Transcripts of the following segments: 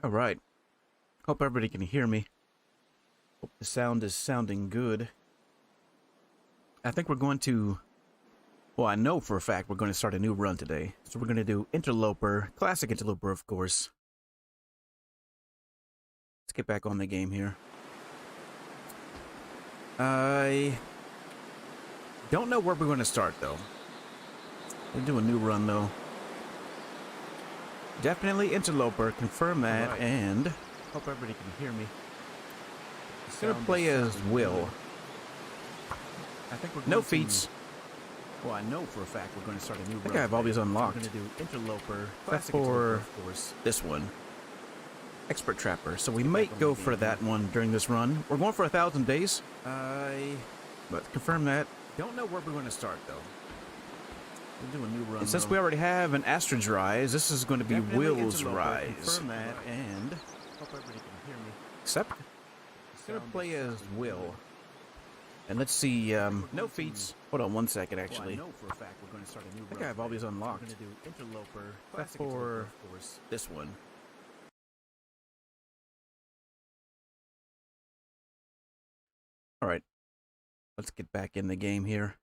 All right. Hope everybody can hear me. Hope the sound is sounding good. I think we're going to... Well, I know for a fact we're going to start a new run today. So we're going to do Interloper. Classic Interloper, of course. Let's get back on the game here. I don't know where we're going to start, though. We'll do a new run, though. Definitely Interloper. Confirm that, right. And... Hope everybody can hear me. I'm gonna play as Will. I think we're going no feats. Well, I know for a fact we're going to start a new run. I think I have all these unlocked. We're going to do Interloper. That's for of course, this one. Expert Trapper. So we might go for that one during this run. We're going for 1,000 days. But confirm that. Don't know where we're going to start though. We'll do a new run. And since we already have an Astrid's Rise, this is going to be Will's Rise. Confirm that and hope everybody can hear me. Except I'm gonna play as Will. And let's see, no feats. Hold on one second, actually. Well, I know for a fact we're going to start a new run. I think I have all these unlocked. We're going to do Interloper. That's for, of course, this one. Alright. Let's get back in the game here.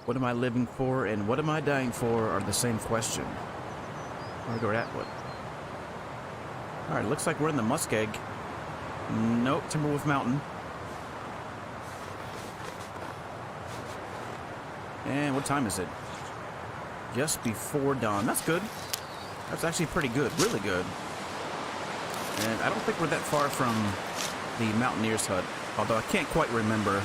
What am I living for and what am I dying for are the same question. I'll go that one. Alright, looks like we're in the Muskeg. Nope, Timberwolf Mountain. And what time is it? Just before dawn. That's good. That's actually pretty good. Really good. And I don't think we're that far from the Mountaineer's hut. Although I can't quite remember.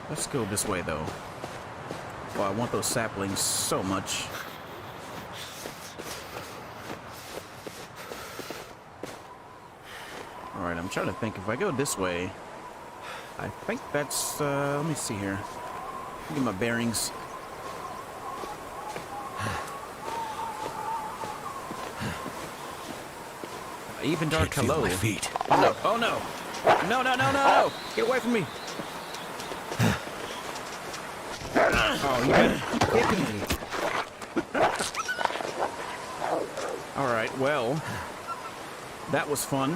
Let's go this way, though. Well, I want those saplings so much. Alright, I'm trying to think. If I go this way, I think that's, let me see here. Get my bearings. Even dark hello. My feet. Oh no, oh no. No, no, no, no, no! Get away from me! Oh, you kidding me? Alright, well, that was fun.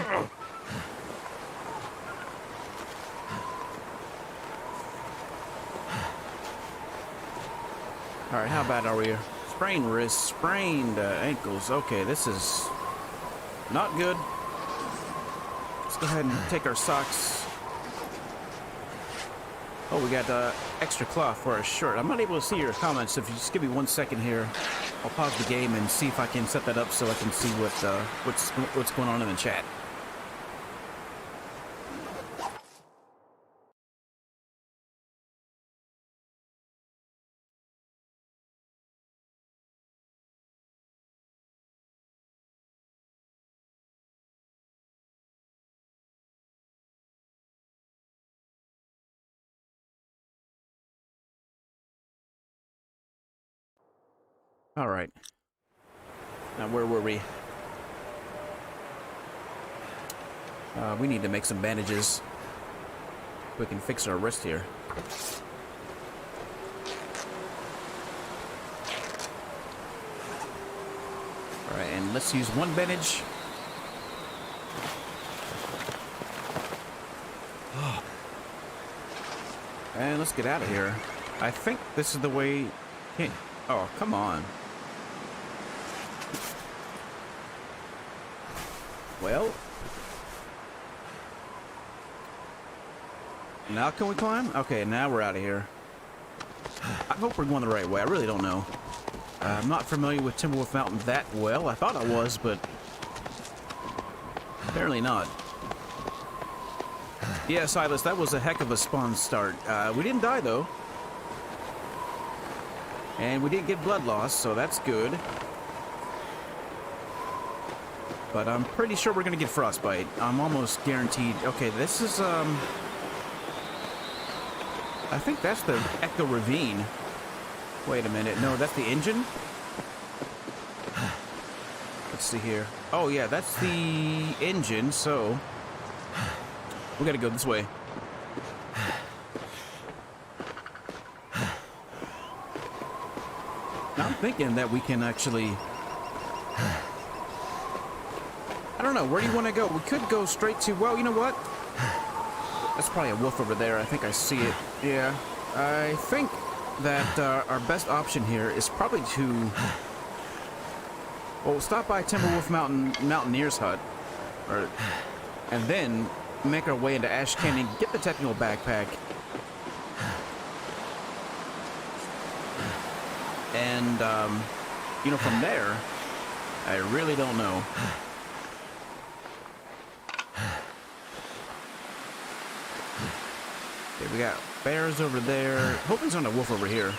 Alright, how bad are we? Sprained wrists, sprained ankles. Okay, this is not good. Let's go ahead and take our socks. Oh, we got extra cloth for our shirt. I'm not able to see your comments, so if you just give me 1 second here, I'll pause the game and see if I can set that up so I can see what's going on in the chat. All right. Now, where were we? We need to make some bandages. We can fix our wrist here. All right, and let's use one bandage. And let's get out of here. I think this is the way... Oh, come on. Well, now can we climb? Okay, now we're out of here. I hope we're going the right way. I really don't know. I'm not familiar with Timberwolf Mountain that well. I thought I was, but apparently not. Yeah, Silas, that was a heck of a spawn start. We didn't die, though. And we didn't get blood loss, so that's good. But I'm pretty sure we're going to get frostbite. I'm almost guaranteed. Okay, this is, I think that's the Echo Ravine. Wait a minute. No, that's the engine? Let's see here. Oh, yeah, that's the engine, so we gotta go this way. Now I'm thinking that we can actually... I don't know, where do you want to go? We could go straight to... Well, you know what? That's probably a wolf over there. I think I see it. Yeah. I think that our best option here is probably to... Well, we'll stop by Timberwolf Mountaineer's hut, and then make our way into Ash Canyon, get the technical backpack, and you know, from there, I really don't know. Okay, we got bears over there. Hope there's not a wolf over here.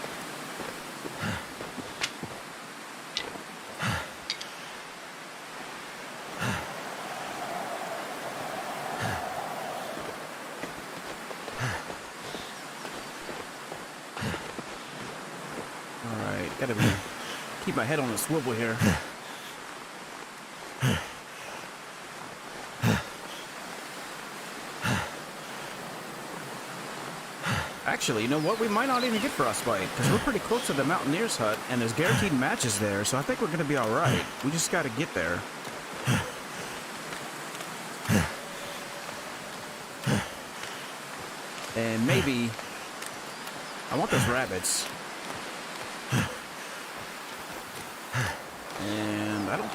Gotta keep my head on a swivel here. Actually, you know what? We might not even get frostbite because we're pretty close to the Mountaineer's hut, and there's guaranteed matches there, so I think we're gonna be all right. We just gotta get there. And maybe I want those rabbits. And I don't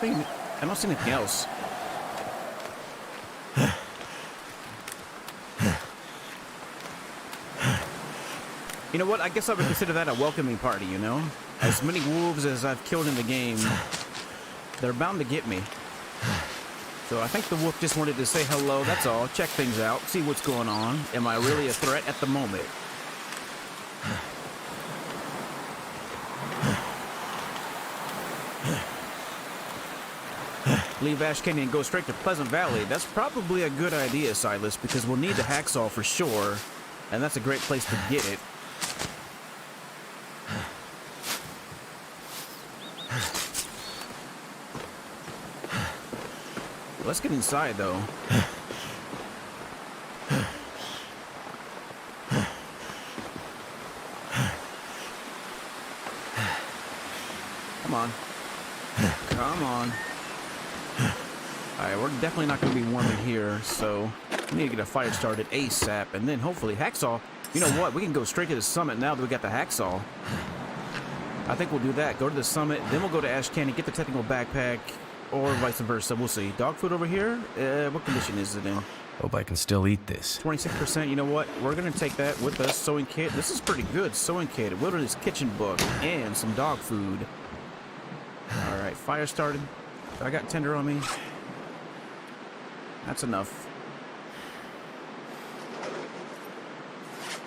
see anything else. You know what? I guess I would consider that a welcoming party, you know? As many wolves as I've killed in the game, they're bound to get me. So I think the wolf just wanted to say hello, that's all. Check things out, see what's going on. Am I really a threat at the moment? Leave Ash Canyon and go straight to Pleasant Valley. That's probably a good idea, Silas, because we'll need the hacksaw for sure, and that's a great place to get it. Let's get inside, though. Come on. Come on. Alright, we're definitely not going to be warm in here, so we need to get a fire started ASAP, and then hopefully hacksaw. You know what? We can go straight to the summit now that we got the hacksaw. I think we'll do that. Go to the summit, then we'll go to Ash Canyon, get the technical backpack, or vice versa. We'll see. Dog food over here? What condition is it in? Hope I can still eat this. 26%. You know what? We're going to take that with us. Sewing kit. This is pretty good. Sewing kit, wilderness kitchen book, and some dog food. Alright, fire started. I got tinder on me. That's enough.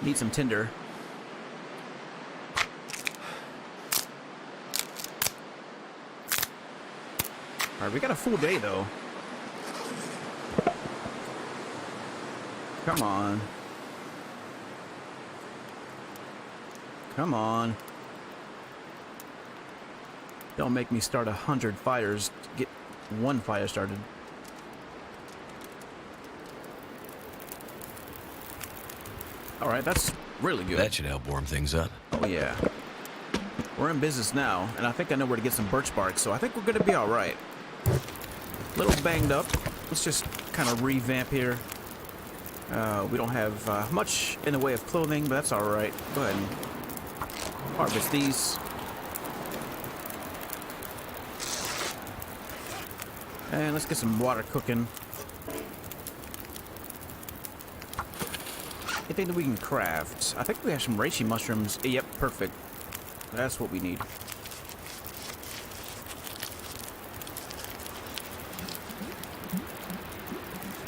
Need some tinder. Alright, we got a full day though. Come on. Come on. Don't make me start 100 fires to get one fire started. Alright, that's really good. That should help warm things up. Oh yeah. We're in business now, and I think I know where to get some birch bark, so I think we're gonna be alright. A little banged up. Let's just kind of revamp here. We don't have much in the way of clothing, but that's alright. Go ahead and harvest these. And let's get some water cooking. Anything that we can craft. I think we have some reishi mushrooms. Yep, perfect. That's what we need.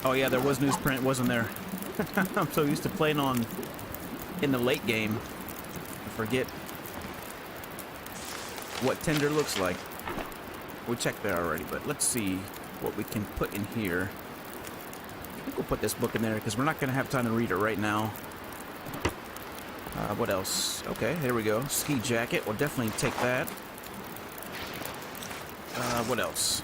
Oh yeah, there was newsprint, wasn't there? I'm so used to playing on in the late game. I forget what tinder looks like. We checked there already, but let's see what we can put in here. I think we'll put this book in there because we're not going to have time to read it right now. What else? Okay, here we go. Ski jacket. We'll definitely take that. What else?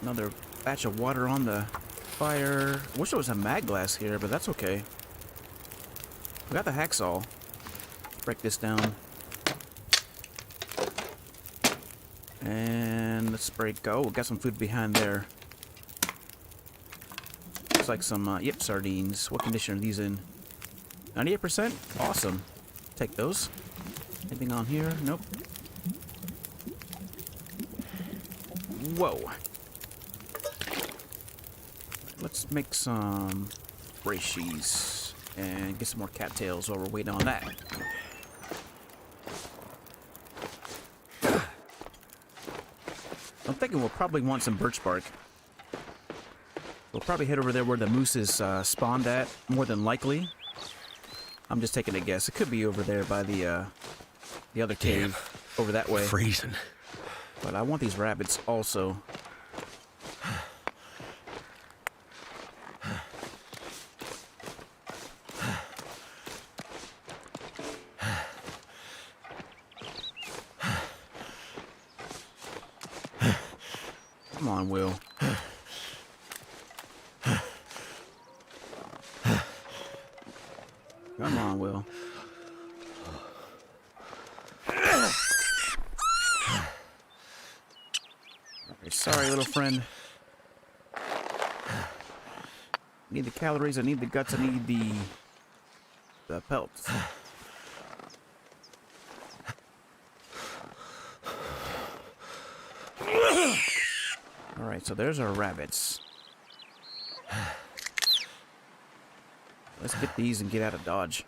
Another batch of water on the fire. Wish there was a mag glass here, but that's okay. We got the hacksaw. Break this down. And let's break. Oh, we got some food behind there. Looks like some, yep, sardines. What condition are these in? 98%? Awesome. Take those. Anything on here? Nope. Whoa. Let's make some cheese and get some more cattails while we're waiting on that. I'm thinking we'll probably want some birch bark. We'll probably head over there where the moose is spawned at, more than likely. I'm just taking a guess. It could be over there by the other cave, over that way. Freezing. But I want these rabbits also. Come on, Will. Come on, Will. Okay, sorry, little friend. I need the calories, I need the guts, I need the pelts. Alright, so there's our rabbits. Let's get these and get out of Dodge.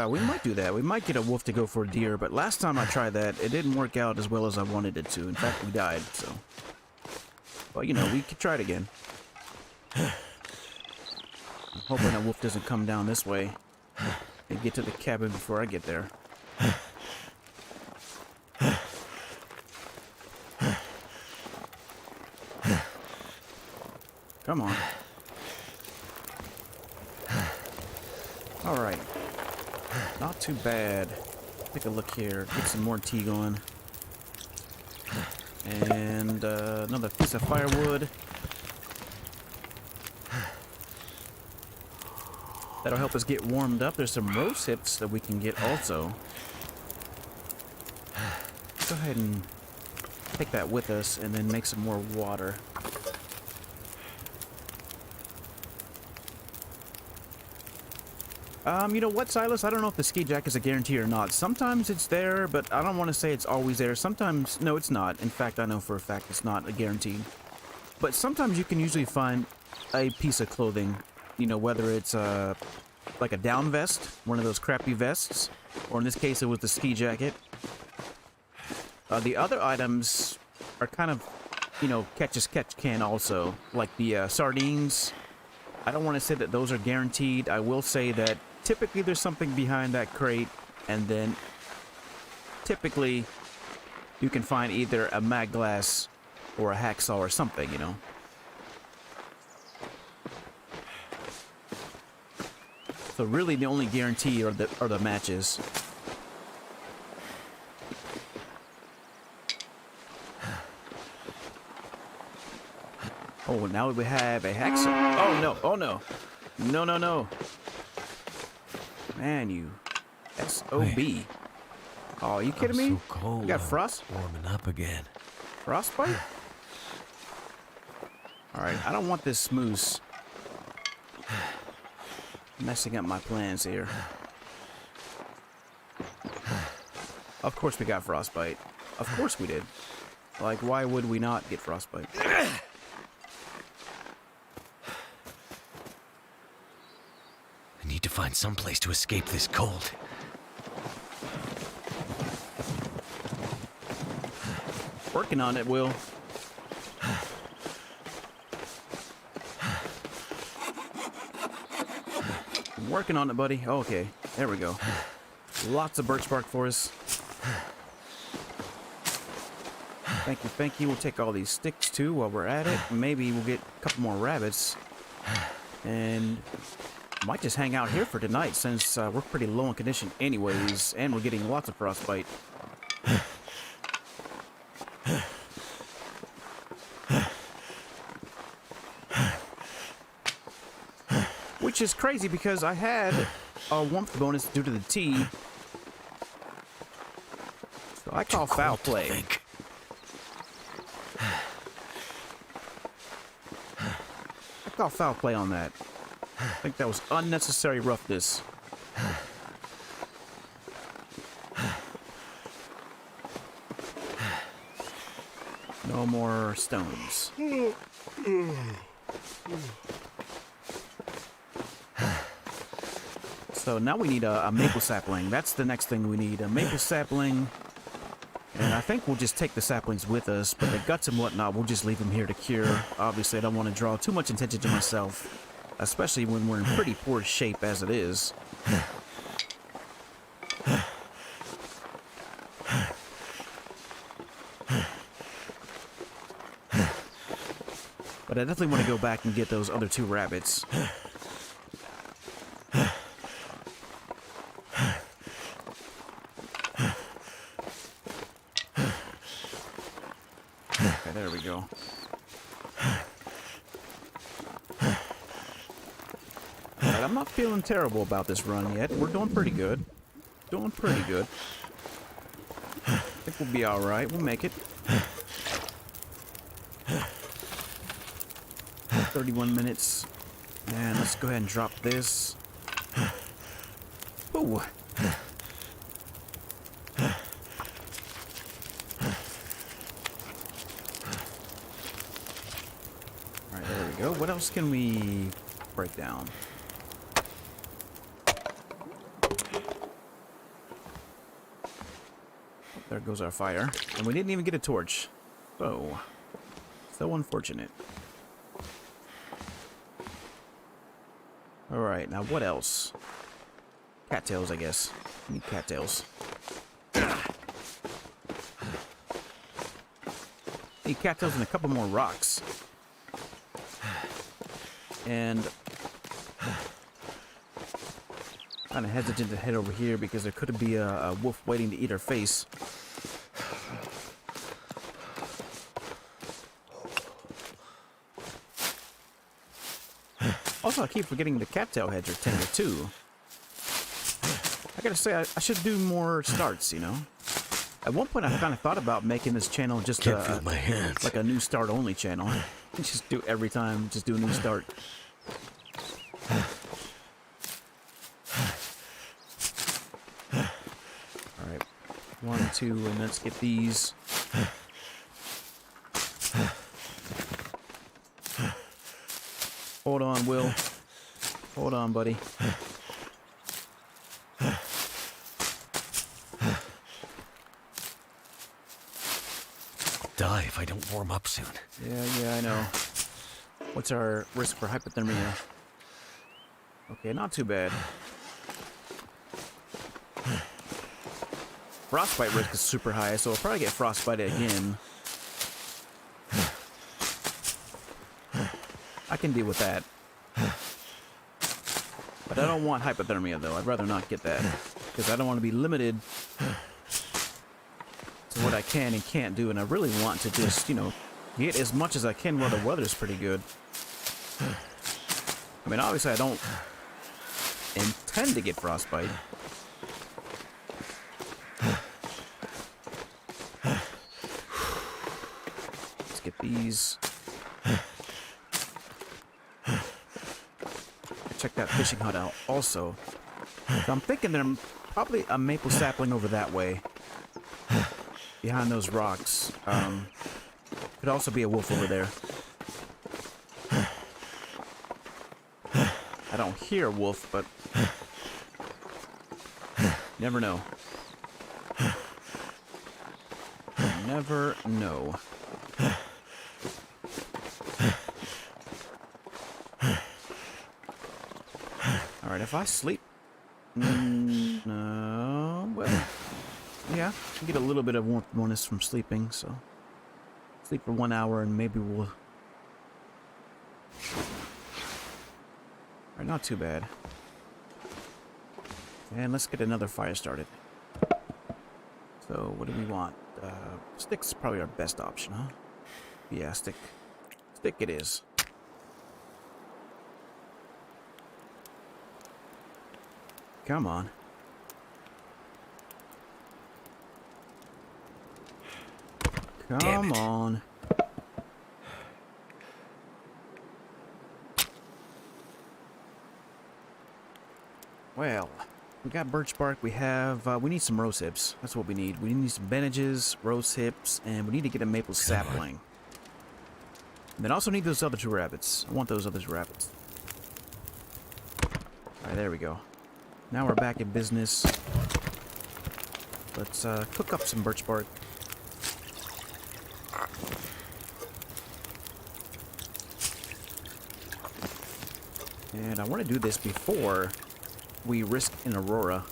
We might do that. We might get a wolf to go for a deer, but last time I tried that, it didn't work out as well as I wanted it to. In fact, we died, so. Well, you know, we could try it again. I'm hoping a wolf doesn't come down this way and get to the cabin before I get there. Come on. Alright. Not too bad. Take a look here. Get some more tea going. And another piece of firewood. That'll help us get warmed up. There's some rose hips that we can get also. Go ahead and take that with us and then make some more water. You know what, Silas? I don't know if the ski jacket is a guarantee or not. Sometimes it's there, but I don't want to say it's always there. Sometimes, no, it's not. In fact, I know for a fact it's not a guarantee. But sometimes you can usually find a piece of clothing, you know, whether it's like a down vest, one of those crappy vests, or in this case it was the ski jacket. The other items are kind of, you know, catch as catch can also, like the sardines. I don't want to say that those are guaranteed. I will say that typically there's something behind that crate, and then typically you can find either a mag glass or a hacksaw or something, you know. So really the only guarantee are the matches. Oh, now we have a hacksaw. Oh no, oh no. No, no, no. Man, you SOB. Wait. Oh, are you kidding me? So cold. You got frost? Warming up again. Frostbite? Alright, I don't want this moose messing up my plans here. Of course we got frostbite. Of course we did. Like, why would we not get frostbite? I need to find some place to escape this cold. Working on it, Will. working on it, buddy. Okay, there we go. Lots of birch bark for us. Thank you, thank you. We'll take all these sticks, too, while we're at it. Maybe we'll get a couple more rabbits. And might just hang out here for tonight, since we're pretty low on condition anyways, and we're getting lots of frostbite. Which is crazy, because I had a warmth bonus due to the tea. So I call foul play. I call foul play on that. I think that was unnecessary roughness. No more stones. So now we need a maple sapling. That's the next thing we need. A maple sapling. And I think we'll just take the saplings with us, but the guts and whatnot, we'll just leave them here to cure. Obviously, I don't want to draw too much attention to myself, especially when we're in pretty poor shape as it is. But I definitely want to go back and get those other 2 rabbits. Okay, there we go. Alright, I'm not feeling terrible about this run yet. We're doing pretty good. Doing pretty good. I think we'll be alright. We'll make it. 31 minutes. And let's go ahead and drop this. Ooh. Alright, there we go. What else can we break down? There goes our fire. And we didn't even get a torch. So unfortunate. Alright, now what else? Cattails, I guess. We need cattails. Need cattails and a couple more rocks. And kind of hesitant to head over here because there could be a wolf waiting to eat our face. Also, I keep forgetting the cattail heads are tender too. I gotta say, I should do more starts, you know? At one point, I kind of thought about making this channel just like a new start only channel. Just do every time, just do a new start. Alright, 1, 2, and let's get these. Hold on, Will. Hold on, buddy. I'll die if I don't warm up soon. Yeah, I know. What's our risk for hypothermia? Okay, not too bad. Frostbite risk is super high, so I'll probably get frostbite again. I can deal with that. But I don't want hypothermia, though. I'd rather not get that. Because I don't want to be limited to what I can and can't do. And I really want to just, you know, get as much as I can while the weather's pretty good. I mean, obviously I don't intend to get frostbite. Let's get these. Check that fishing hut out also. So I'm thinking there's probably a maple sapling over that way. Behind those rocks. Could also be a wolf over there. I don't hear a wolf, but never know. Never know. Alright, if I sleep... no... Well... Yeah, I get a little bit of warmth bonus from sleeping, so... Sleep for 1 hour and maybe we'll... Alright, not too bad. And let's get another fire started. So, what do we want? Stick's probably our best option, huh? Yeah, stick. Stick it is. Come on. Come on. Well, we got birch bark. We have, we need some rose hips. That's what we need. We need some bandages, rose hips, and we need to get a maple sapling. And then also need those other 2 rabbits. I want those other 2 rabbits. Alright, there we go. Now we're back in business. Let's cook up some birch bark. And I want to do this before we risk an aurora.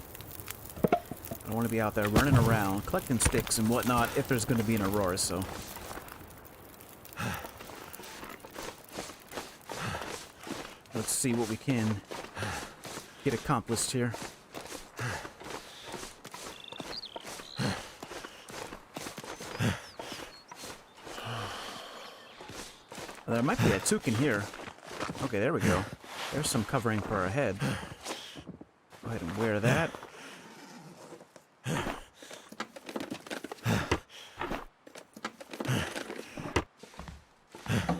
I want to be out there running around, collecting sticks and whatnot if there's going to be an aurora, so... Let's see what we can get accomplished here. There might be a toucan here. Okay, there we go. There's some covering for our head. Go ahead and wear that.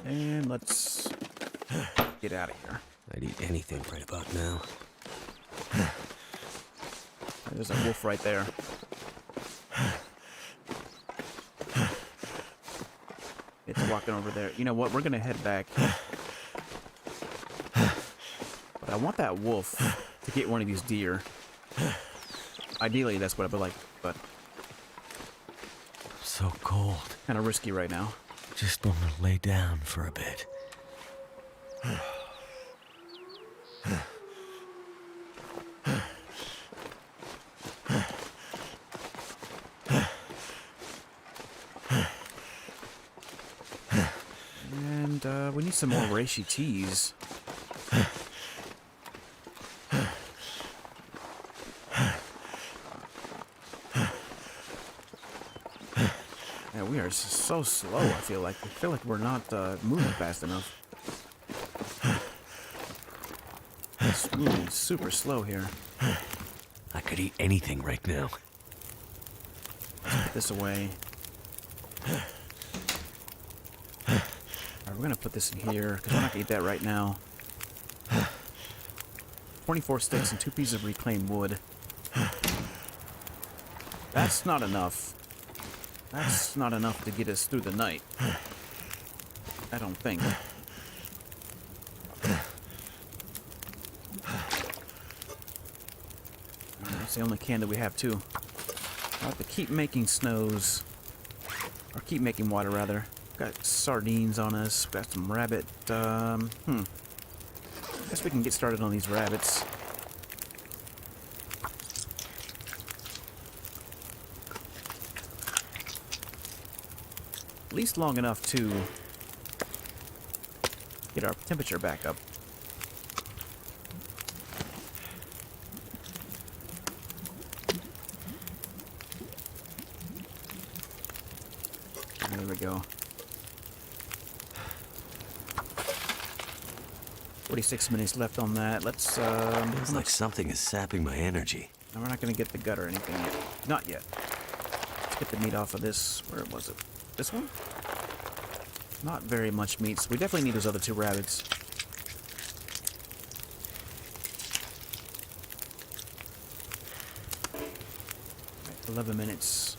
And let's get out of here. I'd eat anything right about now. There's a wolf right there. It's walking over there. You know what? We're gonna head back. But I want that wolf to get one of these deer. Ideally, that's what I would like, but I'm so cold. kind of risky right now. Just want to lay down for a bit. And we need some more reishi teas. Yeah, we are so slow, I feel like. We're not moving fast enough. It's moving super slow here. I could eat anything right now. Let's put this away. Alright, we're gonna put this in here, because we're not gonna eat that right now. 24 sticks and 2 pieces of reclaimed wood. That's not enough. That's not enough to get us through the night. I don't think. That's the only can that we have, too. I'll have to keep making snows. Or keep making water, rather. Got sardines on us. Got some rabbit. Guess we can get started on these rabbits. At least long enough to get our temperature back up. There we go. 46 minutes left on that. Let's, Feels like something is sapping my energy. no, we're not gonna get the gut or anything yet. Not yet. Let's get the meat off of this. Where was it? This one? Not very much meat, so we definitely need those other 2 rabbits. Right, 11 minutes.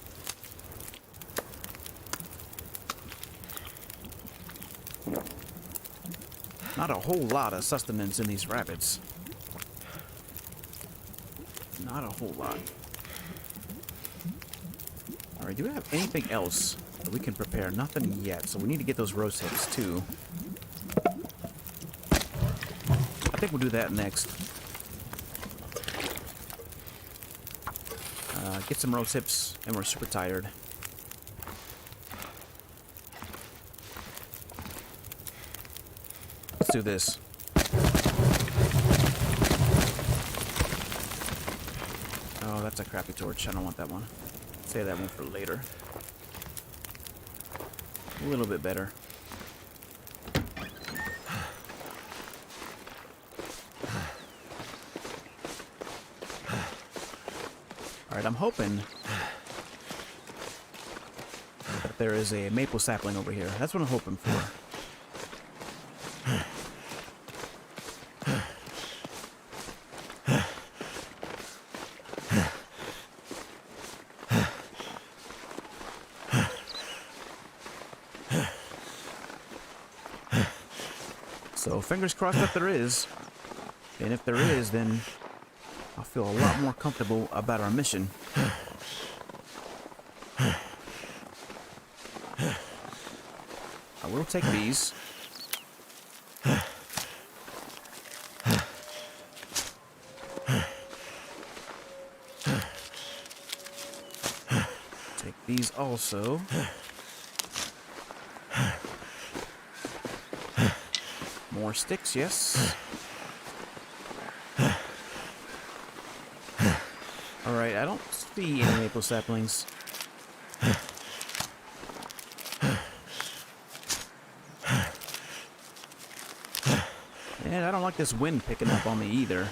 Not a whole lot of sustenance in these rabbits. Not a whole lot. Alright, do we have anything else that we can prepare? Nothing yet, so we need to get those rose hips too. I think we'll do that next. get some rose hips, and we're super tired. Let's do this. Oh, that's a crappy torch. I don't want that one. Save that one for later. A little bit better. Alright, I'm hoping that there is a maple sapling over here. That's what I'm hoping for. So fingers crossed that there is. And if there is, then I'll feel a lot more comfortable about our mission. I will take these. Take these also. More sticks, yes. Alright, I don't see any maple saplings. And I don't like this wind picking up on me either.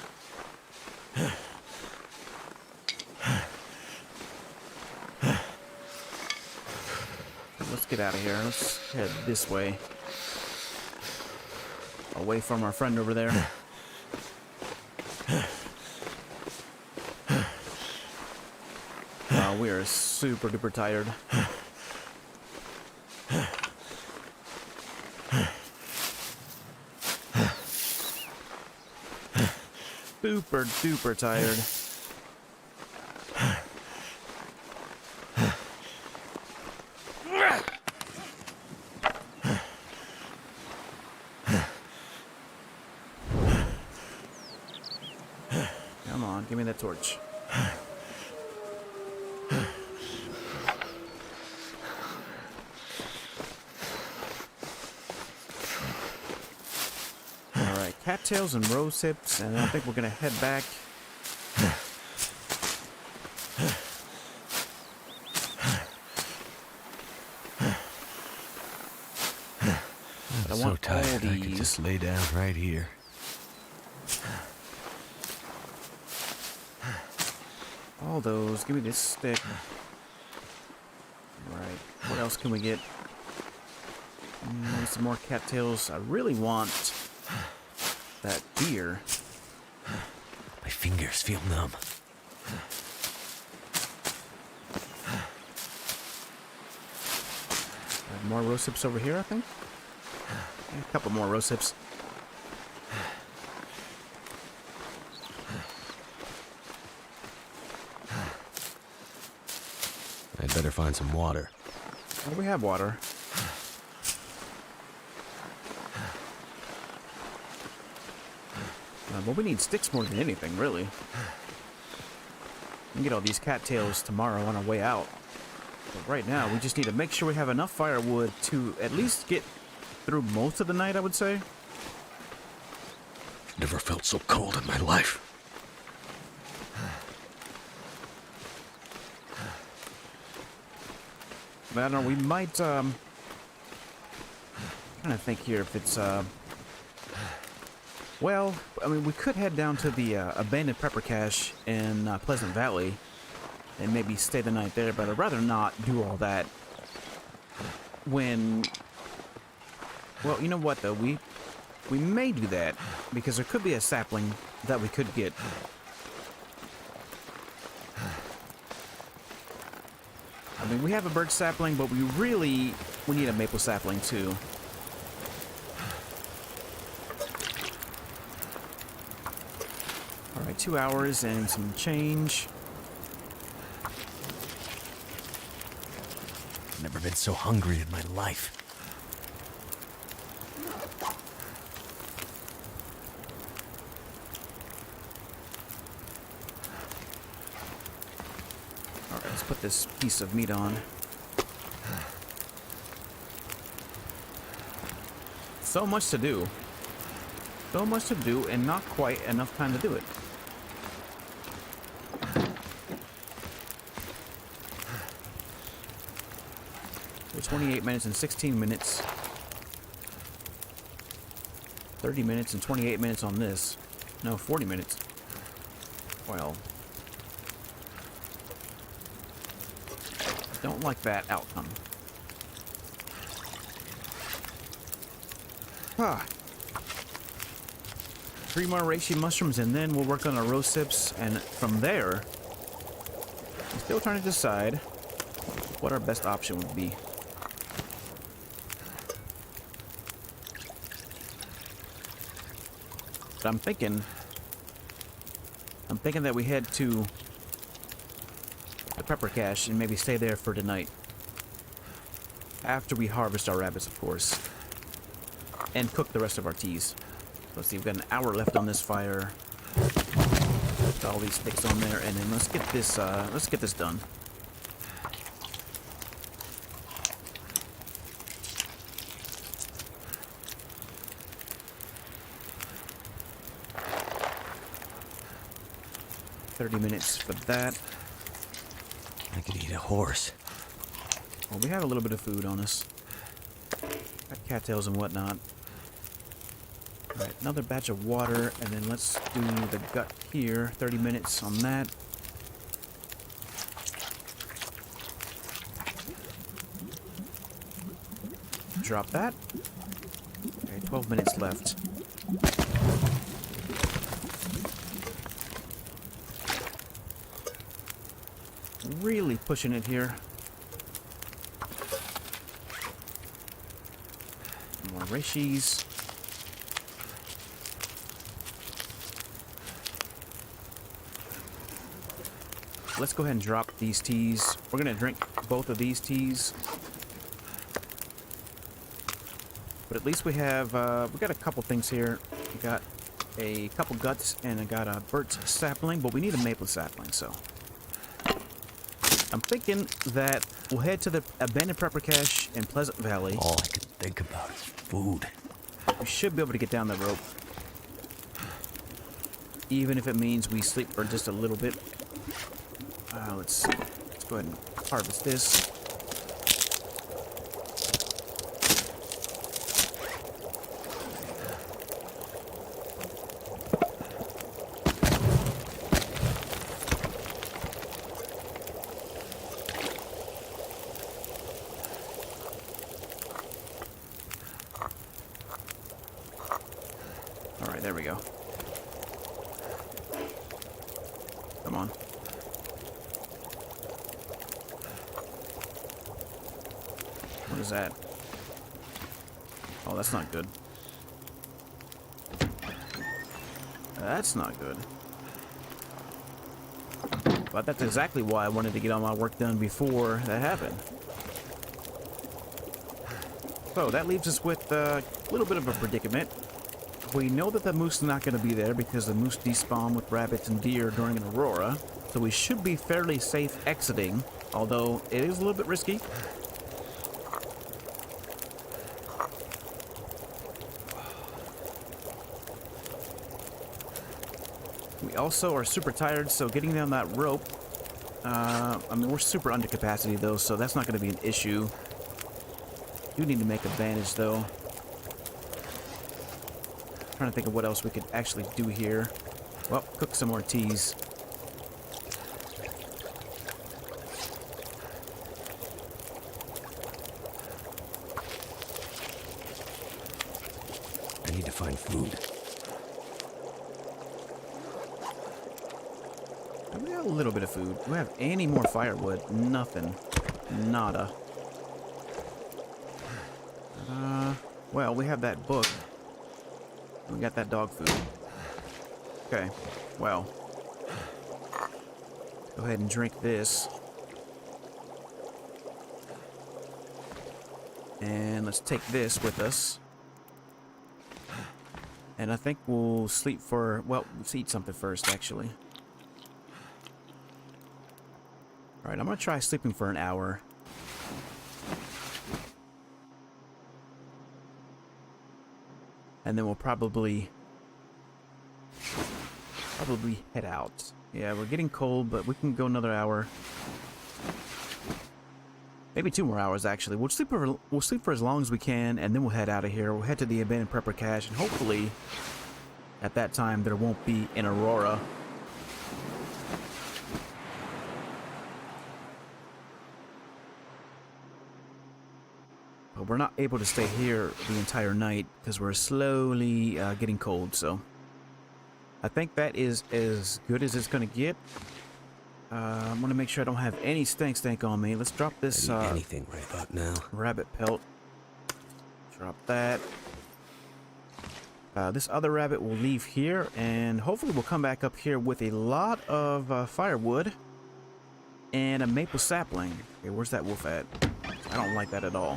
Let's get out of here. Let's head this way. Away from our friend over there. We are super duper tired. Super duper tired. Come on, give me that torch. Cattails and rose hips, and I think we're gonna head back. I'm so tired I could just lay down right here. All those. Give me this stick. Alright, what else can we get? Some more cattails. I really want that deer. My fingers feel numb. More rose hips over here, I think. A couple more rose hips. I'd better find some water. Oh, we have water. But we need sticks more than anything, really. We can get all these cattails tomorrow on our way out. But right now, we just need to make sure we have enough firewood to at least get through most of the night, I would say. Never felt so cold in my life. But I don't know, we might, I'm trying to think here if it's, well, I mean, we could head down to the abandoned prepper cache in Pleasant Valley and maybe stay the night there, but I'd rather not do all that when... Well, you know what, though? We may do that because there could be a sapling that we could get. I mean, we have a birch sapling, but we need a maple sapling, too. Alright, 2 hours and some change. Never been so hungry in my life. put this piece of meat on. So much to do. So much to do and not quite enough time to do it. So 28 minutes and 16 minutes. 30 minutes and 28 minutes on this. No, 40 minutes. Well. Don't like that outcome. Ah. 3 more reishi mushrooms and then we'll work on our rose sips, and from there, I'm still trying to decide what our best option would be. But I'm thinking that we head to the pepper cache and maybe stay there for tonight. After we harvest our rabbits, of course. And cook the rest of our teas. Let's see, we've got an hour left on this fire. Got all these sticks on there, and then let's get this done. $30 minutes for that. I could eat a horse. Well, we have a little bit of food on us. Got cattails and whatnot. Alright, another batch of water, and then let's do the gut here. 30 minutes on that. Drop that. Okay, 12 minutes left. Really pushing it here. More reishis. Let's go ahead and drop these teas. We're gonna drink both of these teas. But at least we have, we got a couple things here. We got a couple guts and I got a birch sapling, but we need a maple sapling, so. I'm thinking that we'll head to the abandoned prepper cache in Pleasant Valley. All I can think about is food. We should be able to get down the rope. Even if it means we sleep for just a little bit. Let's go ahead and harvest this. All right, there we go. Come on. What is that? Oh, that's not good. That's not good. But that's exactly why I wanted to get all my work done before that happened. So that leaves us with a little bit of a predicament. We know that the moose is not going to be there because the moose despawn with rabbits and deer during an aurora. So we should be fairly safe exiting, although it is a little bit risky. We also are super tired, so getting down that rope, I mean, we're super under capacity though, so that's not going to be an issue. Do need to make a bandage though. Trying to think of what else we could actually do here. Well, cook some more teas. I need to find food. We have a little bit of food. Do we have any more firewood? Nothing. Nada. Well, we have that book. We got that dog food. Okay, well. Go ahead and drink this. And let's take this with us. And I think we'll sleep for... Well, let's eat something first, actually. Alright, I'm gonna try sleeping for an hour. And then we'll probably head out. Yeah, we're getting cold, but we can go another hour. Maybe 2 more hours, actually. We'll sleep for as long as we can, and then we'll head out of here. We'll head to the abandoned prepper cache, and hopefully, at that time, there won't be an aurora. But we're not able to stay here the entire night because we're slowly getting cold, so I think that is as good as it's going to get. I'm going to make sure I don't have any stank on me. Let's drop this anything right about now. Rabbit pelt. Drop that. This other rabbit will leave here, and hopefully we'll come back up here with a lot of firewood and a maple sapling. Okay, where's that wolf at? I don't like that at all.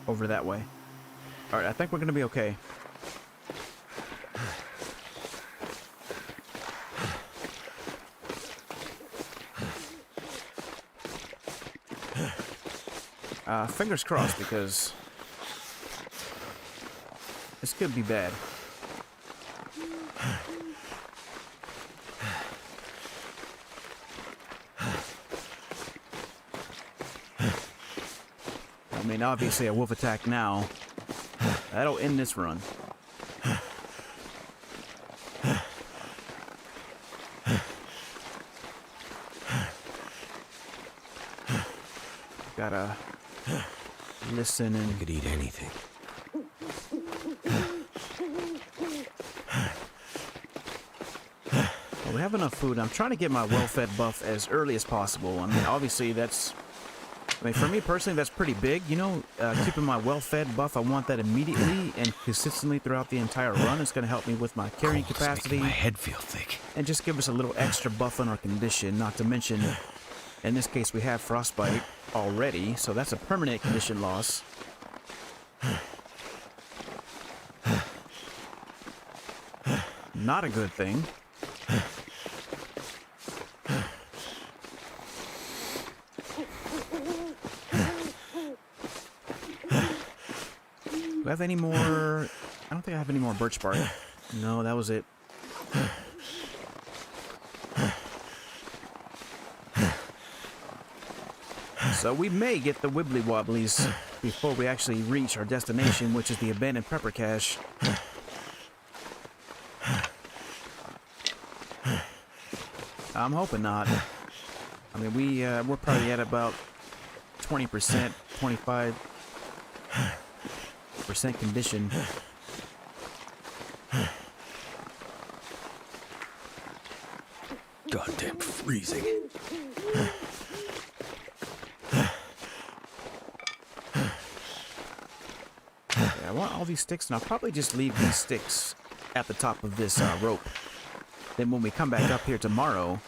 Over that way. Alright, I think we're gonna be okay. Fingers crossed, because this could be bad. I mean, obviously a wolf attack now. That'll end this run. Gotta listen and... You could eat anything. Well, we have enough food. I'm trying to get my well-fed buff as early as possible. I mean, obviously that's... I mean, for me personally, that's pretty big. You know, keeping my well-fed buff, I want that immediately and consistently throughout the entire run. It's going to help me with my carrying capacity. My head feel thick. And just give us a little extra buff on our condition. Not to mention, in this case, we have frostbite already, so that's a permanent condition loss. Not a good thing. Do I have any more? I don't think I have any more birch bark. No, that was it. So we may get the wibbly wobblies before we actually reach our destination, which is the abandoned prepper cache. I'm hoping not. I mean, we're probably at about 20%, 25% condition. Goddamn freezing. I want all these sticks, and I'll probably just leave these sticks at the top of this rope. Then when we come back up here tomorrow...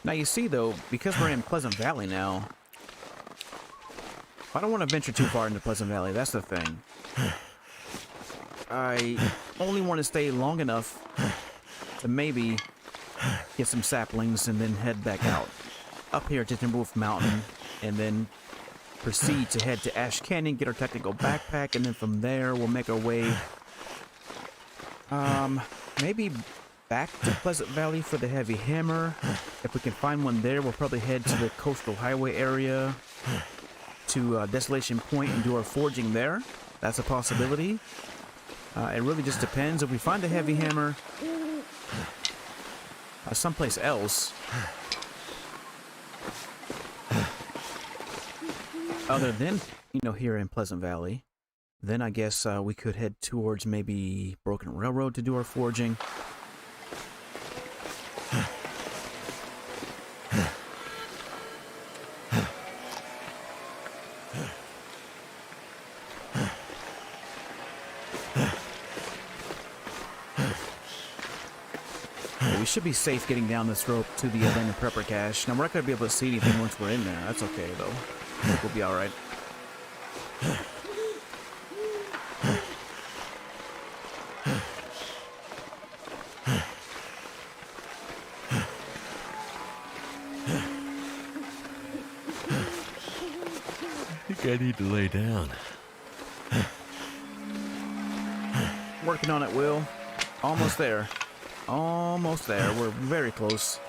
Now you see though, because we're in Pleasant Valley now, I don't want to venture too far into Pleasant Valley, that's the thing. I only want to stay long enough to maybe get some saplings and then head back out. Up here to Timberwolf Mountain, and then proceed to head to Ash Canyon, get our technical backpack, and then from there we'll make our way maybe back to Pleasant Valley for the heavy hammer. If we can find one there, we'll probably head to the coastal highway area to Desolation Point and do our forging there. That's a possibility. It really just depends. If we find a heavy hammer someplace else other than, you know, here in Pleasant Valley, then I guess we could head towards maybe Broken Railroad to do our forging. We should be safe getting down this rope to the abandoned prepper cache. Now, we're not going to be able to see anything once we're in there. That's okay, though. I think we'll be alright. I need to lay down. Working on it, Will. Almost there. Almost there. We're very close.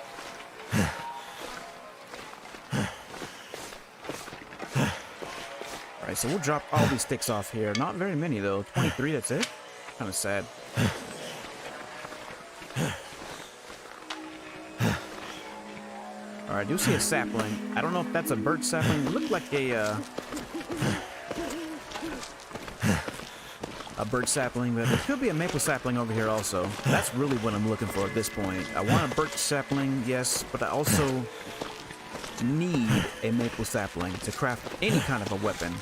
Alright, so we'll drop all these sticks off here. Not very many, though. 23, that's it. Kind of sad. Alright, I do see a sapling. I don't know if that's a birch sapling. It looked like a birch sapling, but it could be a maple sapling over here also. That's really what I'm looking for at this point. I want a birch sapling, yes, but I also need a maple sapling to craft any kind of a weapon.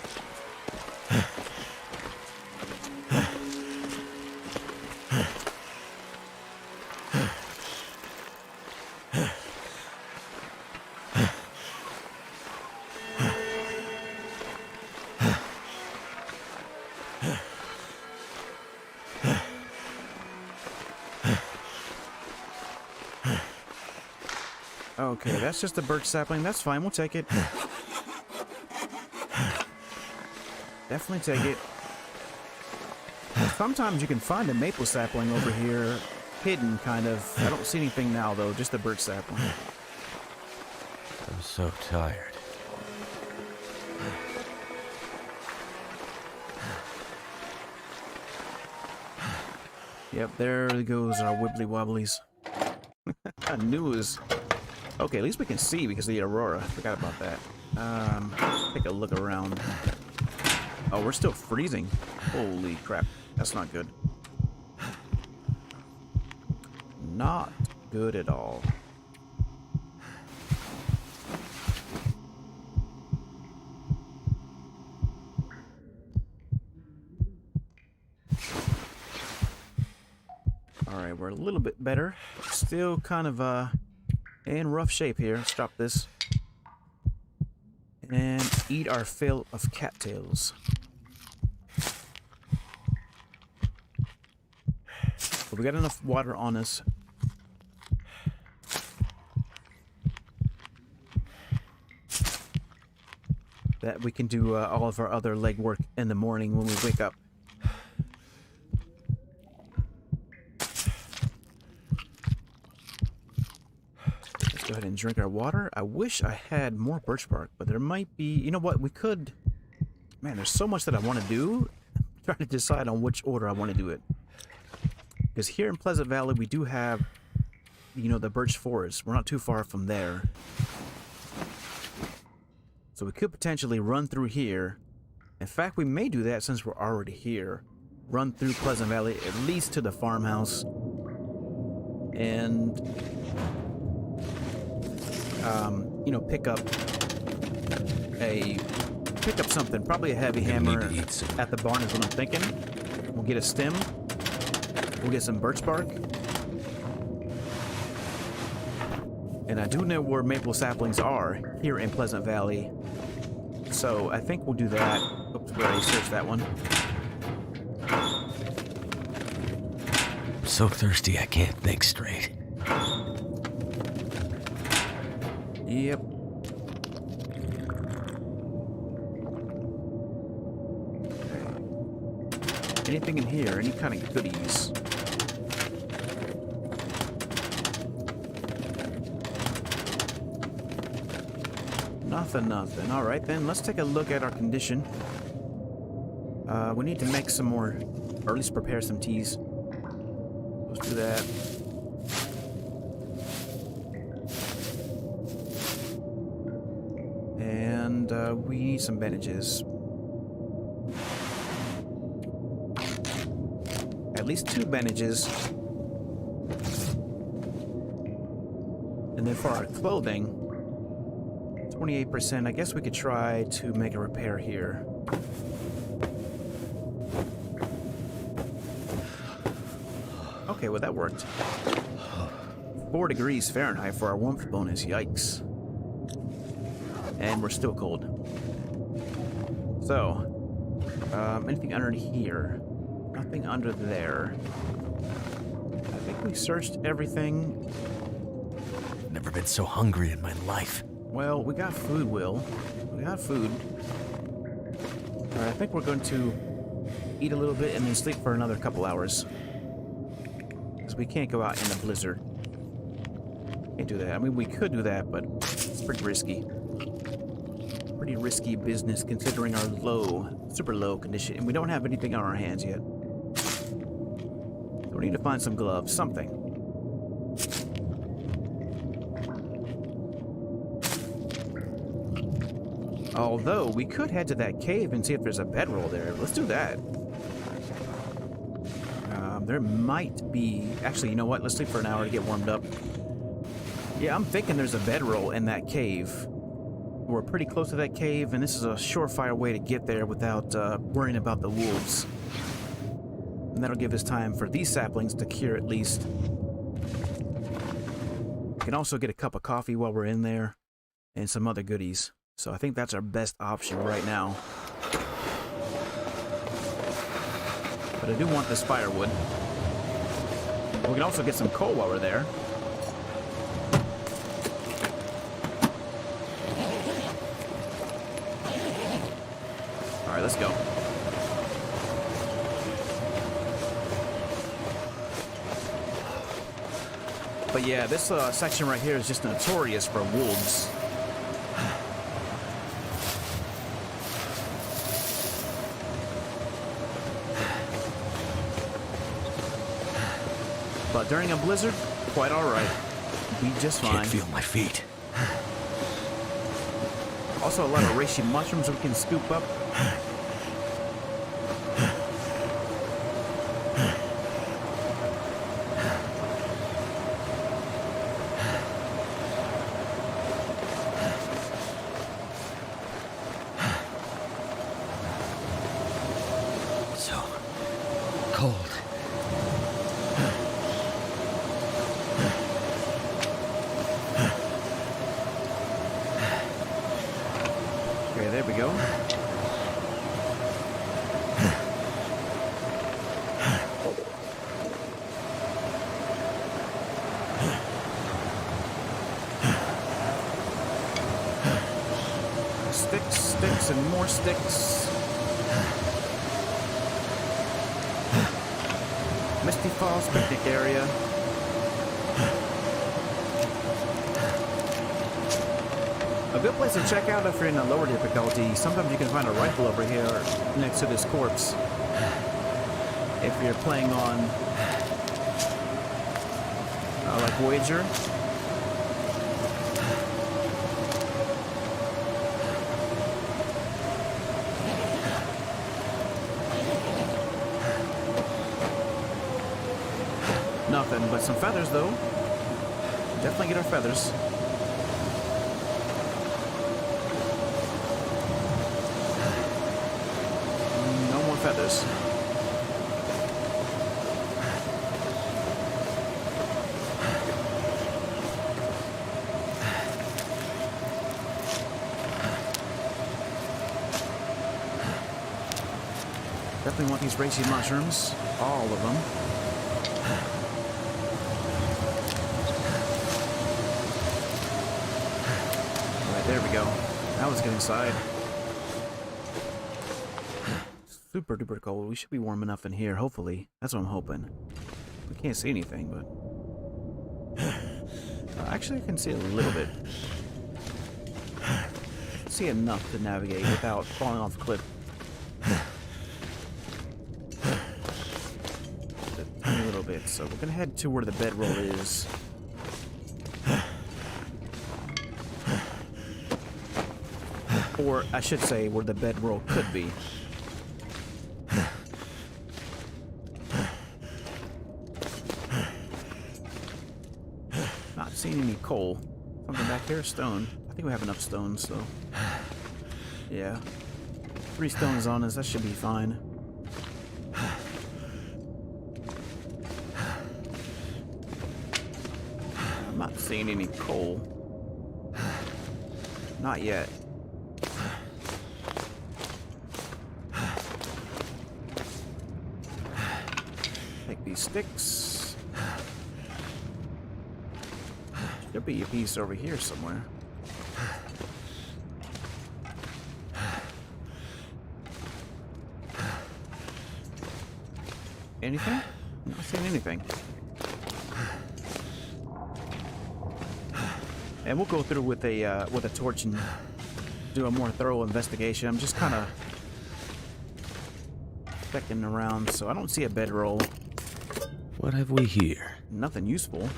Okay, that's just a birch sapling. That's fine. We'll take it. Definitely take it. Sometimes you can find a maple sapling over here, hidden, kind of. I don't see anything now, though. Just a birch sapling. I'm so tired. Yep, there goes our wibbly wobblies. I knew it was... Okay, at least we can see because of the aurora. Forgot about that. Take a look around. Oh, we're still freezing. Holy crap. That's not good. Not good at all. Alright, we're a little bit better. Still kind of, in rough shape here. Let's drop this. And eat our fill of cattails. But we got enough water on us. That we can do all of our other leg work in the morning when we wake up. Go ahead and drink our water. I wish I had more birch bark, but there might be... You know what? We could... Man, there's so much that I want to do. I'm trying to decide on which order I want to do it. Because here in Pleasant Valley, we do have, you know, the birch forest. We're not too far from there. So we could potentially run through here. In fact, we may do that since we're already here. Run through Pleasant Valley, at least to the farmhouse. And... you know, pick up something, probably a heavy hammer at the barn is what I'm thinking. We'll get a stem. We'll get some birch bark. And I do know where maple saplings are here in Pleasant Valley. So I think we'll do that. Oops, we already searched that one. I'm so thirsty I can't think straight. Yep. Okay. Anything in here? Any kind of goodies? Nothing. Alright then, let's take a look at our condition. We need to make some more, or at least prepare some teas. Let's do that. And we need some bandages. At least 2 bandages. And then for our clothing, 28%. I guess we could try to make a repair here. Okay, well that worked. 4 degrees Fahrenheit for our warmth bonus. Yikes. And we're still cold. So, anything under here? Nothing under there. I think we searched everything. Never been so hungry in my life. Well, we got food, Will. We got food. Alright, I think we're going to eat a little bit and then sleep for another couple hours. Because we can't go out in a blizzard. Can't do that. I mean, we could do that, but it's pretty risky. Pretty risky business considering our low, super low condition. And we don't have anything on our hands yet. So we need to find some gloves, something. Although, we could head to that cave and see if there's a bedroll there. Let's do that. There might be... Actually, you know what? Let's sleep for an hour to get warmed up. Yeah, I'm thinking there's a bedroll in that cave. We're pretty close to that cave, and this is a surefire way to get there without worrying about the wolves. And that'll give us time for these saplings to cure at least. We can also get a cup of coffee while we're in there, and some other goodies. So I think that's our best option right now. But I do want this firewood. We can also get some coal while we're there. Alright, let's go. But yeah, this section right here is just notorious for wolves. But during a blizzard, quite alright. Be just fine. Can't feel my feet. Also a lot of reishi mushrooms we can scoop up. So cold. Okay, there we go. Sticks, sticks, and more sticks. Misty Falls picnic area. A good place to check out if you're in a lower difficulty. Sometimes you can find a rifle over here next to this corpse. If you're playing on like Voyager. Nothing but some feathers though. Definitely get our feathers. Feathers. Definitely want these reishi mushrooms. All of them. Alright, there we go. Now let's get inside. Super duper cold. We should be warm enough in here, hopefully. That's what I'm hoping. We can't see anything, but... actually, I can see a little bit. I can see enough to navigate without falling off the cliff. Just a tiny little bit. So we're gonna head to where the bedroll is. Or, I should say, where the bedroll could be. Not seeing any coal. Something back here, stone. I think we have enough stones, so... yeah. 3 stones on us, that should be fine. I'm not seeing any coal. Not yet. Take these sticks. There'll be a piece over here somewhere. Anything? I'm not seeing anything. And we'll go through with a torch and do a more thorough investigation. I'm just kind of checking around, so I don't see a bedroll. What have we here? Nothing useful.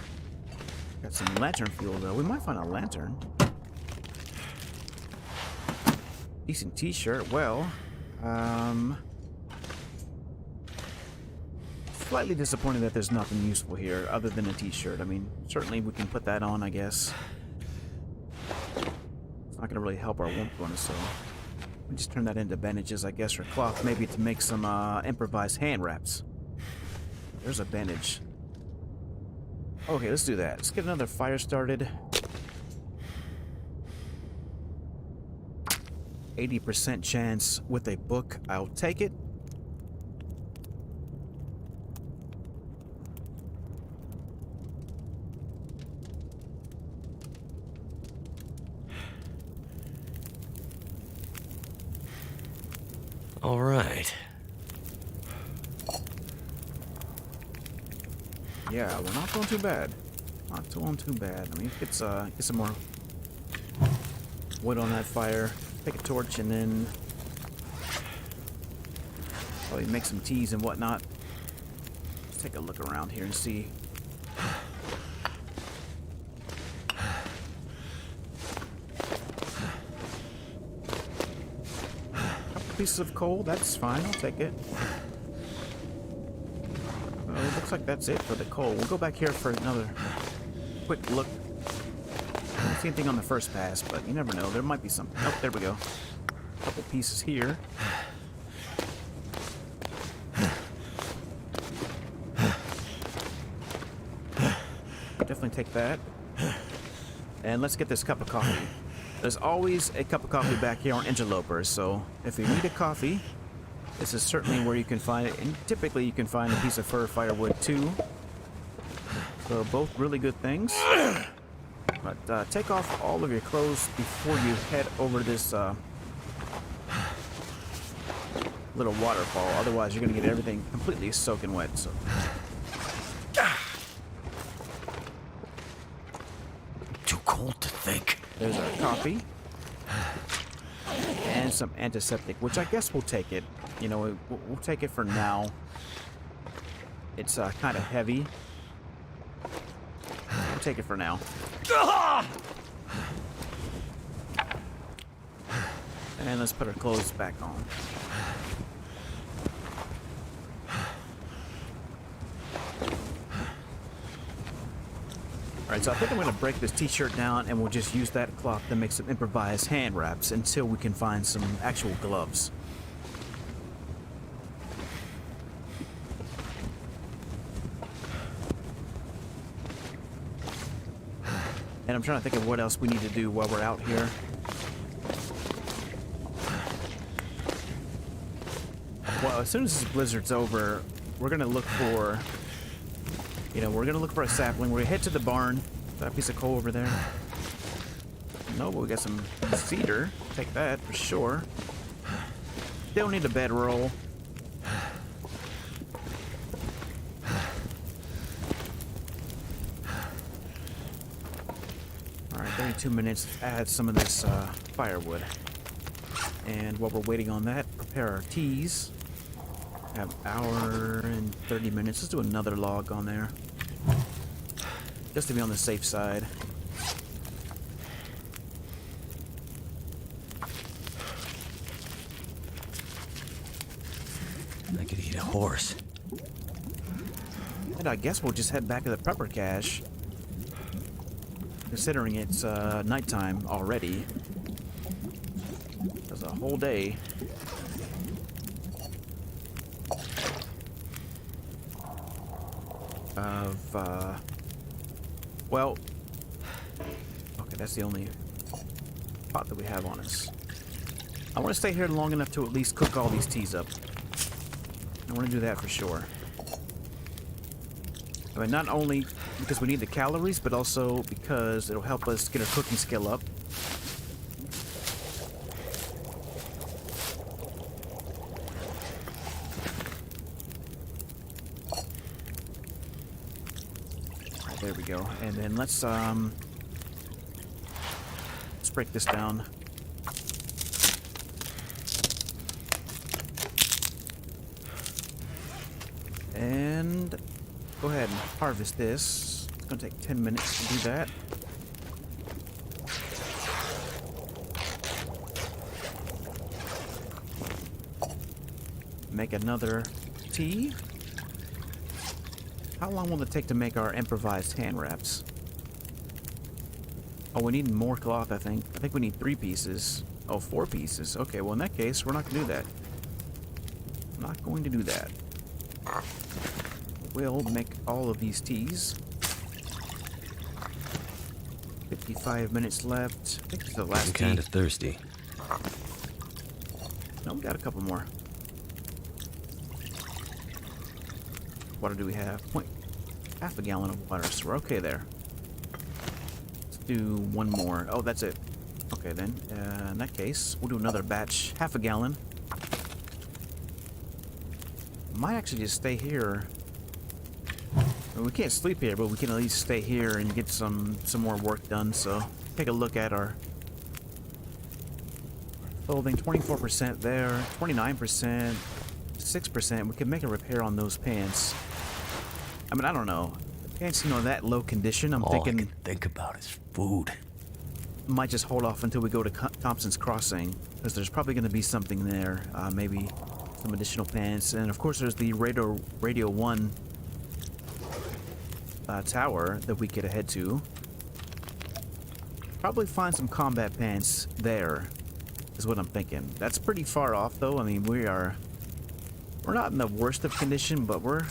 Got some lantern fuel though. We might find a lantern. Decent t-shirt. Well, slightly disappointed that there's nothing useful here other than a t-shirt. I mean, certainly we can put that on, I guess. It's not gonna really help our warmth bonus, so we just turn that into bandages, I guess, or cloth, maybe to make some improvised hand wraps. There's a bandage. Okay, let's do that. Let's get another fire started. 80% chance with a book. I'll take it. All right. Yeah, we're not doing too bad. Not doing too bad. I mean, get some more wood on that fire. Take a torch and then probably make some teas and whatnot. Let's take a look around here and see. Couple pieces of coal, that's fine. I'll take it. Well, it looks like that's it for the coal. We'll go back here for another quick look. I don't see anything on the first pass, but you never know. There might be some. Oh, there we go. A couple pieces here. Definitely take that. And let's get this cup of coffee. There's always a cup of coffee back here on Interloper, so if you need a coffee, this is certainly where you can find it. And typically you can find a piece of fir firewood too. So both really good things. But take off all of your clothes before you head over this little waterfall. Otherwise, you're going to get everything completely soaking wet. So, Too cold to think. there's our coffee and some antiseptic, which I guess we'll take it. You know, we'll take it for now. It's kind of heavy. We'll take it for now. And let's put our clothes back on. Alright, so I think I'm going to break this t-shirt down and we'll just use that cloth to make some improvised hand wraps until we can find some actual gloves. And I'm trying to think of what else we need to do while we're out here. Well, as soon as this blizzard's over, we're gonna look for, we're gonna look for a sapling. We're gonna head to the barn. That piece of coal over there. No, but we got some cedar. Take that for sure. Still need a bedroll. Alright, 32 minutes. Add some of this firewood. And while we're waiting on that, prepare our teas. Have an hour and 30 minutes. Let's do another log on there. Just to be on the safe side. I could eat a horse. And I guess we'll just head back to the prepper cache. Considering it's nighttime already. There's a whole day. Of, well, okay, that's the only pot that we have on us. I want to stay here long enough to at least cook all these teas up. I want to do that for sure. I mean, not only because we need the calories, but also because it'll help us get our cooking skill up. There we go. And then let's break this down. And go ahead and harvest this. It's gonna take 10 minutes to do that. Make another tea. How long will it take to make our improvised hand wraps? Oh, we need more cloth, I think. I think we need 3 pieces. Oh, 4 pieces. Okay, well in that case, we're not gonna do that. Not going to do that. We'll make all of these teas. 55 minutes left. I think it's the last I'm tea. kind of thirsty. No, we got a couple more. Water do we have? Half a gallon of water, so we're okay there. Let's do one more. Oh, that's it. Okay, then. In that case, we'll do another batch. Half a gallon. Might actually just stay here. Well, we can't sleep here, but we can at least stay here and get some more work done. So, take a look at our clothing. 24% there, 29%, 6%. We can make a repair on those pants. I mean, I don't know. The pants, you know, that low condition. I'm All thinking I can think about is food. might just hold off until we go to Thompson's Crossing, because there's probably going to be something there. Maybe some additional pants, and of course there's the Radio 1 tower that we could head to. Probably find some combat pants there, is what I'm thinking. That's pretty far off though. I mean, we're not in the worst of condition, but we're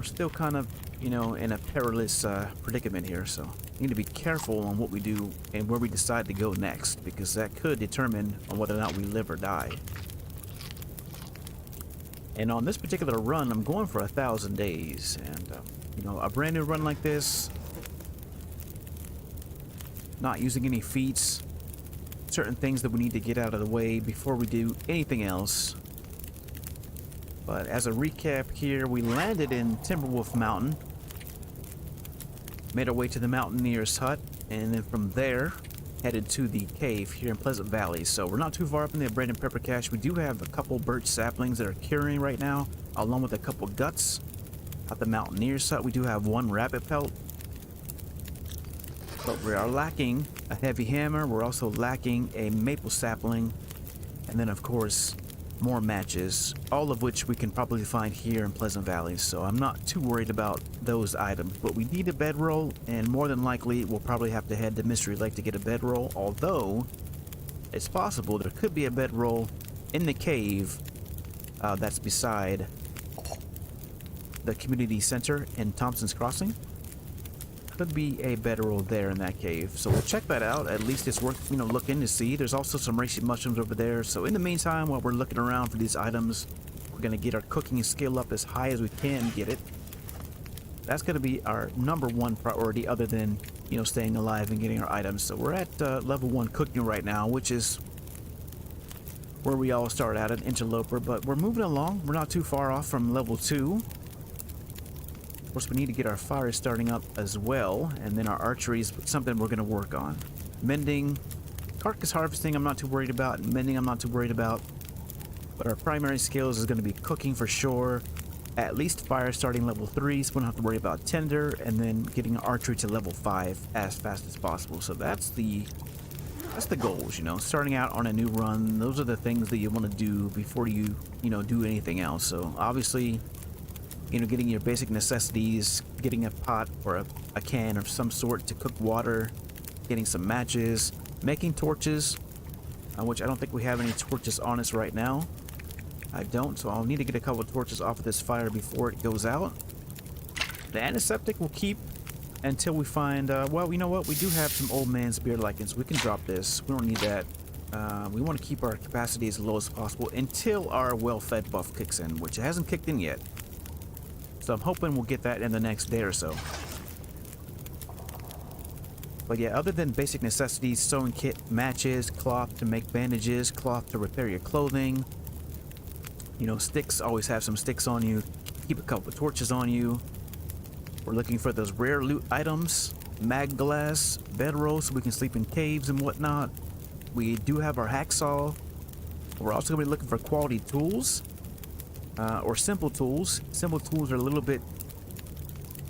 still kind of, you know, in a perilous predicament here, so need to be careful on what we do and where we decide to go next, because that could determine on whether or not we live or die. And on this particular run, I'm going for 1,000 days, and you know, a brand new run like this, not using any feats, certain things that we need to get out of the way before we do anything else. But as a recap here, we landed in Timberwolf Mountain, made our way to the Mountaineer's Hut, and then from there headed to the cave here in Pleasant Valley. So we're not too far up in the abandoned pepper cache. We do have a couple birch saplings that are curing right now, along with a couple guts. At the Mountaineer's Hut, we do have 1 rabbit pelt, but we are lacking a heavy hammer. We're also lacking a maple sapling, and then of course more matches, all of which we can probably find here in Pleasant Valley. So I'm not too worried about those items, but we need a bedroll, and more than likely we'll probably have to head to Mystery Lake to get a bedroll, although it's possible there could be a bedroll in the cave that's beside the community center in Thompson's Crossing. Could be a bedroll there in that cave, so we'll check that out. At least it's worth, you know, looking to see. There's also some reishi mushrooms over there, so in the meantime, while we're looking around for these items, we're gonna get our cooking skill up as high as we can get it. That's gonna be our #1 priority, other than, you know, staying alive and getting our items. So we're at level 1 cooking right now, which is where we all start out at Interloper, but we're moving along. We're not too far off from level 2. Of course, we need to get our fire starting up as well, and then our archery is something we're going to work on. Mending, carcass harvesting I'm not too worried about, and mending I'm not too worried about, but our primary skills is going to be cooking for sure, at least fire starting level 3, so we don't have to worry about tinder, and then getting archery to level 5 as fast as possible. So that's the goals, you know, starting out on a new run. Those are the things that you want to do before you know, do anything else. So obviously, you know, getting your basic necessities, getting a pot or a can of some sort to cook water, getting some matches, making torches, which I don't think we have any torches on us right now. I don't, so I'll need to get a couple of torches off of this fire before it goes out. The antiseptic will keep until we find, well, you know what? We do have some old man's beard lichens. We can drop this. We don't need that. We want to keep our capacity as low as possible until our well-fed buff kicks in, which it hasn't kicked in yet. So I'm hoping we'll get that in the next day or so. But yeah, other than basic necessities, sewing kit, matches, cloth to make bandages, cloth to repair your clothing, you know, sticks, always have some sticks on you, keep a couple of torches on you. We're looking for those rare loot items, mag glass, bedroll, so we can sleep in caves and whatnot. We do have our hacksaw. We're also going to be looking for quality tools, or simple tools. Simple tools are a little bit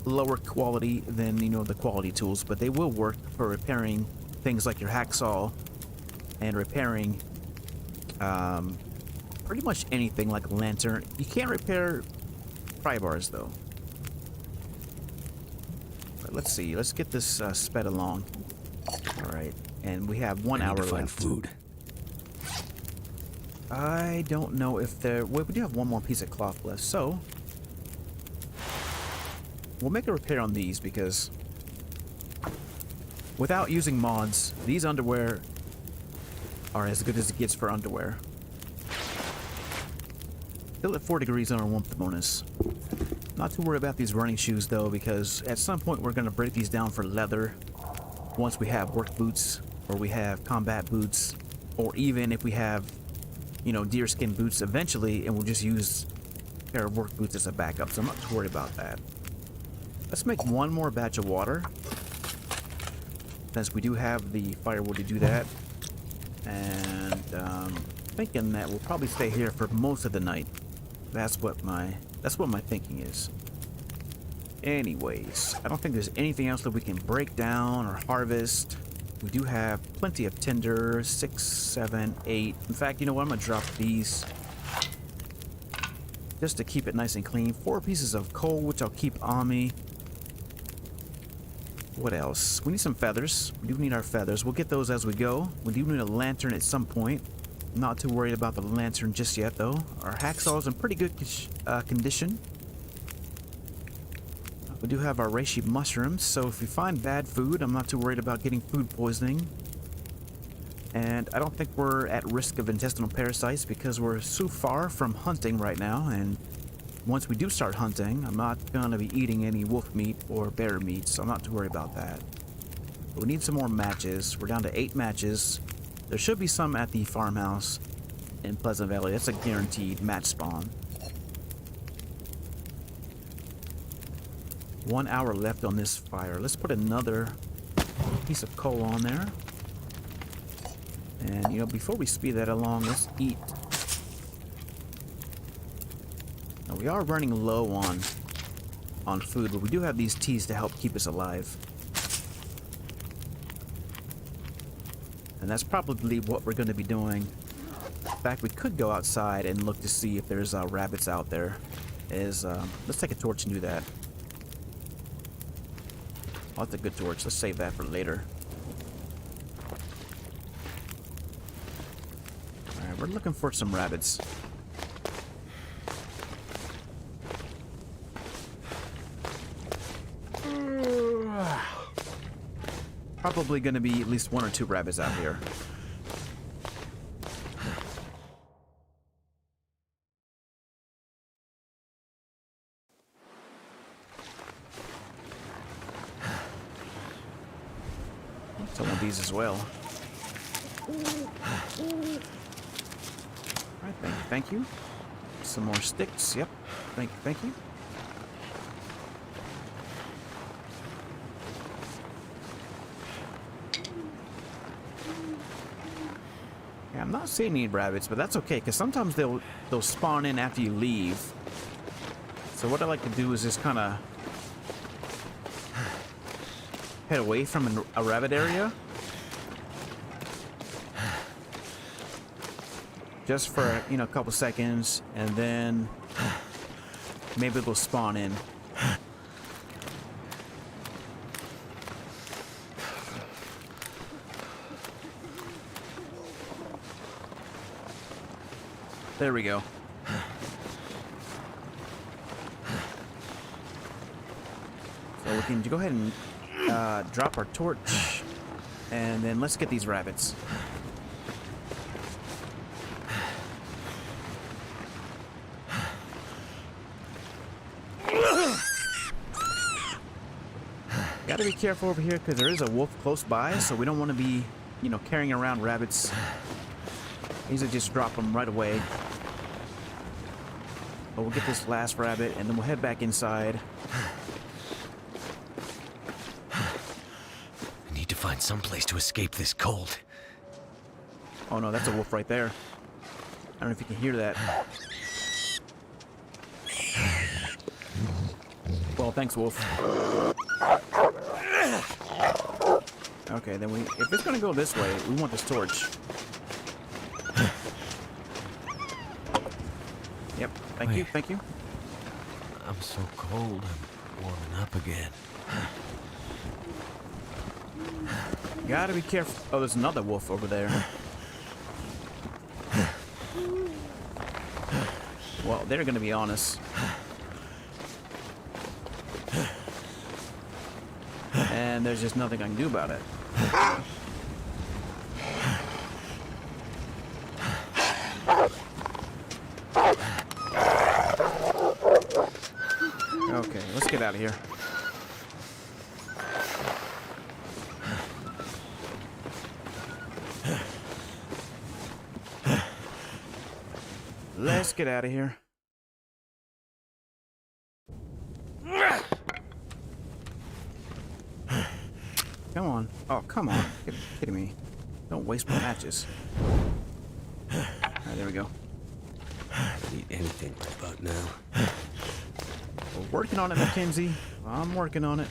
lower quality than, you know, the quality tools, but they will work for repairing things like your hacksaw and repairing pretty much anything like a lantern. You can't repair pry bars though. But let's see. Let's get this sped along. All right, and we have 1 hour left. Food. I don't know if there... Wait, we do have one more piece of cloth left, so... We'll make a repair on these, because... Without using mods, these underwear are as good as it gets for underwear. Still at 4 degrees on our warmth bonus. Not too worried about these running shoes, though, because at some point we're going to break these down for leather. Once we have work boots, or we have combat boots, or even if we have... you know, deerskin boots eventually, and we'll just use a pair of work boots as a backup, so I'm not too worried about that. Let's make one more batch of water, since we do have the firewood to do that. And thinking that we'll probably stay here for most of the night. That's what my thinking is. Anyways, I don't think there's anything else that we can break down or harvest. We do have plenty of tinder, 6, 7, 8. In fact, you know what? I'm going to drop these just to keep it nice and clean. 4 pieces of coal, which I'll keep on me. What else? We need some feathers. We do need our feathers. We'll get those as we go. We do need a lantern at some point. Not too worried about the lantern just yet, though. Our hacksaw is in pretty good condition. We do have our reishi mushrooms, so if we find bad food, I'm not too worried about getting food poisoning. And I don't think we're at risk of intestinal parasites because we're so far from hunting right now, and once we do start hunting, I'm not going to be eating any wolf meat or bear meat, so I'm not too worried about that. But we need some more matches. We're down to 8 matches. There should be some at the farmhouse in Pleasant Valley. That's a guaranteed match spawn. 1 hour left on this fire. Let's put another piece of coal on there. And, you know, before we speed that along, let's eat. Now, we are running low on food, but we do have these teas to help keep us alive. And that's probably what we're going to be doing. In fact, we could go outside and look to see if there's rabbits out there. Let's take a torch and do that. Oh, that's a good torch. Let's save that for later. Alright, we're looking for some rabbits. Probably going to be at least 1 or 2 rabbits out here. Some of these as well. Alright, thank you. Some more sticks, yep. Thank you. Yeah, I'm not seeing any rabbits, but that's okay, because sometimes they'll spawn in after you leave. So what I like to do is just kind of head away from a rabbit area. Just for, you know, a couple seconds, and then maybe they'll spawn in. There we go. So we can go ahead and drop our torch, and then let's get these rabbits. Gotta be careful over here because there is a wolf close by, so we don't want to be, you know, carrying around rabbits. Easily just drop them right away. But we'll get this last rabbit, and then we'll head back inside. find some place to escape this cold. Oh no, that's a wolf right there. I don't know if you can hear that. Well, thanks, wolf. Okay, then if it's gonna go this way, we want this torch. Yep, thank you, thank you. I'm so cold, I'm warming up again. Gotta be careful. Oh, there's another wolf over there. Well, they're gonna be on us. And there's just nothing I can do about it. Okay, let's get out of here. Let's get out of here. Come on. Oh, come on. You're kidding me. Don't waste my matches. Alright, there we go. Need anything right about now. We're working on it, Mackenzie. I'm working on it.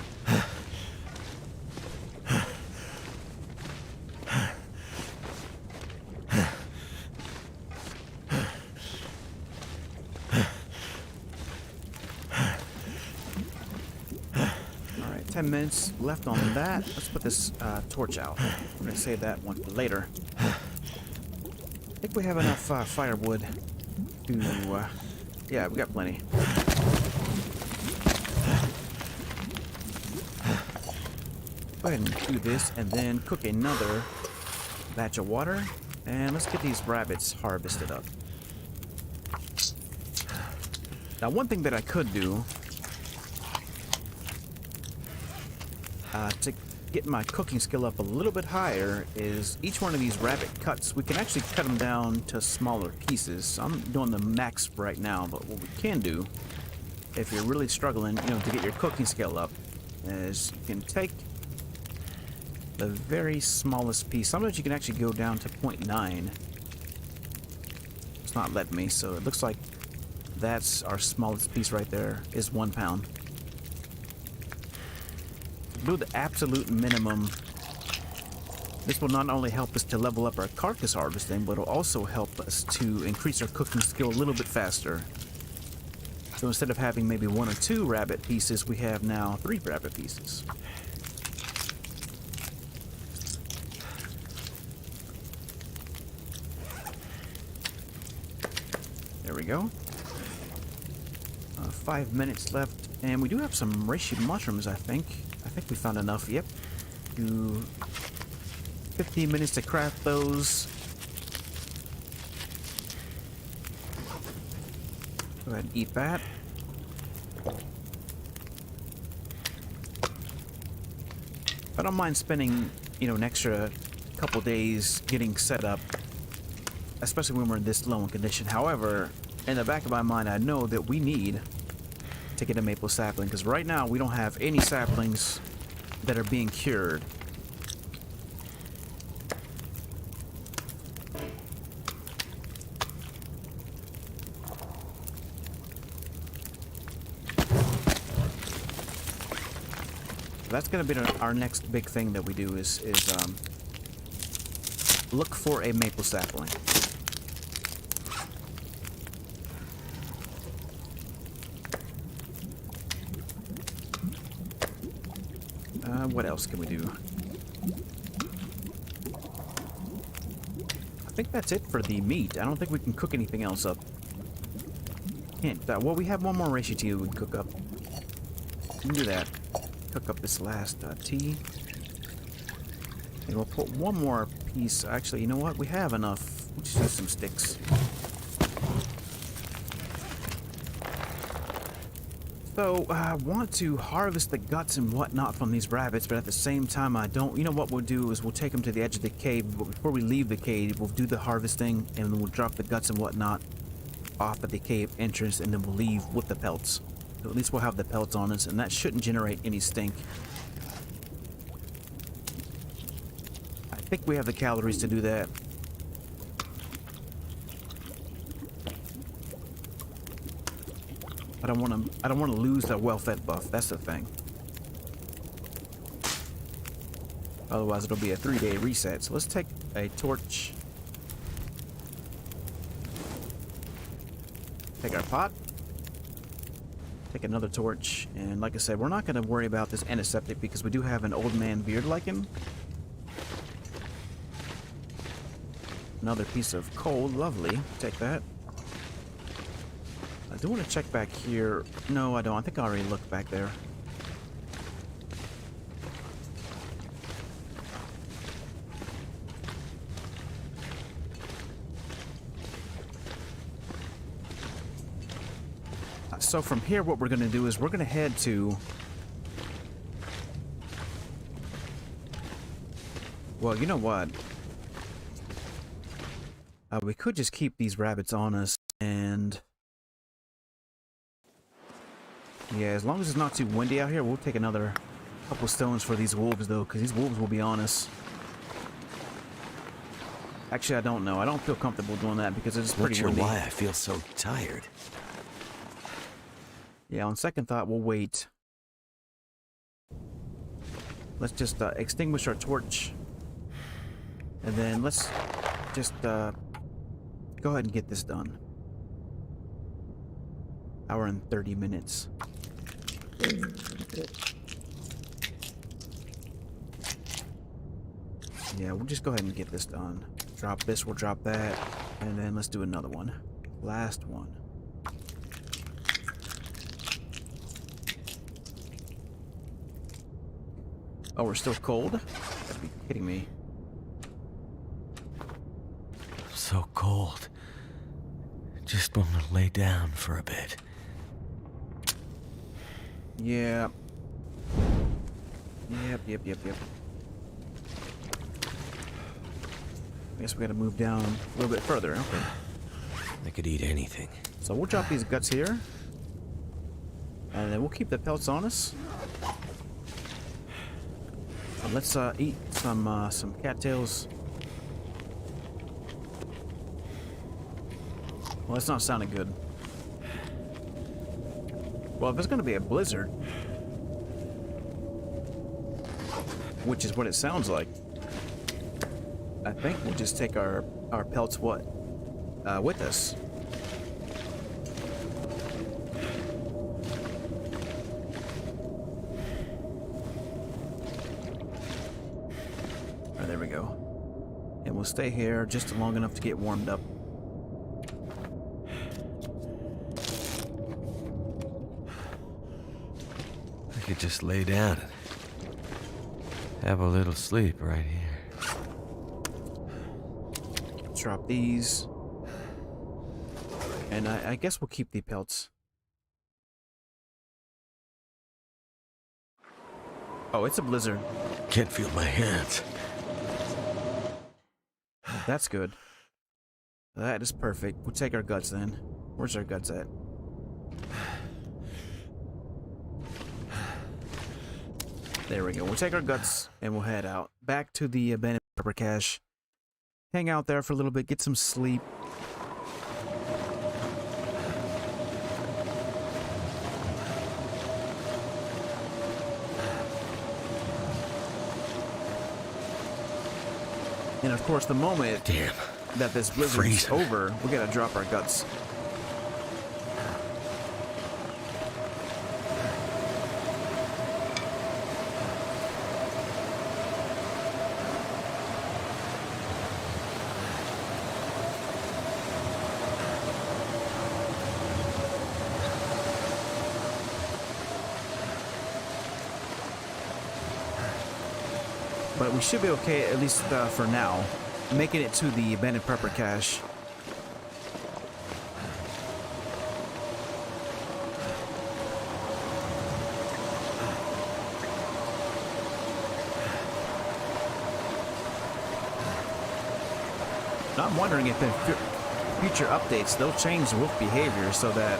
Alright, 10 minutes left on that. Let's put this torch out. We're gonna save that one for later. I think we have enough firewood to... yeah, we got plenty. Go ahead and do this and then cook another batch of water. And let's get these rabbits harvested up. Now, one thing that I could do to get my cooking skill up a little bit higher is each one of these rabbit cuts, we can actually cut them down to smaller pieces. I'm doing the max right now, but what we can do, if you're really struggling, you know, to get your cooking skill up, is you can take the very smallest piece. Sometimes you can actually go down to 0.9. It's not letting me, so it looks like that's our smallest piece right there, is 1 pound. Do the absolute minimum. This will not only help us to level up our carcass harvesting, but it'll also help us to increase our cooking skill a little bit faster. So instead of having maybe 1 or 2 rabbit pieces, we have now 3 rabbit pieces. There we go. 5 minutes left, and we do have some reishi mushrooms, I think. I think we found enough. Yep. Do 15 minutes to craft those. Go ahead and eat that. I don't mind spending, you know, an extra couple days getting set up, especially when we're in this low in condition. However, in the back of my mind, I know that we need to get a maple sapling, because right now we don't have any saplings that are being cured. That's going to be our next big thing that we do is look for a maple sapling. What else can we do? I think that's it for the meat. I don't think we can cook anything else up. Can't. Well, we have one more reishi tea we can cook up. We can do that. Cook up this last tea. And we'll put one more piece. Actually, you know what? We have enough. We'll just use some sticks. So, I want to harvest the guts and whatnot from these rabbits, but at the same time, I don't. You know what we'll do is we'll take them to the edge of the cave, but before we leave the cave, we'll do the harvesting, and then we'll drop the guts and whatnot off at the cave entrance, and then we'll leave with the pelts. So at least we'll have the pelts on us, and that shouldn't generate any stink. think we have the calories to do that. I don't want to lose the well-fed buff. That's the thing. Otherwise, it'll be a 3-day reset. So let's take a torch. Take our pot. Take another torch. And like I said, we're not going to worry about this antiseptic because we do have an old man beard like him. Another piece of coal. Lovely. Take that. I do want to check back here. No, I don't. I think I already looked back there. So from here, what we're going to do is we're going to head to... Well, you know what? We could just keep these rabbits on us and... Yeah, as long as it's not too windy out here, we'll take another couple stones for these wolves, though, because these wolves will be on us. Actually, I don't know. I don't feel comfortable doing that because it's pretty windy. Not sure why I feel so tired. Yeah, on second thought, we'll wait. Let's just extinguish our torch. And then let's just go ahead and get this done. Hour and 30 minutes. Yeah, we'll just go ahead and get this done. Drop this, we'll drop that. And then let's do another one. Last one. Oh, we're still cold? You gotta be kidding me. I'm so cold. Just want to lay down for a bit. Yeah. Yep. I guess we gotta move down a little bit further. Okay. I could eat anything. So we'll drop these guts here. And then we'll keep the pelts on us. And let's eat some cattails. Well, it's not sounding good. Well, if it's going to be a blizzard, which is what it sounds like, I think we'll just take our pelts with us. There we go. And we'll stay here just long enough to get warmed up. I could just lay down and have a little sleep right here. Drop these. And I guess we'll keep the pelts. Oh, it's a blizzard. Can't feel my hands. That's good. That is perfect. We'll take our guts then. Where's our guts at? There we go. We'll take our guts and we'll head out. Back to the abandoned pepper cache. Hang out there for a little bit, get some sleep. And of course, the moment that this blizzard is over, we gotta drop our guts. But we should be okay, at least for now, making it to the abandoned prepper cache. Now I'm wondering if in future updates they'll change wolf behavior so that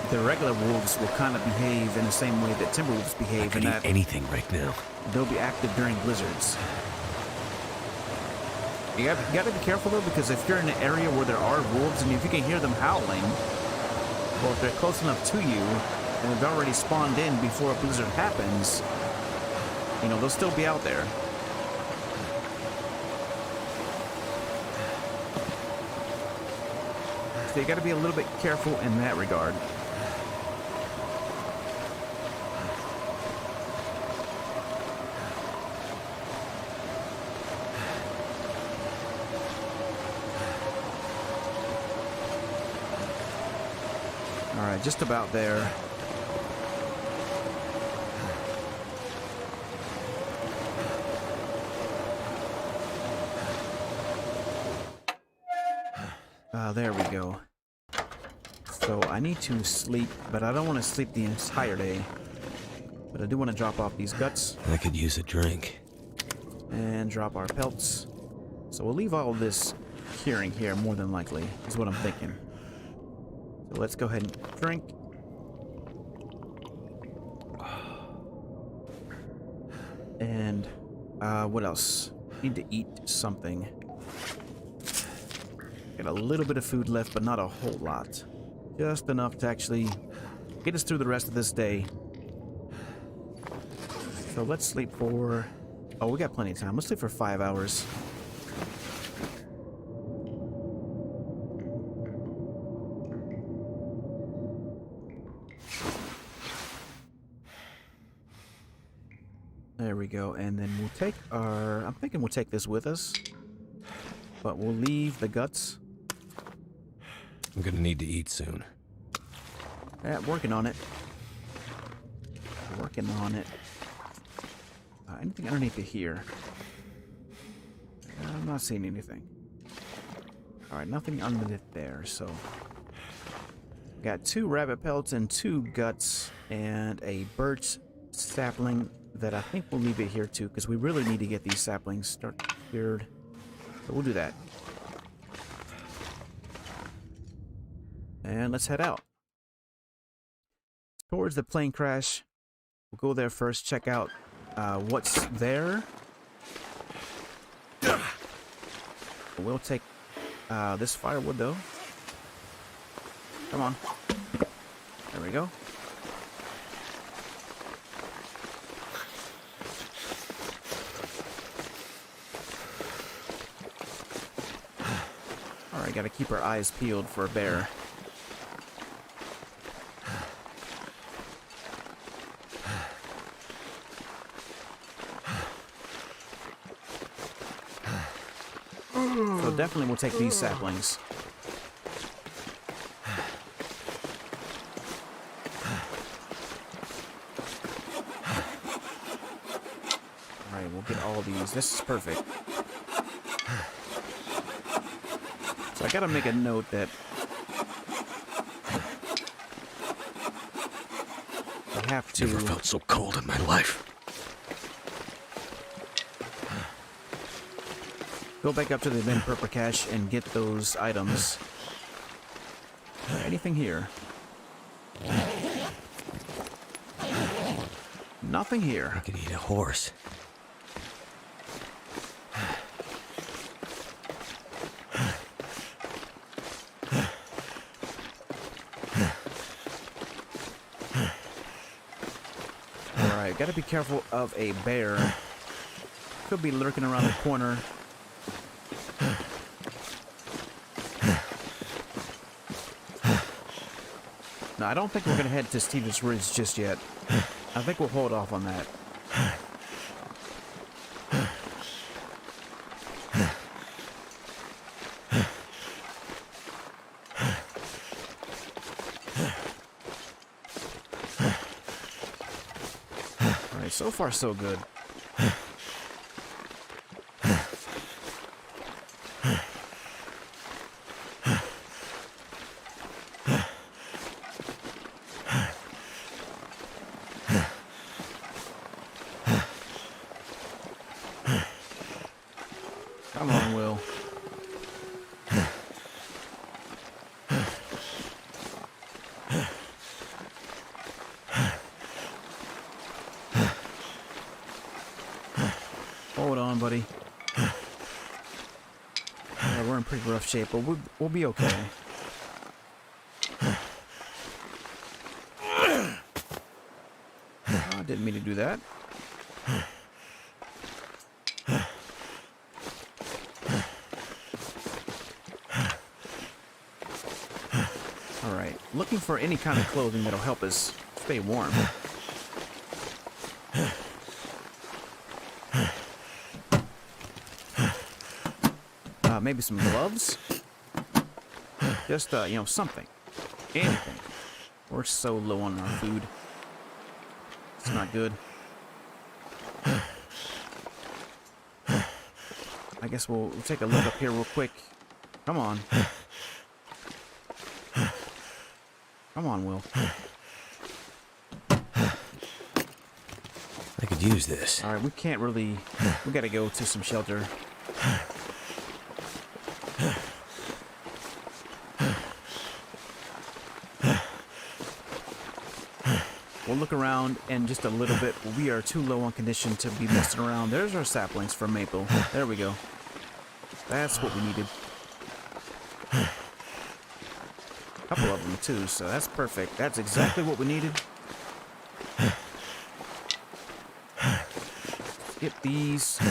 the regular wolves will kind of behave in the same way that timber wolves behave, I could eat anything right now. They'll be active during blizzards. You gotta be careful though, because if you're in an area where there are wolves and if you can hear them howling, or if they're close enough to you and they've already spawned in before a blizzard happens, you know, they'll still be out there. So you gotta be a little bit careful in that regard. Alright, just about there. There we go. So I need to sleep, but I don't want to sleep the entire day. But I do want to drop off these guts. I could use a drink. And drop our pelts. So we'll leave all of this curing here, more than likely, is what I'm thinking. So let's go ahead and drink. And what else? Need to eat something. Got a little bit of food left, but not a whole lot. Just enough to actually get us through the rest of this day. So let's sleep for... Oh, we got plenty of time. Let's sleep for 5 hours. There we go. And then we'll take our... I'm thinking we'll take this with us. But we'll leave the guts. I'm gonna need to eat soon. Yeah, working on it. Working on it. Anything underneath it here? I'm not seeing anything. Alright, nothing underneath there, so... Got 2 rabbit pelts and 2 guts and a birch sapling that I think we'll leave it here too, because we really need to get these saplings cured. So we'll do that. And let's head out. Towards the plane crash. We'll go there first, check out what's there. We'll take this firewood though. Come on. There we go. Alright, gotta keep our eyes peeled for a bear. So definitely we'll take these saplings. Alright, we'll get all these. This is perfect. So I gotta make a note that I have to... Never felt so cold in my life. Go back up to the event purple cache and get those items. Anything here? Nothing here. I could eat a horse. Alright, gotta be careful of a bear. Could be lurking around the corner. No, I don't think we're going to head to Stevens Ridge just yet. I think we'll hold off on that. Alright, so far so good. Come on, Will. Hold on, buddy. Yeah, we're in pretty rough shape, but we'll be okay. Oh, didn't mean to do that. Alright, looking for any kind of clothing that'll help us stay warm. Maybe some gloves? Just, you know, something. Anything. We're so low on our food. It's not good. I guess we'll take a look up here real quick. Come on. Come on, Will. I could use this. Alright, we can't really... We gotta go to some shelter. We'll look around in just a little bit. We are too low on condition to be messing around. There's our saplings for maple. There we go. That's what we needed. A couple of them too, so that's perfect. That's exactly what we needed. Get these.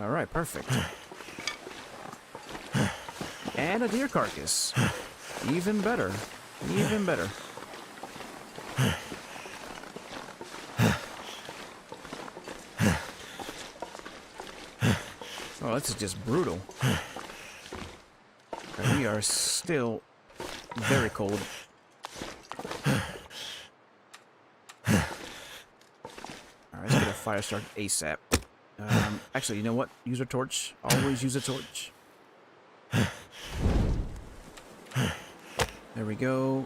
All right, perfect. And a deer carcass. Even better. Even better. Oh, this is just brutal. Okay, we are still very cold. Alright, let's get a fire started ASAP. Actually, you know what? Use a torch. Always use a torch. There we go.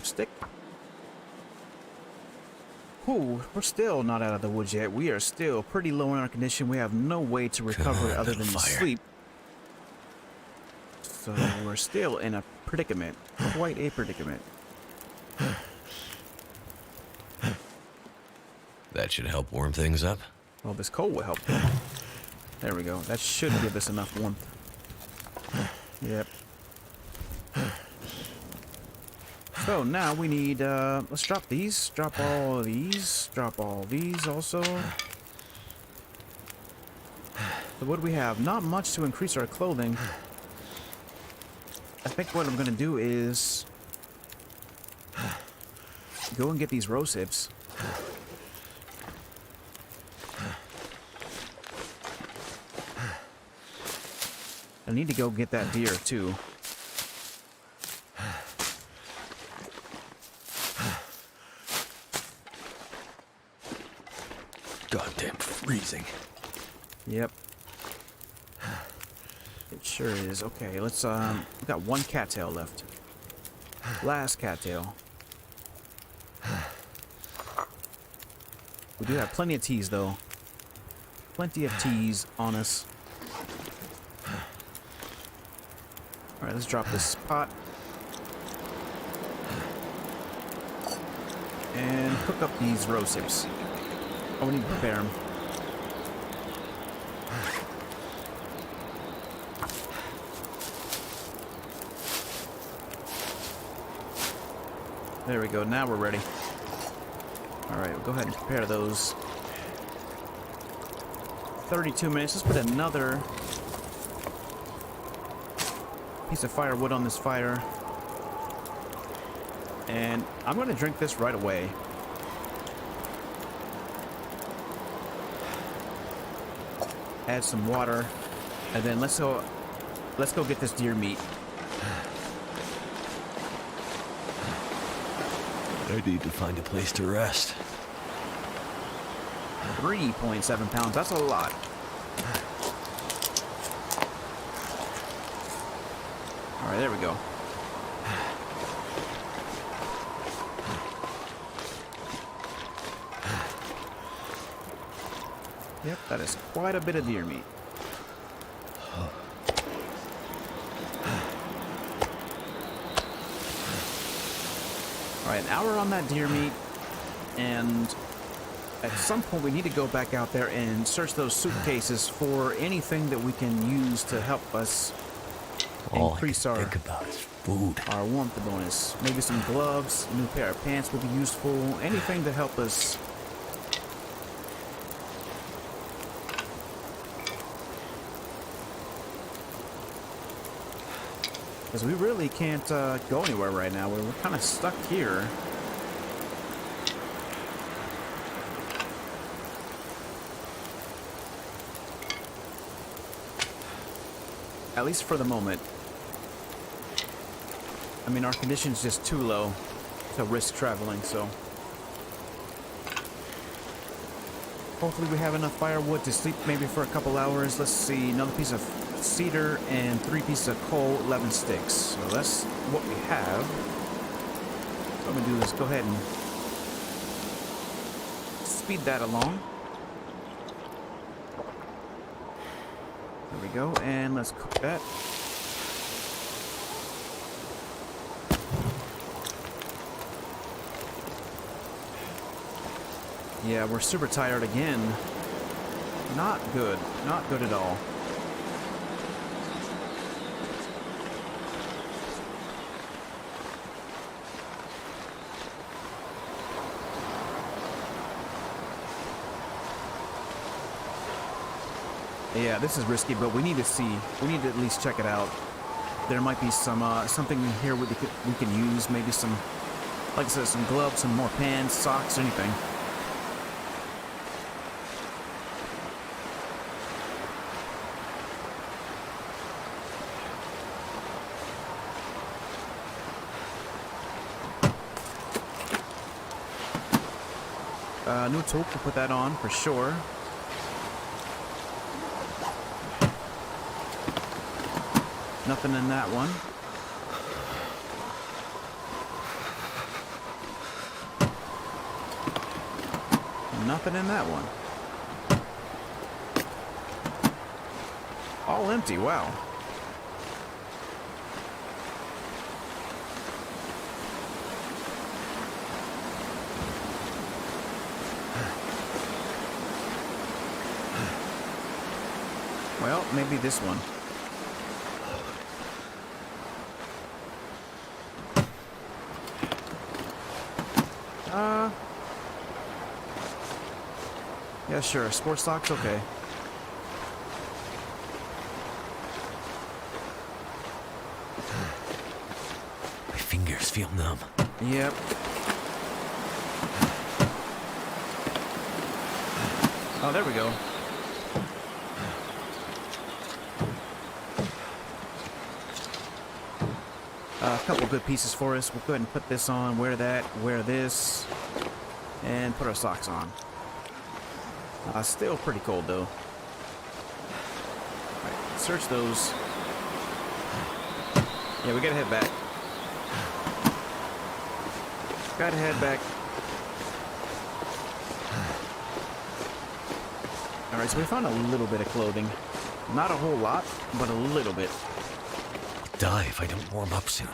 Stick. Ooh, we're still not out of the woods yet. We are still pretty low in our condition. We have no way to recover other than sleep. So we're still in a predicament. Quite a predicament. That should help warm things up. Well, this coal will help. There we go. That should give us enough warmth. Yep. So now we need, let's drop these. Drop all of these. Drop all these also. So what do we have? Not much to increase our clothing. I think what I'm going to do is go and get these rose hips. I need to go get that deer too. Goddamn freezing. Yep. It sure is. Okay, let's we got one cattail left. Last cattail. We do have plenty of teas though. Plenty of teas on us. Alright, let's drop this pot. And cook up these rose hips. Oh, we need to prepare them. There we go, now we're ready. Alright, we'll go ahead and prepare those. 32 minutes. Let's put another piece of firewood on this fire. And I'm going to drink this right away. Add some water. And then let's go get this deer meat. I need to find a place to rest. 3.7 pounds. That's a lot. Alright, there we go. Yep, that is quite a bit of deer meat. All right, an hour on that deer meat, and at some point we need to go back out there and search those suitcases for anything that we can use to help us increase our think about is food. Our warmth bonus. Maybe some gloves, a new pair of pants will be useful. Anything to help us. Because we really can't go anywhere right now. We're kind of stuck here. At least for the moment. I mean, our condition's just too low to risk traveling, so. Hopefully we have enough firewood to sleep maybe for a couple hours. Let's see, another piece of cedar and 3 pieces of coal, 11 sticks. So that's what we have. So what I'm gonna do is go ahead and speed that along. There we go, and let's cook that. Yeah, we're super tired again. Not good. Not good at all. Yeah, this is risky, but we need to see. We need to at least check it out. There might be some something in here we can use. Maybe some, like I said, some gloves, some more pants, socks, anything. New tool, we'll put that on for sure. Nothing in that one. Nothing in that one. All empty, wow. Well, maybe this one. Yeah, sure. Sports socks, okay. My fingers feel numb. Yep. Oh, there we go. A couple good pieces for us. We'll go ahead and put this on, wear that, wear this, and put our socks on. Still pretty cold though. Alright, search those. Yeah, we gotta head back. Gotta head back. Alright, so we found a little bit of clothing. Not a whole lot, but a little bit. I'll die if I don't warm up soon.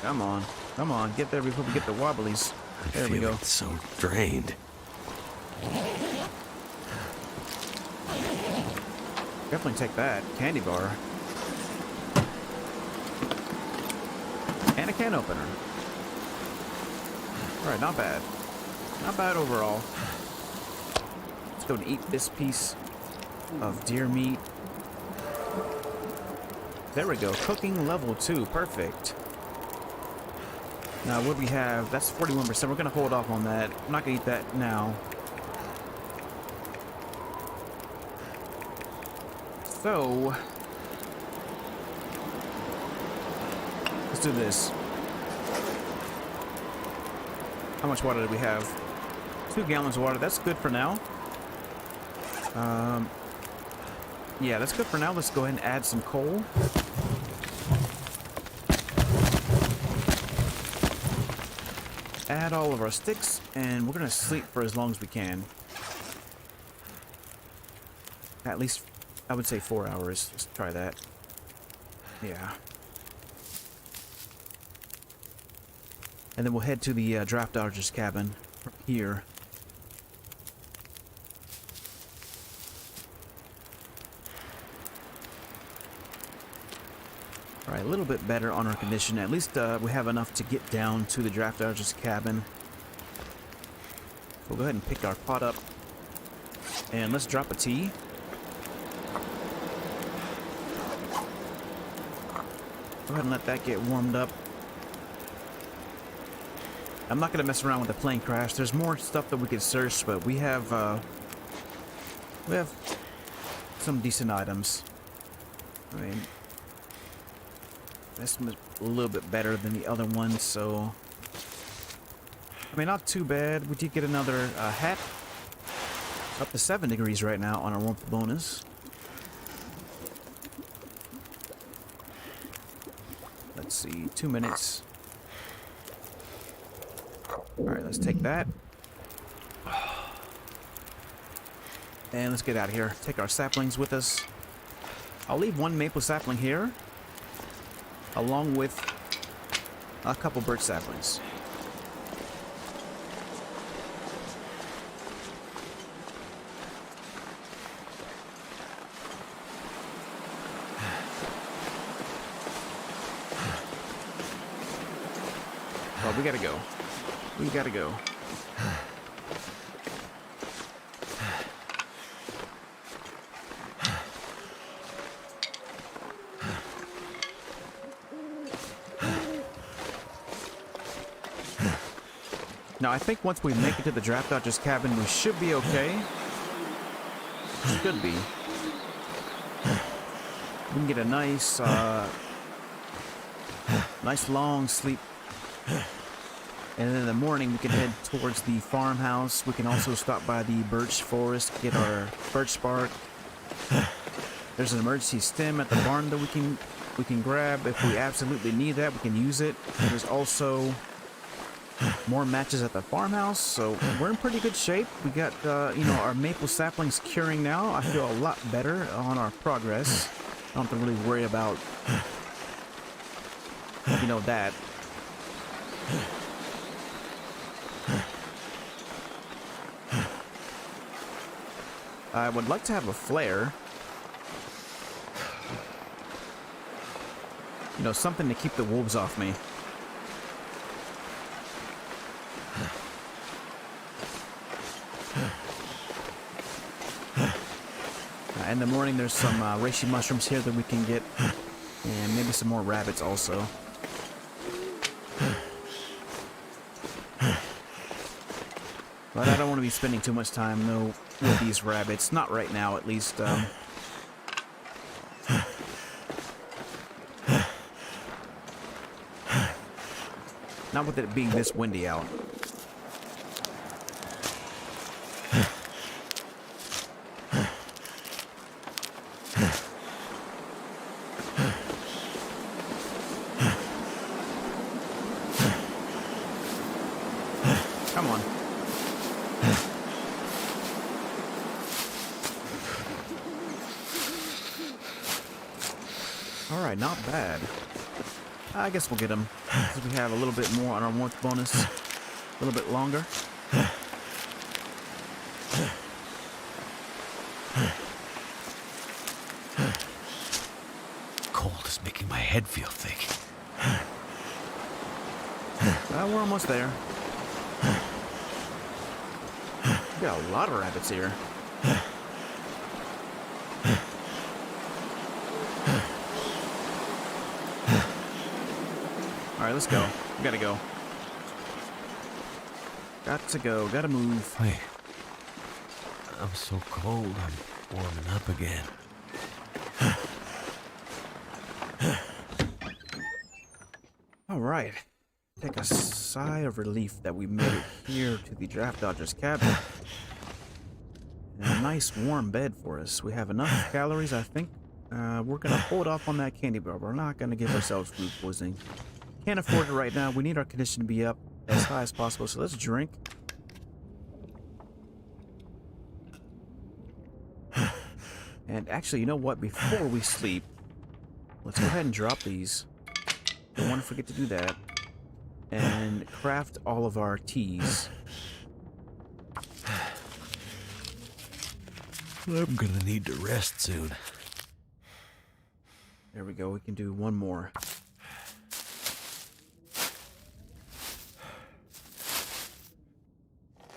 Come on, come on, get there before we get the wobblies. There we go. So drained. Definitely take that candy bar and a can opener. All right, not bad, not bad overall. Let's go and eat this piece of deer meat. There we go. Cooking level 2, perfect. Now, what we have, that's 41%. We're going to hold off on that. I'm not going to eat that now. So, let's do this. How much water do we have? 2 gallons of water. That's good for now. Yeah, that's good for now. Let's go ahead and add some coal. Add all of our sticks, and we're gonna sleep for as long as we can. At least, I would say 4 hours. Let's try that. Yeah. And then we'll head to the draft dodger's cabin from here. Alright, a little bit better on our condition. At least we have enough to get down to the draft dodger's cabin. We'll go ahead and pick our pot up. And let's drop a tea. Go ahead and let that get warmed up. I'm not going to mess around with the plane crash. There's more stuff that we could search, but we have some decent items. I mean, this one's a little bit better than the other one, so... I mean, not too bad. We did get another hat. Up to 7 degrees right now on our warmth bonus. Let's see, 2 minutes. Alright, let's take that. And let's get out of here. Take our saplings with us. I'll leave 1 maple sapling here, along with a couple birch saplings. Well, we gotta go. We gotta go. Now, I think once we make it to the draft dodger's cabin, we should be okay. Should be. We can get a nice, nice long sleep. And then in the morning, we can head towards the farmhouse. We can also stop by the birch forest, get our birch bark. There's an emergency stem at the barn that we can grab if we absolutely need that. We can use it. There's also more matches at the farmhouse, so we're in pretty good shape. We got, you know, our maple saplings curing now. I feel a lot better on our progress. I don't have to really worry about, you know, that. I would like to have a flare. You know, something to keep the wolves off me. In the morning, there's some reishi mushrooms here that we can get, and maybe some more rabbits also. But I don't want to be spending too much time, though, with these rabbits. Not right now, at least. Not with it being this windy out. Come on. Alright, not bad. I guess we'll get them. Because we have a little bit more on our warmth bonus. A little bit longer. Cold is making my head feel thick. We're almost there. We got a lot of rabbits here. Alright, let's go. We gotta go. Got to go. Gotta move. Wait. I'm so cold, I'm warming up again. Alright. Take a sigh of relief that we made it here to the draft dodger's cabin. And a nice warm bed for us. We have enough calories, I think. We're gonna hold off on that candy bar. We're not gonna give ourselves food poisoning. Can't afford it right now. We need our condition to be up. as high as possible. So let's drink. And actually, you know what? Before we sleep, let's go ahead and drop these. Don't want to forget to do that. And craft all of our teas. I'm gonna need to rest soon. There we go. We can do one more.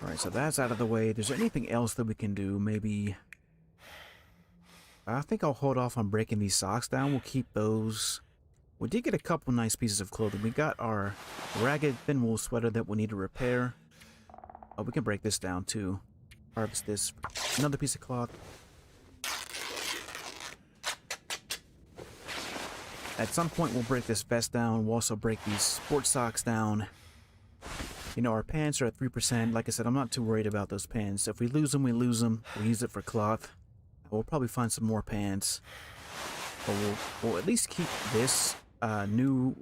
Alright, so that's out of the way. Is there anything else that we can do? Maybe... I think I'll hold off on breaking these socks down. We'll keep those. We did get a couple nice pieces of clothing. We got our ragged thin wool sweater that we need to repair. Oh, we can break this down too. Harvest this. Another piece of cloth. At some point we'll break this vest down. We'll also break these sports socks down. You know, our pants are at 3%. Like I said, I'm not too worried about those pants. If we lose them, we lose them. We'll use it for cloth. We'll probably find some more pants. But we'll at least keep this new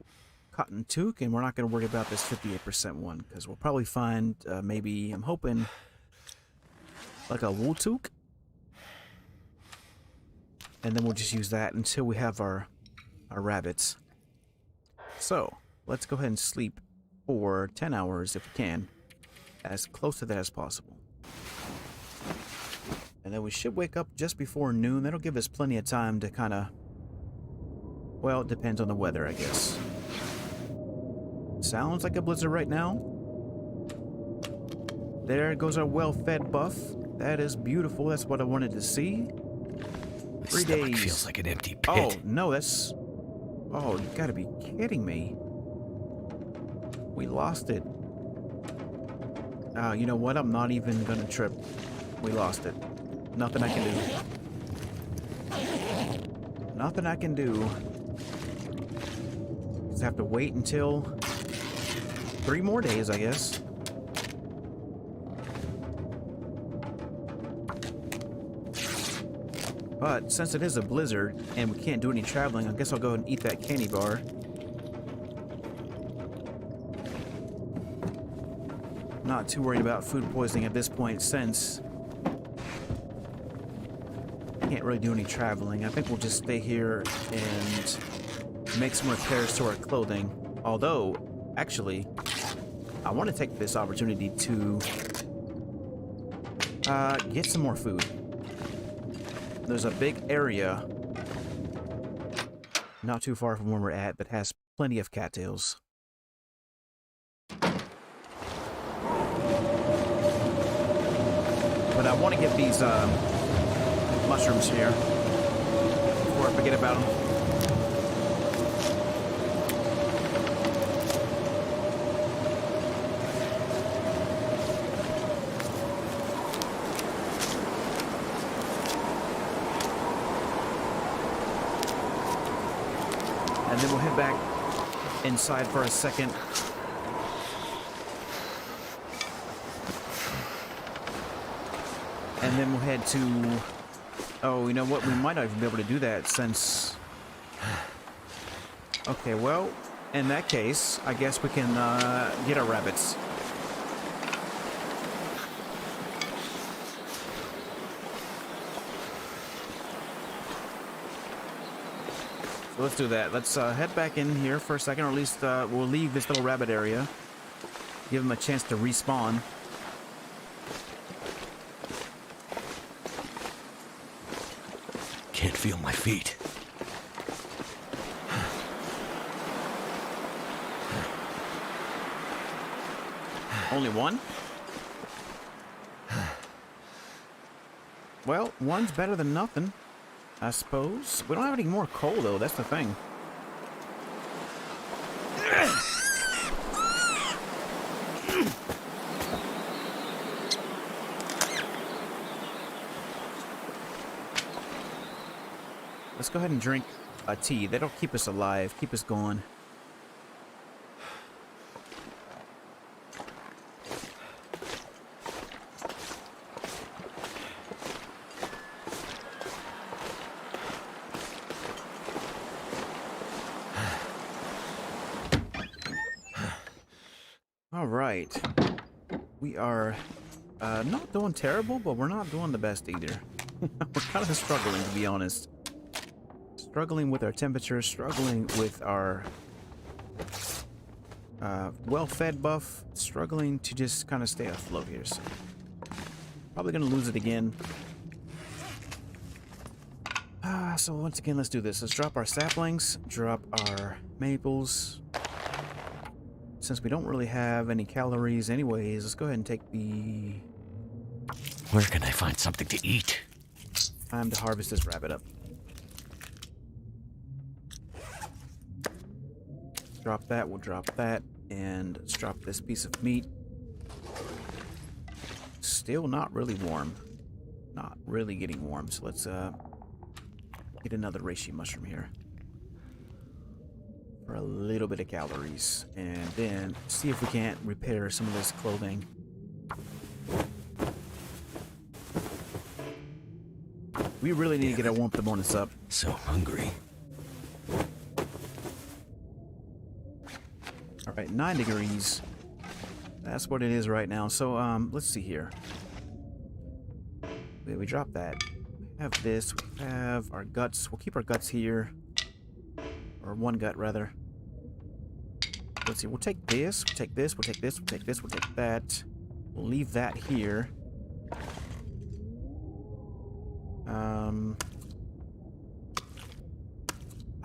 cotton toque, and we're not going to worry about this 58% one, because we'll probably find maybe, I'm hoping, like a wool toque. And then we'll just use that until we have our rabbits. So, let's go ahead and sleep for 10 hours if we can. As close to that as possible. And then we should wake up just before noon. That'll give us plenty of time to kind of... Well, it depends on the weather, I guess. Sounds like a blizzard right now. There goes our well-fed buff. That is beautiful. That's what I wanted to see. 3 days. Feels like an empty pit. Oh, no, that's... Oh, you gotta be kidding me. We lost it. You know what? I'm not even gonna trip. We lost it. Nothing I can do. Nothing I can do. Just have to wait until 3 more days, I guess. But since it is a blizzard and we can't do any traveling, I guess I'll go ahead and eat that candy bar. Not too worried about food poisoning at this point since can't really do any traveling. I think we'll just stay here and make some repairs to our clothing. Although, actually, I want to take this opportunity to get some more food. There's a big area not too far from where we're at that has plenty of cattails. But I want to get these mushrooms here before I forget about them. And then we'll head back inside for a second. And then we'll head to... Oh, you know what? We might not even be able to do that since... Okay, well, in that case, I guess we can get our rabbits. So let's do that. Let's head back in here for a second, or at least we'll leave this little rabbit area. Give them a chance to respawn. Can't feel my feet. Only one? Well, one's better than nothing, I suppose. We don't have any more coal, though. That's the thing. Let's go ahead and drink a tea. That'll keep us alive, keep us going. All right. We are not doing terrible, but we're not doing the best either. We're kind of struggling, to be honest. Struggling with our temperature, struggling with our well-fed buff, struggling to just kind of stay afloat here. So probably going to lose it again. So once again, let's do this. Let's drop our saplings, drop our maples. Since we don't really have any calories anyways, let's go ahead and take the... Where can I find something to eat? Time to harvest this rabbit up. Drop that, we'll drop that, and let's drop this piece of meat. Still not really warm. Not really getting warm, so let's get another reishi mushroom here. For a little bit of calories, and then see if we can't repair some of this clothing. We really need to get our warmth bonus up. So hungry. All right, 9 degrees. That's what it is right now. So let's see here. We drop that. We have this. We have our guts. We'll keep our guts here, or one gut rather. Let's see, we'll take this, we'll take this, we'll take this, we'll take this, we'll take that. We'll leave that here. I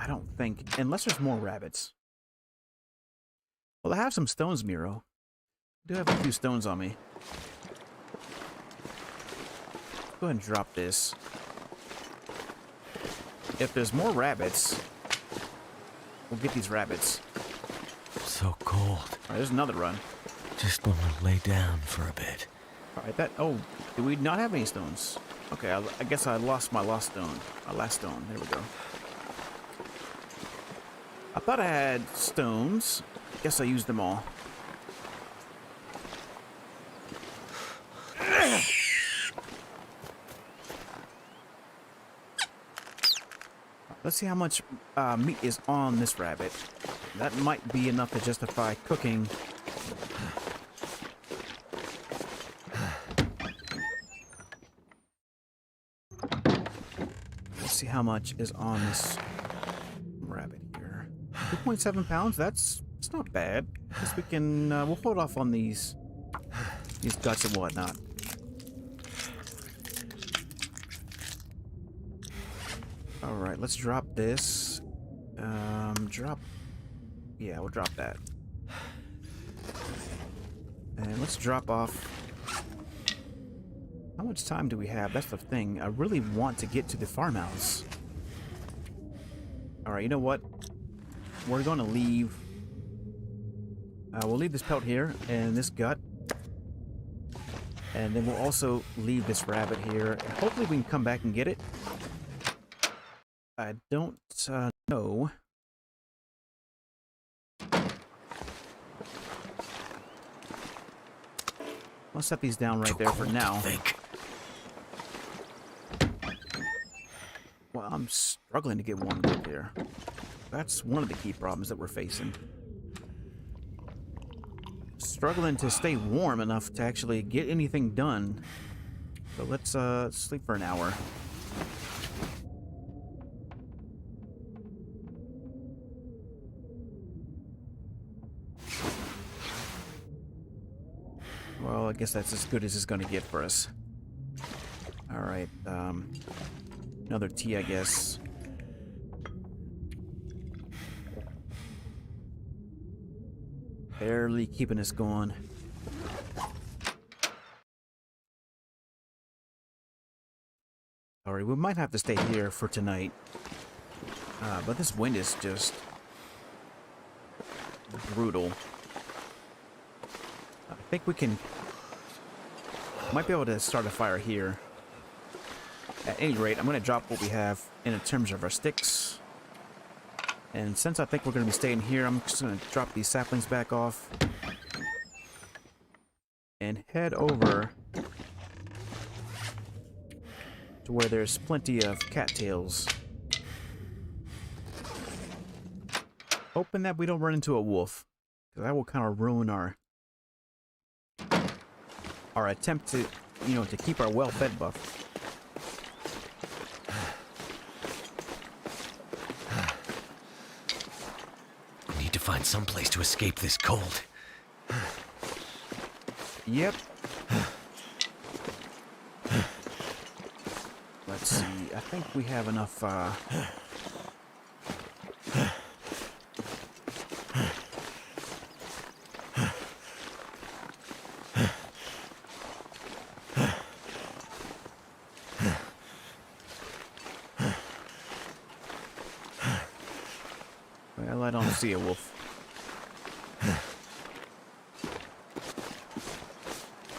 don't think, unless there's more rabbits. Well, I have some stones, Miro. I do have a few stones on me. Go ahead and drop this. If there's more rabbits, we'll get these rabbits. So cold. Alright, there's another run. Just want to lay down for a bit. Alright, that... Oh, do we not have any stones? Okay, I guess I lost my last stone. My last stone. There we go. I thought I had stones. Guess I used them all. Let's see how much meat is on this rabbit. That might be enough to justify cooking. Let's see how much is on this rabbit here. 2.7 pounds. That's not bad. Guess we can. We'll hold off on these guts and whatnot. All right, let's drop this. Yeah, we'll drop that. And let's drop off. How much time do we have? That's the thing. I really want to get to the farmhouse. Alright, you know what? We're going to leave. We'll leave this pelt here and this gut. And then we'll also leave this rabbit here. And hopefully we can come back and get it. I don't know. I'll set these down right there for now. Well, I'm struggling to get warmed up here. That's one of the key problems that we're facing. Struggling to stay warm enough to actually get anything done. So let's sleep for an hour. Well, I guess that's as good as it's going to get for us. Alright, another tea, I guess. Barely keeping us going. Alright, we might have to stay here for tonight. But this wind is just brutal. I think we might be able to start a fire here. At any rate, I'm going to drop what we have in terms of our sticks. And since I think we're going to be staying here, I'm just going to drop these saplings back off. And head over to where there's plenty of cattails. Hoping that we don't run into a wolf. Because that will kind of ruin our our attempt to, to keep our well-fed buff. I need to find some place to escape this cold. Yep. Let's see. I think we have enough, well, I don't see a wolf.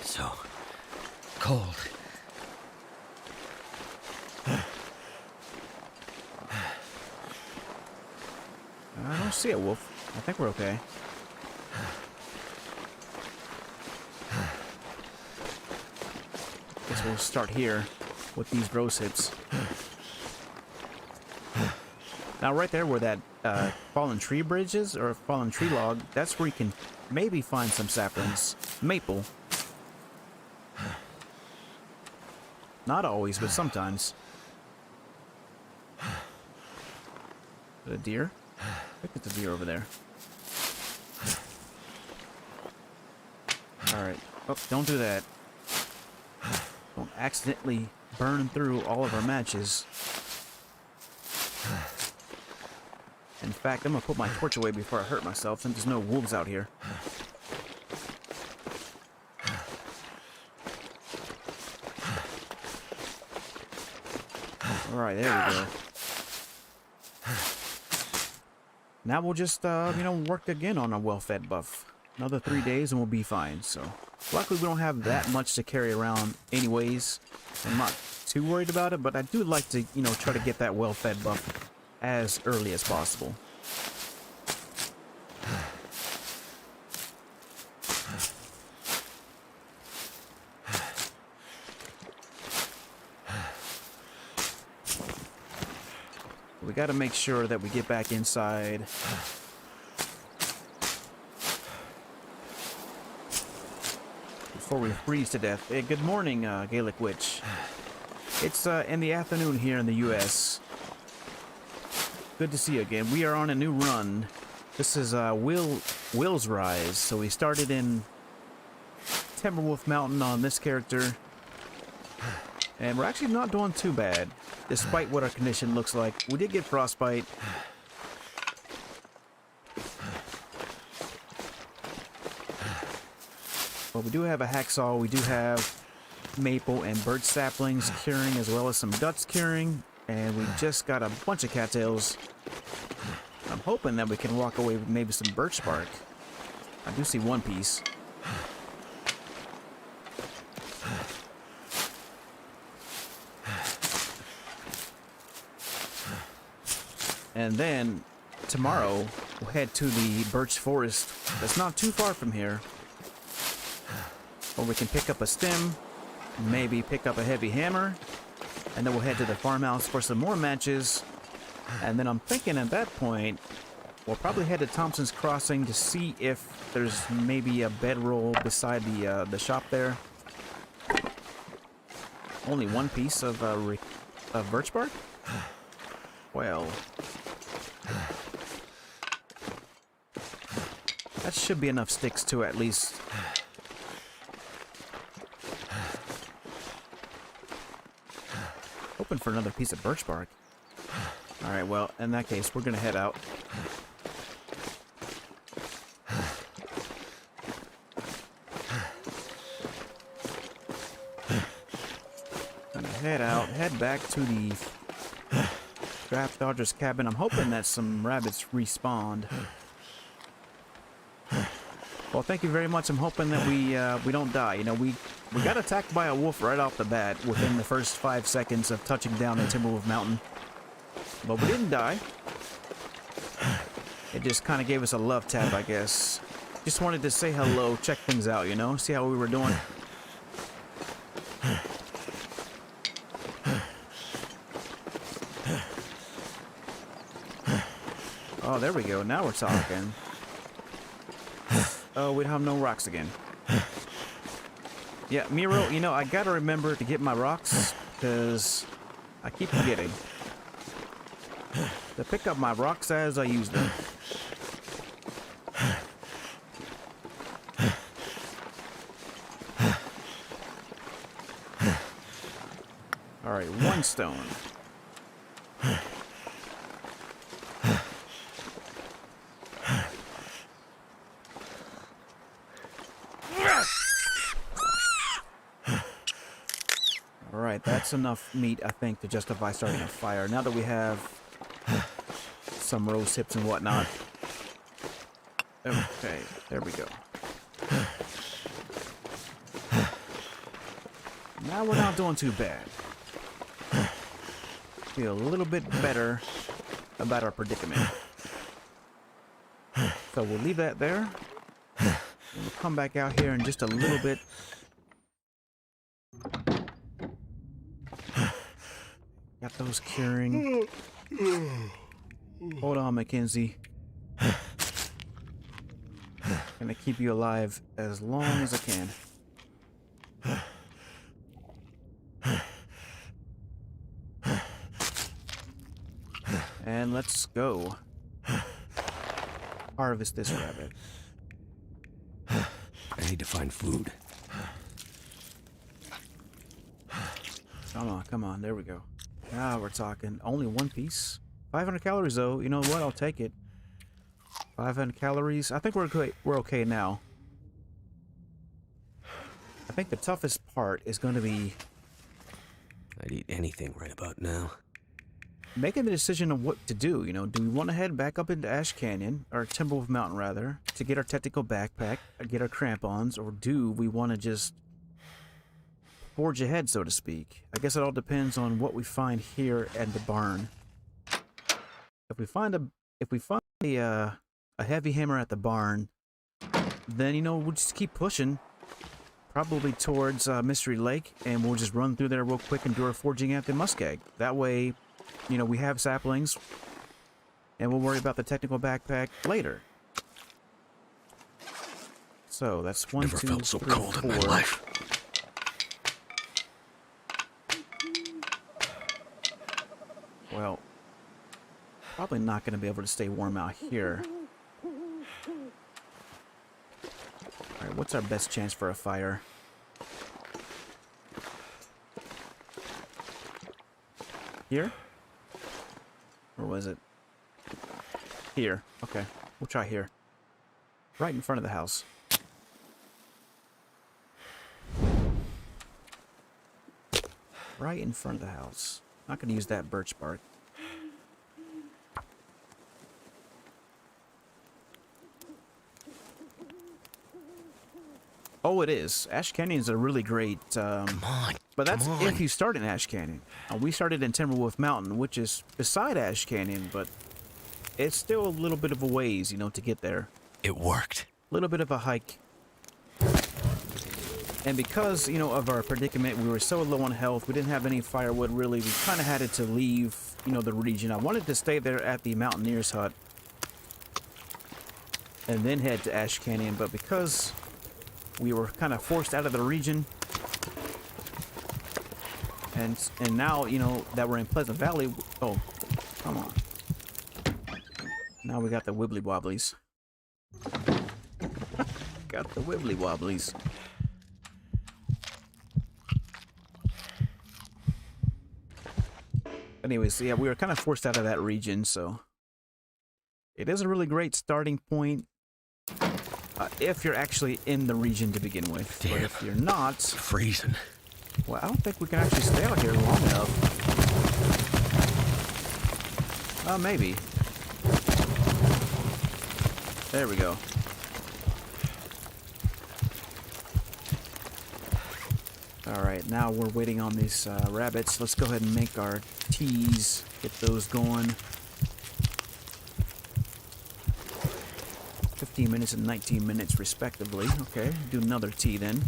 So cold. I don't see a wolf. I think we're okay. Guess we'll start here with these rose hips. Now, right there where that fallen tree bridge is, or fallen tree log, that's where you can maybe find some saplings. Maple. Not always, but sometimes. Is it a deer? I think it's a deer over there. Alright. Oh, don't do that. Don't accidentally burn through all of our matches. In fact, I'm gonna put my torch away before I hurt myself since there's no wolves out here. Alright, there we go. Now we'll just, work again on our well-fed buff. Another 3 days and we'll be fine, so. Luckily we don't have that much to carry around anyways. I'm not too worried about it, but I do like to, try to get that well-fed buff as early as possible. We got to make sure that we get back inside. Before we freeze to death. Hey, good morning, Gaelic Witch. It's in the afternoon here in the U.S. Good to see you again. We are on a new run. This is Will's Rise. So we started in Timberwolf Mountain on this character. And we're actually not doing too bad, despite what our condition looks like. We did get frostbite. But we do have a hacksaw. We do have maple and birch saplings curing, as well as some guts curing. And we just got a bunch of cattails. I'm hoping that we can walk away with maybe some birch bark. I do see one piece. And then tomorrow we'll head to the birch forest that's not too far from here, where we can pick up a stem, maybe pick up a heavy hammer, and then we'll head to the farmhouse for some more matches. And then I'm thinking at that point we'll probably head to Thompson's Crossing to see if there's maybe a bedroll beside the shop there. Only one piece of birch bark? Well, that should be enough sticks to at least. Hoping for another piece of birch bark. Alright, well, in that case, we're gonna head out. Gonna head out, head back to the Draft Dodger's cabin. I'm hoping that some rabbits respawned. Well, thank you very much. I'm hoping that we don't die. We got attacked by a wolf right off the bat within the first 5 seconds of touching down in Timberwolf Mountain. But we didn't die. It just kind of gave us a love tap, I guess. Just wanted to say hello, check things out, see how we were doing. Oh, there we go. Now we're talking. Oh, we have no rocks again. Yeah, Miro, you know, I gotta remember to get my rocks, because I keep forgetting to pick up my rocks as I use them. Alright, 1 stone. Alright, that's enough meat, I think, to justify starting a fire. Now that we have some rose hips and whatnot. Okay, there we go. Now we're not doing too bad. Feel a little bit better about our predicament. So we'll leave that there. And we'll come back out here in just a little bit. Got those curing. Hold on, Mackenzie. Gonna keep you alive as long as I can. And let's go. Harvest this rabbit. I need to find food. Come on, there we go. Now we're talking. Only 1 piece. 500 calories though. You know what? I'll take it. 500 calories. I think we're okay now. I think the toughest part is going to be I'd eat anything right about now. making the decision of what to do. You know, do we want to head back up into Ash Canyon, or Timberwolf Mountain rather, to get our technical backpack, or get our crampons, or do we want to just forge ahead, so to speak? I guess it all depends on what we find here at the barn. If we find a heavy hammer at the barn, then, you know, we'll just keep pushing, probably towards Mystery Lake, and we'll just run through there real quick and do our forging at the muskeg. That way, you know, we have saplings, and we'll worry about the technical backpack later. So that's 1, Never 2, felt so 3, cold 4. in my life. Well, probably not going to be able to stay warm out here. Alright, what's our best chance for a fire? Here? Or was it? Here. Okay, we'll try here. Right in front of the house. Right in front of the house. Not going to use that birch bark. Oh, it is. Ash Canyon's a really great... Come on. but that's come on. if you start in Ash Canyon. We started in Timberwolf Mountain, which is beside Ash Canyon, but it's still a little bit of a ways, you know, to get there. It worked. A little bit of a hike. And because, you know, of our predicament, we were so low on health, we didn't have any firewood, really. We kind of had to leave, you know, the region. I wanted to stay there at the Mountaineer's Hut and then head to Ash Canyon, but because we were kind of forced out of the region, and now, you know, that we're in Pleasant Valley... Oh, come on. Now we got the wibbly wobblies. Got the wibbly wobblies. Anyways, yeah, we were kind of forced out of that region, so it is a really great starting point if you're actually in the region to begin with. Damn. But if you're not, It's freezing. well, I don't think we can actually stay out here long enough. Maybe. There we go. Alright, now we're waiting on these rabbits. Let's go ahead and make our teas. Get those going. 15 minutes and 19 minutes respectively. Okay, do another tea then.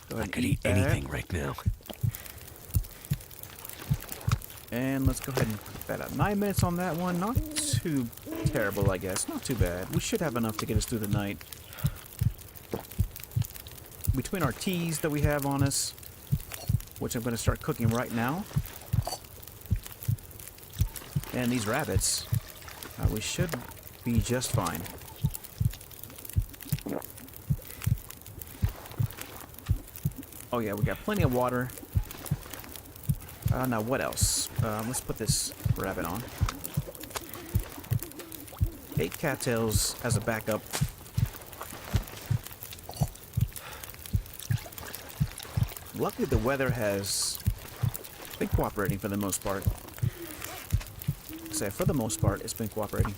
Go ahead I and could eat that. anything right now. And let's go ahead and that at 9 minutes on that one. Not too terrible, I guess. Not too bad. We should have enough to get us through the night. Between our teas that we have on us, which I'm going to start cooking right now, and these rabbits, we should be just fine. Oh yeah, we got plenty of water. Now what else? Let's put this rabbit on. 8 cattails as a backup. Luckily the weather has been cooperating for the most part. So for the most part, it's been cooperating.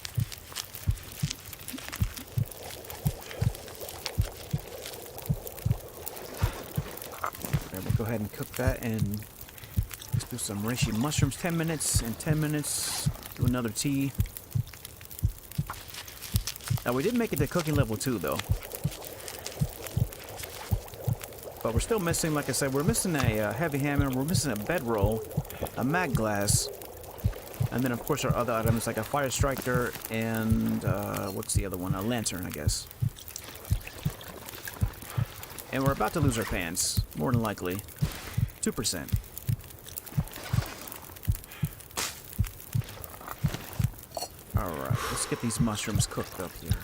Okay, we'll go ahead and cook that, and let's do some reishi mushrooms. 10 minutes, and 10 minutes, do another tea. Now we did make it to cooking level 2 though. But we're still missing, like I said, we're missing a heavy hammer, we're missing a bedroll, a mag glass, and then of course our other items like a fire striker and what's the other one? A lantern, I guess. And we're about to lose our pants, more than likely. 2%. Alright, let's get these mushrooms cooked up here.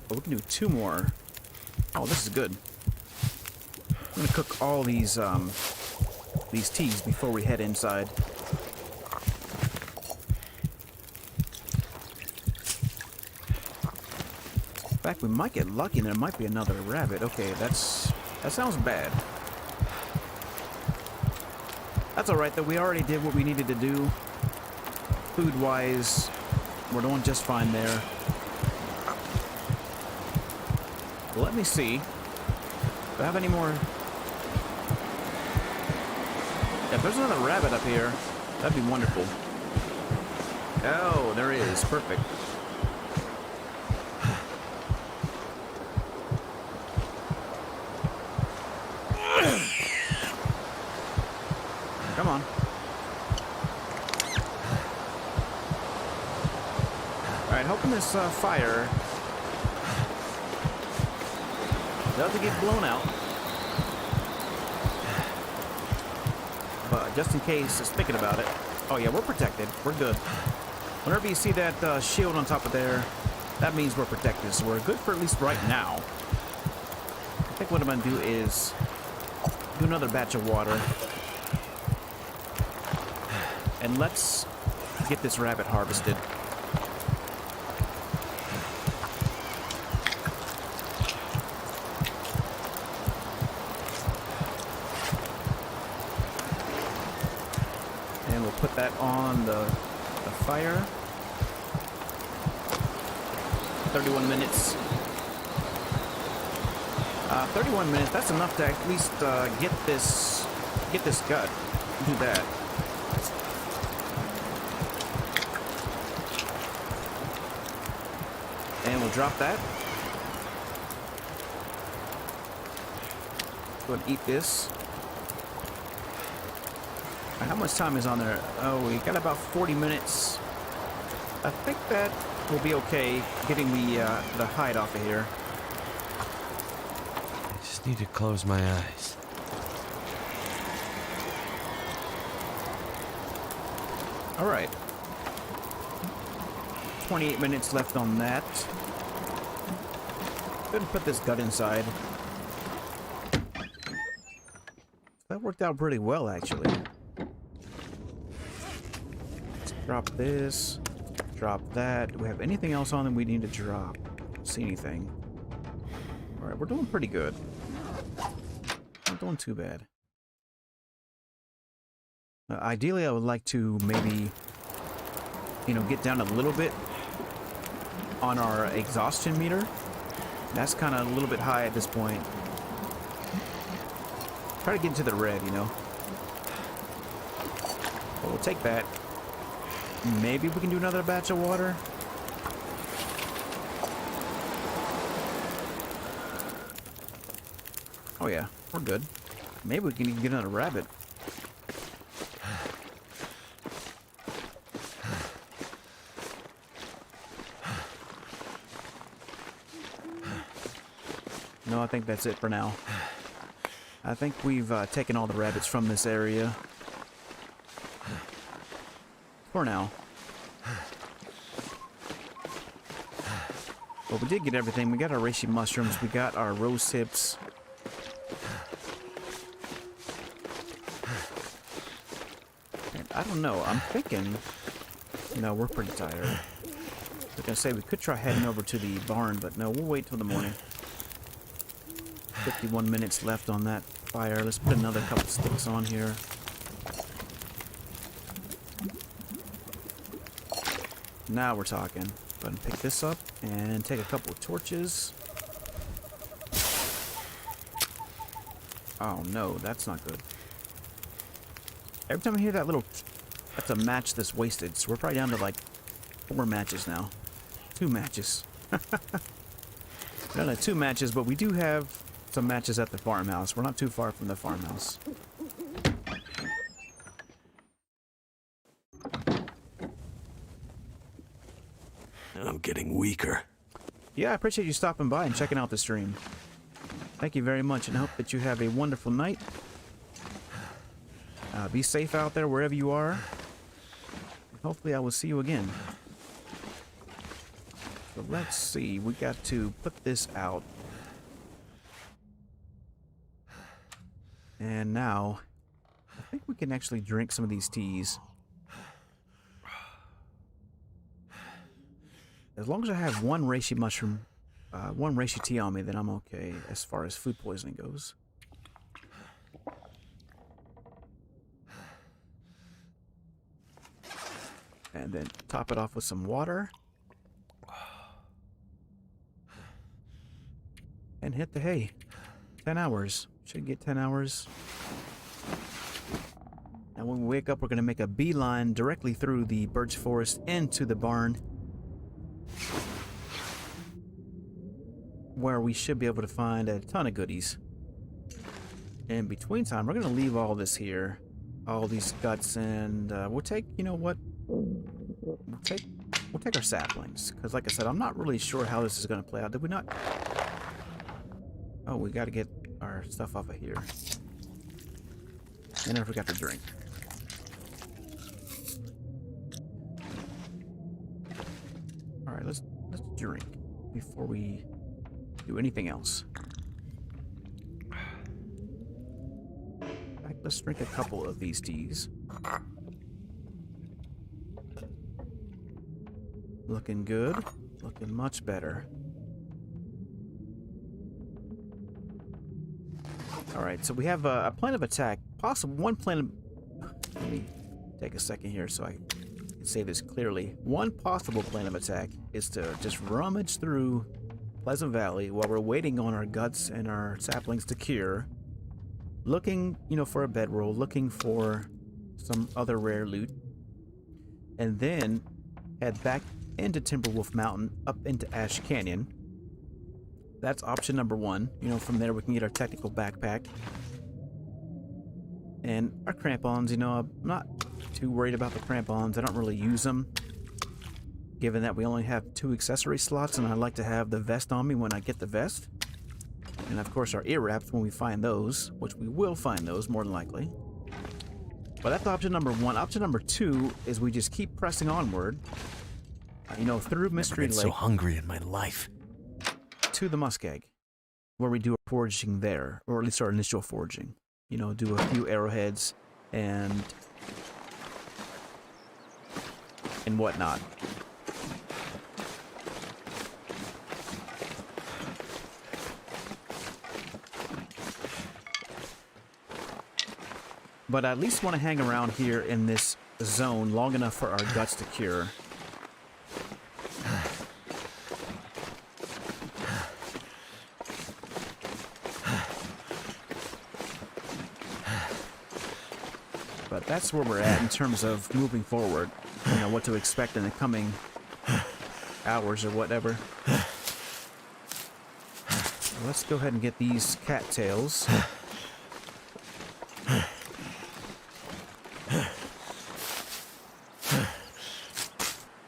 Oh, we can do 2 more. Oh, this is good. I'm gonna cook all these teas before we head inside. In fact, we might get lucky and there might be another rabbit. Okay, that sounds bad. That's alright though, we already did what we needed to do. Food-wise, we're doing just fine there. Let me see. Do I have any more? If there's another rabbit up here, that'd be wonderful. Oh, there is. Perfect. Come on. Alright, hoping this fire doesn't get blown out. But just in case, just thinking about it. Oh yeah, we're protected. We're good. Whenever you see that shield on top of there, that means we're protected. So we're good for at least right now. I think what I'm going to do is do another batch of water. And let's get this rabbit harvested. And we'll put that on the fire. 31 minutes. 31 minutes, that's enough to at least get this gut. Do that. And we'll drop that. Go and eat this. How much time is on there? Oh, we got about 40 minutes. I think that will be okay getting the hide off of here. I just need to close my eyes. All right. 28 minutes left on that. Go ahead and put this gut inside. That worked out pretty well, actually. Let's drop this. Drop that. Do we have anything else on that we need to drop? Don't see anything. Alright, we're doing pretty good. Not doing too bad. Ideally, I would like to maybe, get down a little bit on our exhaustion meter. That's kind of a little bit high at this point. Try to get into the red, But we'll take that. Maybe we can do another batch of water. Oh yeah, we're good. Maybe we can even get another rabbit. No, I think that's it for now. I think we've taken all the rabbits from this area. For now. But we did get everything. We got our reishi mushrooms. We got our rose hips. And I don't know. I'm thinking... No, we're pretty tired. I was going to say we could try heading over to the barn, but no, we'll wait till the morning. 51 minutes left on that fire. Let's put another couple sticks on here. Now we're talking. Go ahead and pick this up and take a couple of torches. Oh no, that's not good. Every time I hear that little... That's a match that's wasted. So we're probably down to like 4 matches now. 2 matches. We're down to 2 matches, but we do have some matches at the farmhouse. We're not too far from the farmhouse. I'm getting weaker. Yeah, I appreciate you stopping by and checking out the stream. Thank you very much, and I hope that you have a wonderful night. Be safe out there wherever you are. Hopefully I will see you again. So let's see. We got to put this out. And now, I think we can actually drink some of these teas. As long as I have one reishi mushroom, one reishi tea on me, then I'm okay as far as food poisoning goes. And then top it off with some water. And hit the hay. 10 hours. Should get 10 hours. And when we wake up, we're going to make a beeline directly through the birch forest into the barn, where we should be able to find a ton of goodies. In between time, we're going to leave all this here. All these guts, and we'll take, you know what? We'll take our saplings. Because like I said, I'm not really sure how this is going to play out. Did we not? Oh, we got to get our stuff off of here. And I forgot to drink. Alright, let's drink before we do anything else. In fact, let's drink a couple of these teas. Looking good. Looking much better. Alright, so we have a plan of attack. Possible one plan of... Let me take a second here so I can say this clearly. One possible plan of attack is to just rummage through Pleasant Valley while we're waiting on our guts and our saplings to cure. Looking, you know, for a bedroll. Looking for some other rare loot. And then head back into Timberwolf Mountain, up into Ash Canyon. That's option number 1. You know, from there we can get our technical backpack. And our crampons, you know, I'm not too worried about the crampons. I don't really use them, given that we only have 2 accessory slots, and I like to have the vest on me when I get the vest. And of course our ear wraps when we find those, which we will find those more than likely. But that's option number 1. Option number 2 is we just keep pressing onward. You know, through Mystery Lake. I've been so hungry in my life. To the muskeg, where we do our foraging there, or at least our initial foraging. You know, do a few arrowheads and whatnot. But I at least want to hang around here in this zone long enough for our guts to cure. But that's where we're at in terms of moving forward. You know, what to expect in the coming hours or whatever. Let's go ahead and get these cattails.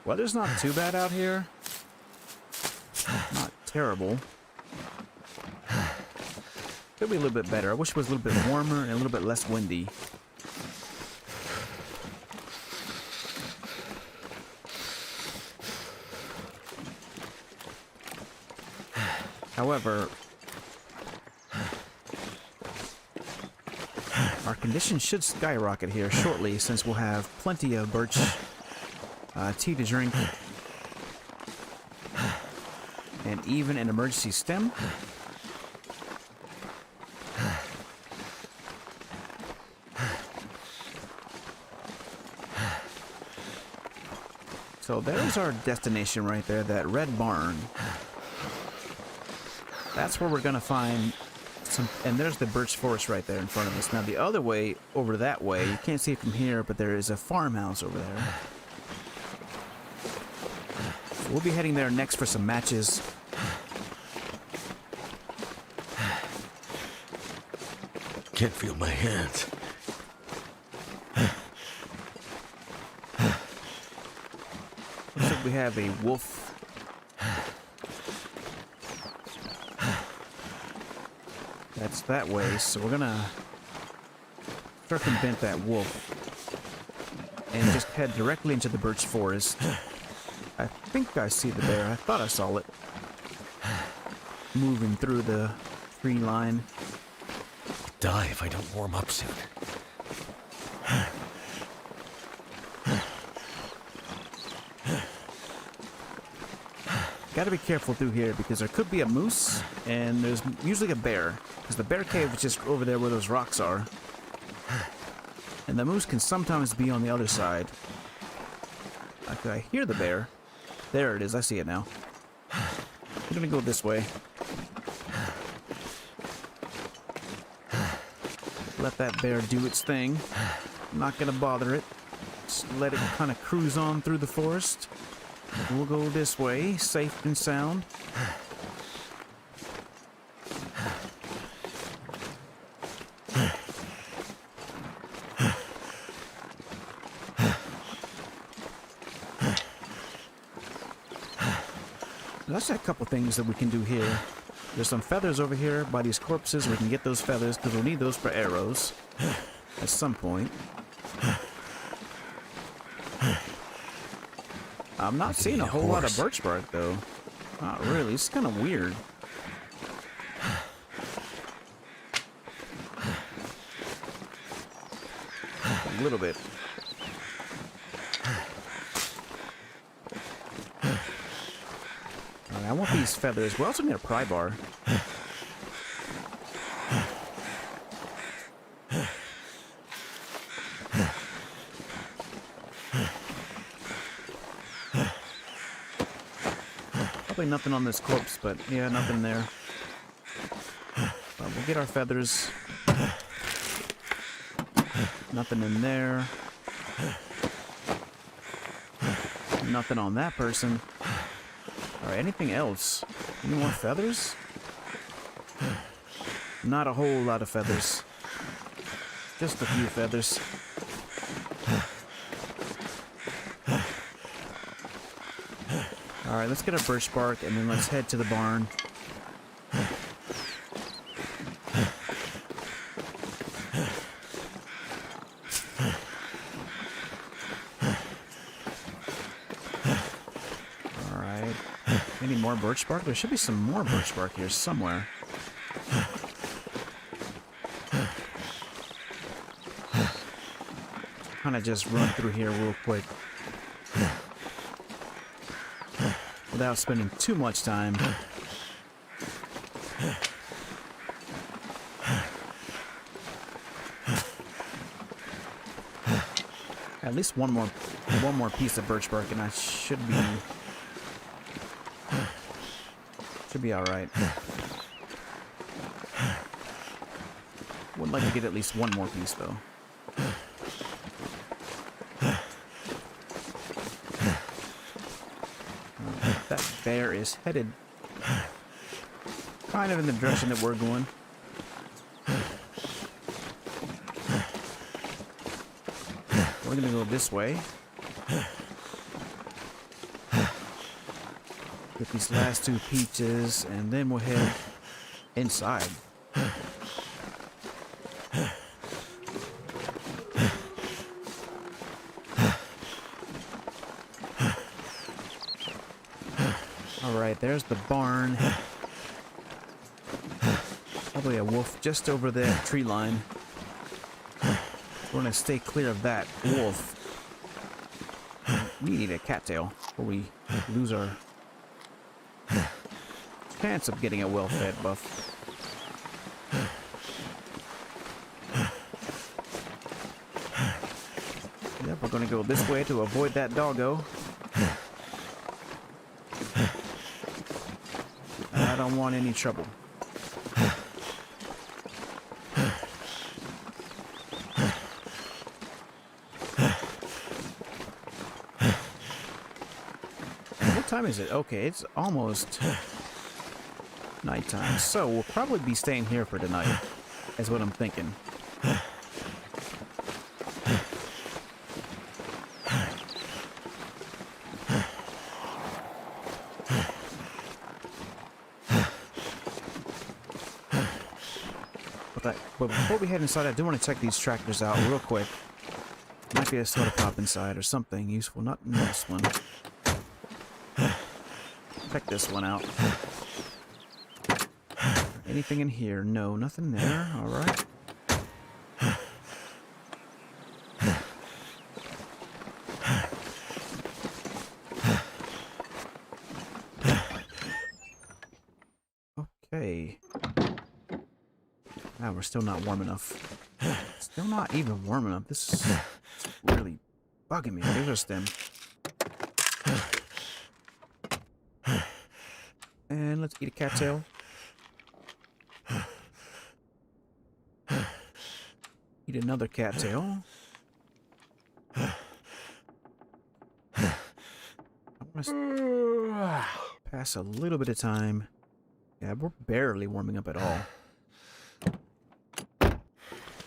Weather's not too bad out here. Not terrible. Could be a little bit better. I wish it was a little bit warmer and a little bit less windy. However, our conditions should skyrocket here shortly since we'll have plenty of birch tea to drink and even an emergency stem. So there's our destination right there, that red barn. That's where we're gonna find some, and there's the birch forest right there in front of us. Now the other way, over that way, you can't see it from here, but there is a farmhouse over there. So we'll be heading there next for some matches. Can't feel my hands. Looks like we have a wolf. That's that way, so we're gonna circumvent that wolf and just head directly into the birch forest. I think I see the bear. I thought I saw it moving through the tree line. I'll die if I don't warm up soon. Gotta be careful through here because there could be a moose and there's usually a bear. Because the bear cave is just over there where those rocks are. And the moose can sometimes be on the other side. Okay, I hear the bear. There it is, I see it now. I'm gonna go this way. Let that bear do its thing. I'm not gonna bother it. Just let it kind of cruise on through the forest. We'll go this way, safe and sound. There's a couple things that we can do here. There's some feathers over here by these corpses. We can get those feathers because we'll need those for arrows at some point. I'm not seeing a whole lot of birch bark though. Not really. It's kind of weird. A little bit. Alright, I want these feathers. We also need a pry bar. Probably nothing on this corpse, but yeah, nothing there. We'll get our feathers. Nothing in there. Nothing on that person. Alright, anything else? Any more feathers? Not a whole lot of feathers. Just a few feathers. Alright, let's get our birch bark and then let's head to the barn. Alright. Any more birch bark? There should be some more birch bark here somewhere. Kind of just run through here real quick. Without spending too much time. At least one more piece of birch bark and I should be all right. Would like to get at least one more piece though. That bear is headed kind of in the direction that we're going. We're gonna go this way. Get these last two peaches, and then we'll head inside. Alright, there's the barn. Probably a wolf just over the tree line. We're gonna stay clear of that wolf. We need a cattail before we lose our chance of getting a well-fed buff. Yep, we're gonna go this way to avoid that doggo. I don't want any trouble. What time is it? Okay, it's almost nighttime, so we'll probably be staying here for tonight, is what I'm thinking. But before we head inside, I do want to check these tractors out real quick. Might be a soda pop inside or something useful. Not in this one. Check this one out. Anything in here? No, nothing there. Alright. Okay. Wow, we're still not warm enough. Still not even warm enough. This is really bugging me. There's our stem. And let's eat a cattail. Eat another cattail. I want to pass a little bit of time. Yeah, we're barely warming up at all.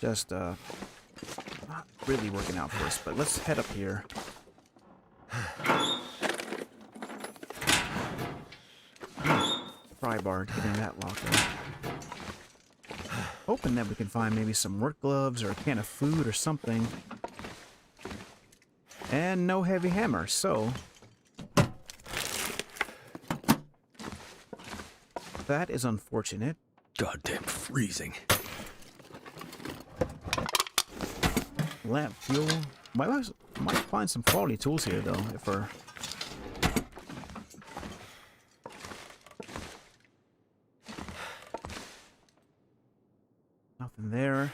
Just, not really working out for us, but let's head up here. Pry bar to get in that locker. Hoping that we can find maybe some work gloves or a can of food or something. And no heavy hammer, so... that is unfortunate. Goddamn freezing. Lamp fuel. Might find some quality tools here, though, if we're... nothing there.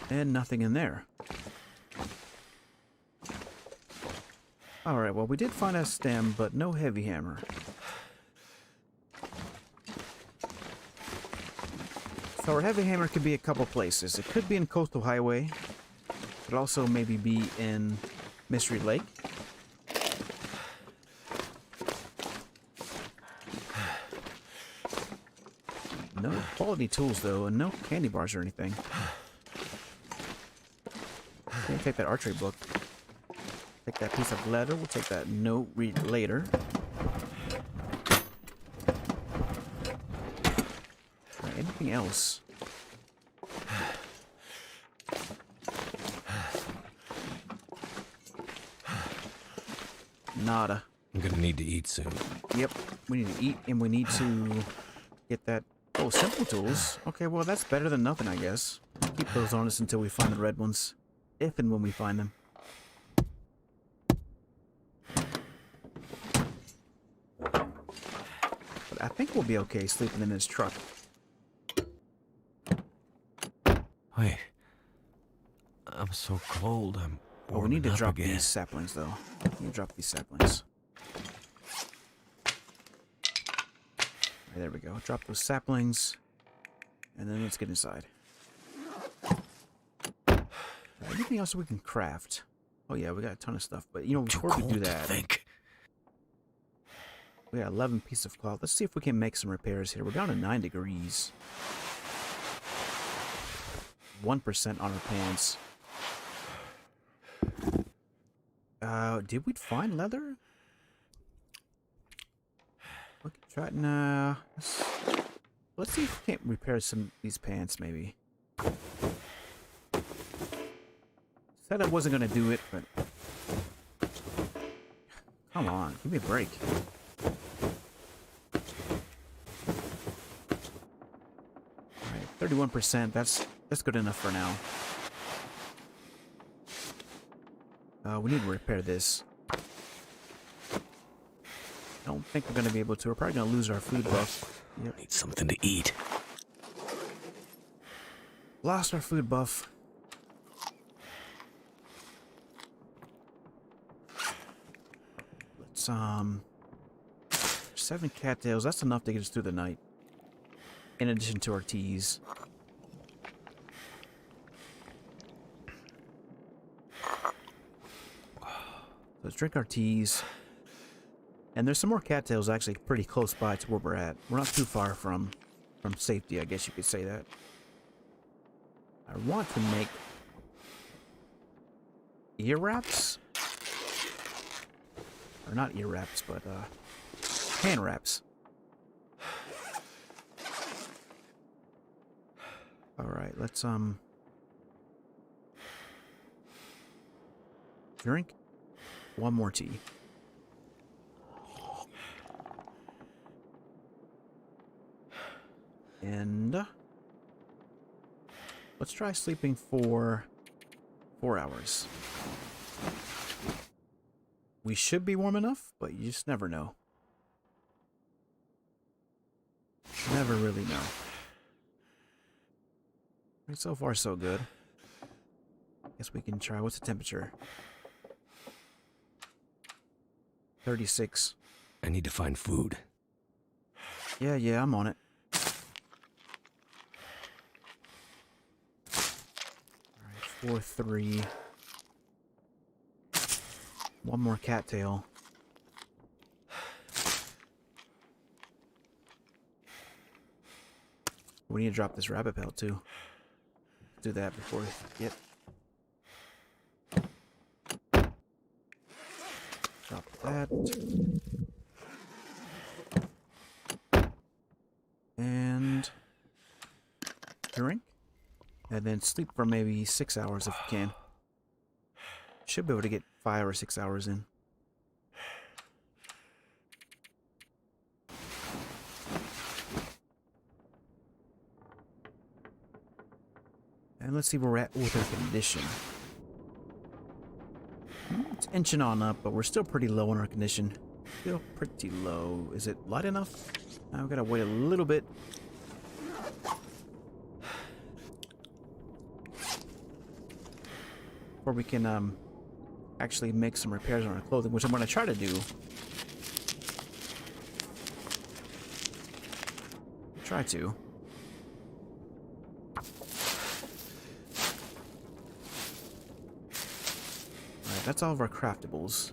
And nothing in there. Alright, well, we did find a stem, but no heavy hammer. So our heavy hammer could be a couple places. It could be in Coastal Highway. It could also maybe be in Mystery Lake. No quality tools, though, and no candy bars or anything. Can't take that archery book. Take that piece of leather. We'll take that note, read later. Right, anything else? Nada. I'm gonna need to eat soon. Yep, we need to eat and we need to get that. Oh, simple tools. Okay, well, that's better than nothing, I guess. Keep those on us until we find the red ones. If and when we find them. But I think we'll be okay sleeping in this truck. Wait. I'm so cold. I'm Oh, we need to warming up drop again. these saplings, though. We need to drop these saplings. Right, there we go. Drop those saplings. And then let's get inside. Anything else we can craft? Oh yeah, we got a ton of stuff. But, you know, before we do that... we got 11 pieces of cloth. Let's see if we can make some repairs here. We're down to 9 degrees. 1% on our pants. Did we find leather? We can Try it now. Let's see if we can't repair some of these pants, maybe. Said I wasn't gonna do it, but come on, give me a break. Alright, 31%, that's good enough for now. We need to repair this. I don't think we're gonna be able to. We're probably gonna lose our food buff. Yep. Need something to eat. Lost our food buff. Let's 7 cattails, that's enough to get us through the night. In addition to our teas. Let's drink our teas. And there's some more cattails actually pretty close by to where we're at. We're not too far from safety, I guess you could say that. I want to make ear wraps. Or not ear wraps, but hand wraps. Alright, let's drink one more tea. And let's try sleeping for 4 hours. We should be warm enough, but you just never know. Never really know. Right, so far so good. Guess we can try. What's the temperature? 36. I need to find food. Yeah, I'm on it. Alright, 4-3. One more cattail. We need to drop this rabbit pelt too. Do that before we get. Drop that. And drink. And then sleep for maybe 6 hours if we can. Should be able to get 5 or 6 hours in. And let's see where we're at with our condition. It's inching on up, but we're still pretty low on our condition. Still pretty low. Is it light enough? Now we gotta wait a little bit. Before we can actually make some repairs on our clothing, which I'm gonna try to do. Try to. That's all of our craftables.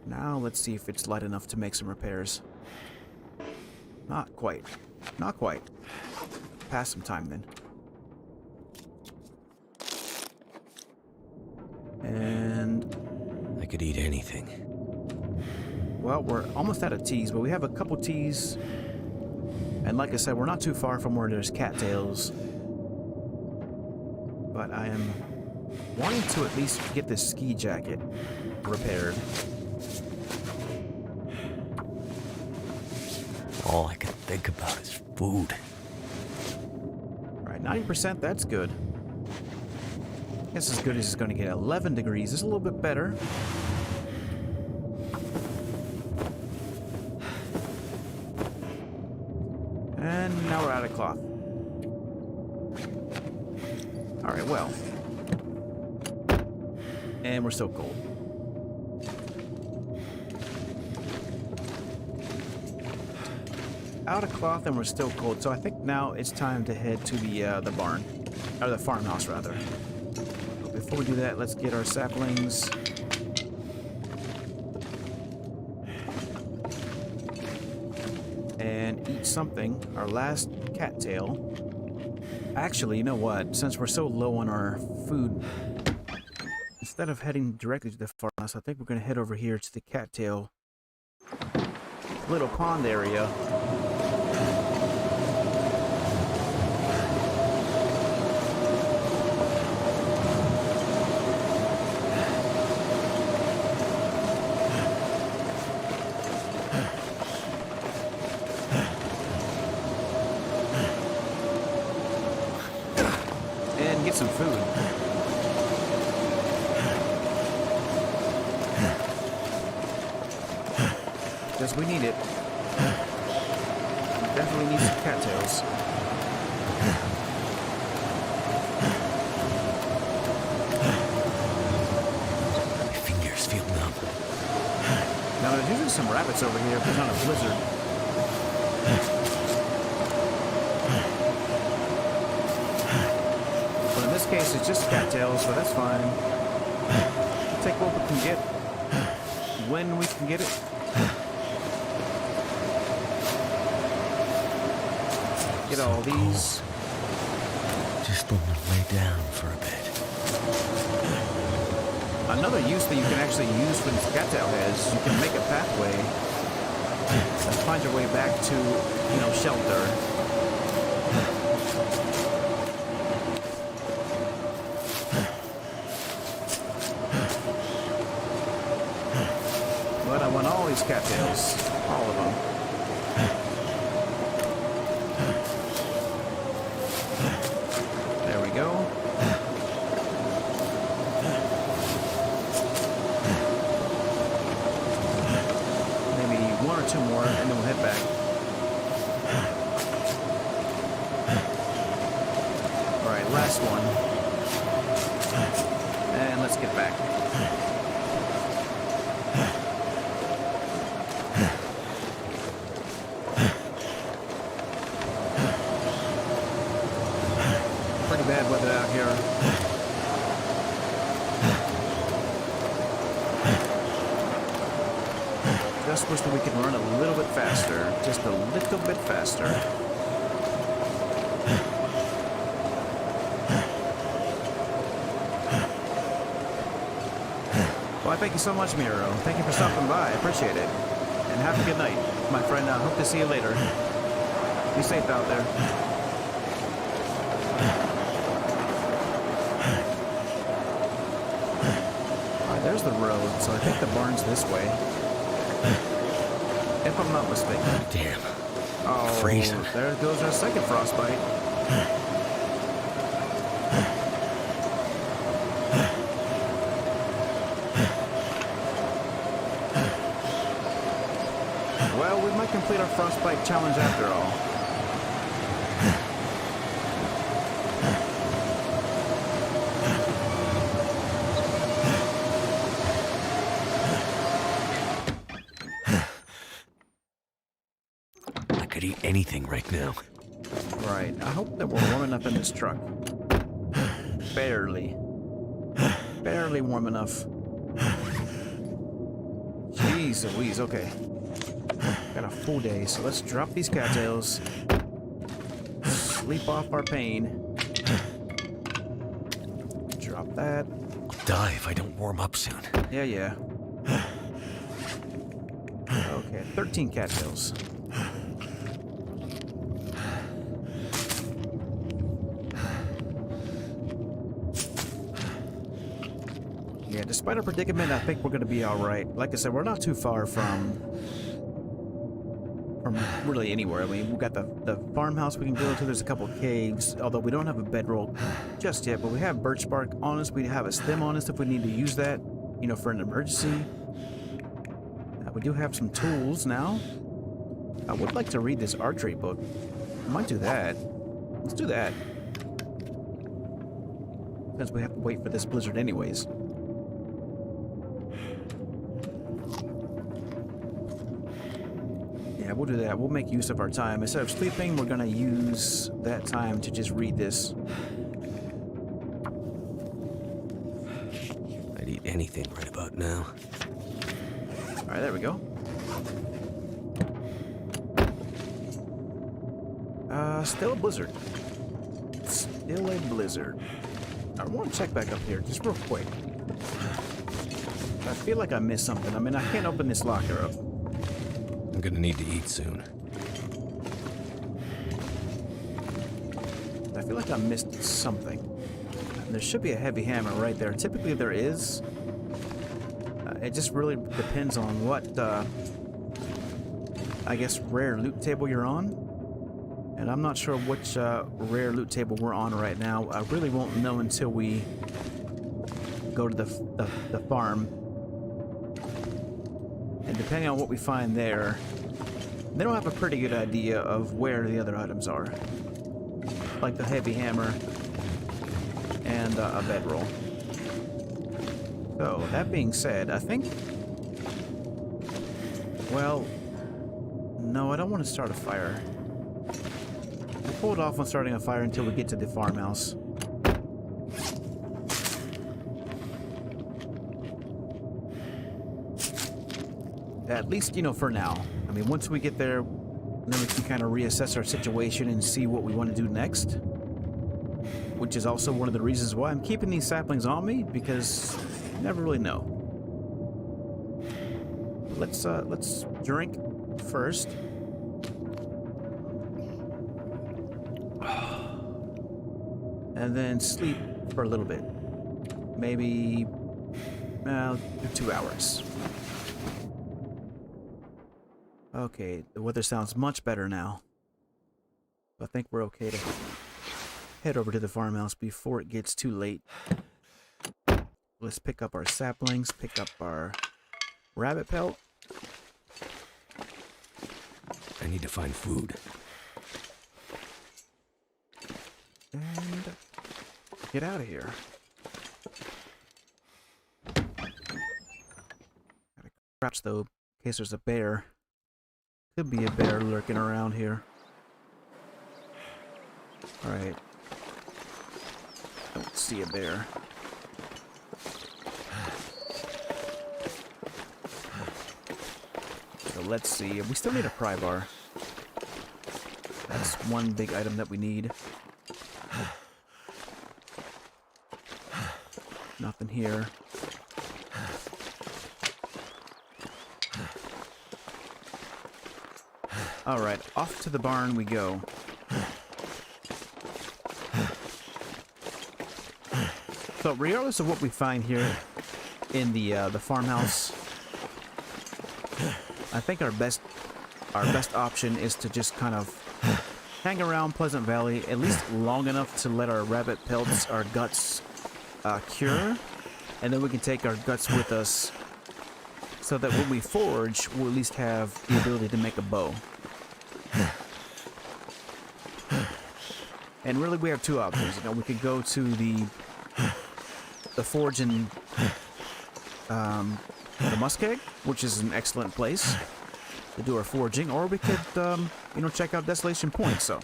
Now let's see if it's light enough to make some repairs. Not quite. Not quite. Pass some time then. And I could eat anything. well, we're almost out of teas, but we have a couple teas. And like I said, we're not too far from where there's cattails. But I am wanting to at least get this ski jacket repaired. All I can think about is food. Alright, 90%, that's good. I guess as good as it's going to get. 11 degrees is a little bit better. And now we're out of cloth. Alright, well. And we're still cold. Out of cloth and we're still cold, so I think now it's time to head to the barn. Or the farmhouse, rather. But before we do that, let's get our saplings. And eat something. Our last cattail. Actually, you know what? Since we're so low on our food, instead of heading directly to the farmhouse, I think we're going to head over here to the cattail little pond area. And get some food. Because we need it. We definitely need some cattails. My fingers feel numb. Now there's usually some rabbits over here if there's not a blizzard. But in this case, it's just cattails, so that's fine. We'll take what we can get when we can get it. Get all these. Just want to lay down for a bit. Another use that you can actually use for these cattail heads, you can make a pathway and find your way back to, you know, shelter. But I want all these cattails, all of them. There we go. Maybe one or two more, and then we'll head back. All right, last one. And let's get back. Pretty bad weather out here. Just wish that we could run a little bit faster. Just a little bit faster. Well, thank you so much, Miro. Thank you for stopping by. I appreciate it. And have a good night, my friend. I hope to see you later. Be safe out there. There's the road, so I think the barn's this way. If I'm not mistaken. Damn. Oh, Freezing. There goes our second frostbite. Well, we might complete our frostbite challenge after all. I could eat anything right now. Right. I hope that we're warm enough in this truck. Barely. Barely warm enough. Jeez Louise, okay. Got a full day, so let's drop these cattails. Sleep off our pain. Drop that. Die if I don't warm up soon. Yeah. Okay, 13 cattails. Yeah, despite our predicament, I think we're gonna be all right. Like I said, we're not too far from really anywhere. I mean, we got the farmhouse we can go to. There's a couple caves, although we don't have a bedroll just yet. But we have birch bark on us. We have a stem on us if we need to use that, you know, for an emergency. We do have some tools now. I would like to read this archery book. I might do that. Let's do that. Since we have to wait for this blizzard anyways. Yeah, we'll do that. We'll make use of our time. Instead of sleeping, we're gonna use that time to just read this. I'd eat anything right about now. Alright, there we go. Still a blizzard. Still a blizzard. I want to check back up here, just real quick. I feel like I missed something. I mean, I can't open this locker up. I'm gonna need to eat soon. I feel like I missed something. There should be a heavy hammer right there. Typically there is. It just really depends on what, I guess, rare loot table you're on. And I'm not sure which rare loot table we're on right now. I really won't know until we go to the farm. And depending on what we find there, then we'll have a pretty good idea of where the other items are. Like the heavy hammer and a bedroll. So, that being said, I think... Well... No, I don't want to start a fire. We'll hold off on starting a fire until we get to the farmhouse. At least, you know, for now. I mean, once we get there, then we can kind of reassess our situation and see what we want to do next. Which is also one of the reasons why I'm keeping these saplings on me, because you never really know. Let's drink first. And then sleep for a little bit. Maybe 2 hours. Okay, the weather sounds much better now. I think we're okay to head over to the farmhouse before it gets too late. Let's pick up our saplings, pick up our rabbit pelt. I need to find food. And get out of here. Gotta crouch though, in case there's a bear. Could be a bear lurking around here. Alright. Don't see a bear. So let's see. We still need a pry bar. That's one big item that we need. Nothing here. Alright, off to the barn we go. So regardless of what we find here in the farmhouse, I think our best option is to just kind of hang around Pleasant Valley at least long enough to let our rabbit pelts, our guts cure, and then we can take our guts with us so that when we forge, we'll at least have the ability to make a bow. And really, we have two options. You know, we could go to the forge in the Muskeg, which is an excellent place to do our forging, or we could, you know, check out Desolation Point. So,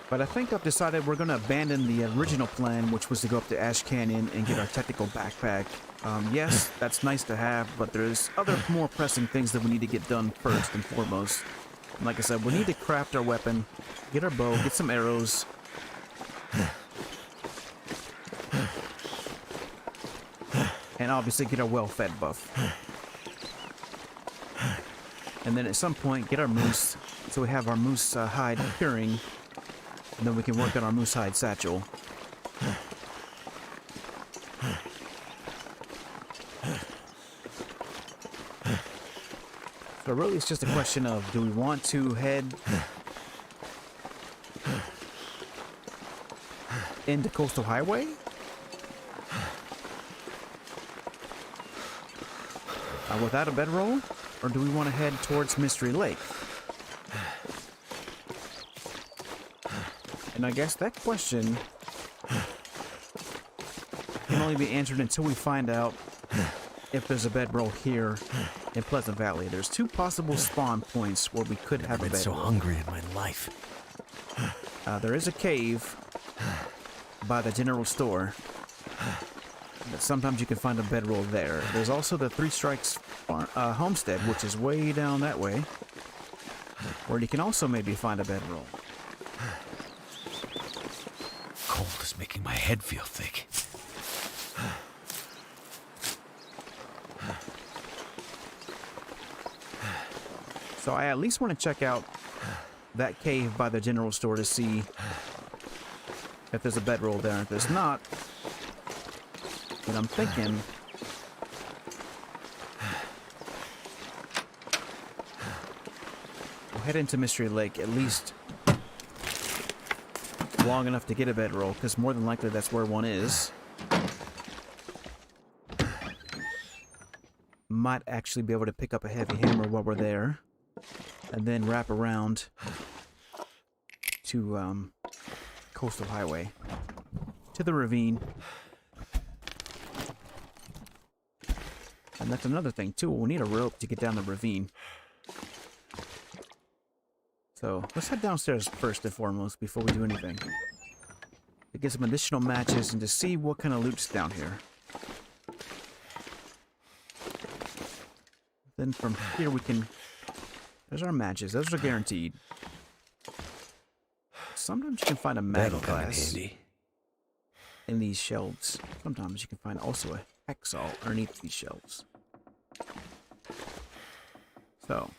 but I think I've decided we're going to abandon the original plan, which was to go up to Ash Canyon and get our technical backpack. Yes, that's nice to have, but there's other more pressing things that we need to get done first and foremost. And like I said, we need to craft our weapon, get our bow, get some arrows. And obviously get our well-fed buff. And then at some point, get our moose, so we have our moose hide curing. And then we can work on our moose hide satchel. So really it's just a question of, do we want to head into Coastal Highway? Without a bedroll? Or do we want to head towards Mystery Lake? And I guess that question can only be answered until we find out if there's a bedroll here in Pleasant Valley. There's two possible spawn points where we could have a bedroll. I've been so hungry in my life. There is a cave by the general store. But sometimes you can find a bedroll there. There's also the Three Strikes homestead, which is way down that way, where you can also maybe find a bedroll. making my head feel thick. So I at least want to check out that cave by the general store to see if there's a bedroll there. If there's not, then I'm thinking we'll head into Mystery Lake at least long enough to get a bedroll, because more than likely that's where one is. Might actually be able to pick up a heavy hammer while we're there, and then wrap around to Coastal Highway, to the ravine. And that's another thing too, we'll need a rope to get down the ravine. So let's head downstairs first and foremost before we do anything, to get some additional matches and to see what kind of loot's down here. Then from here we can... There's our matches. Those are guaranteed. Sometimes you can find a mag glass in these shelves. Sometimes you can find also a hexal underneath these shelves. So.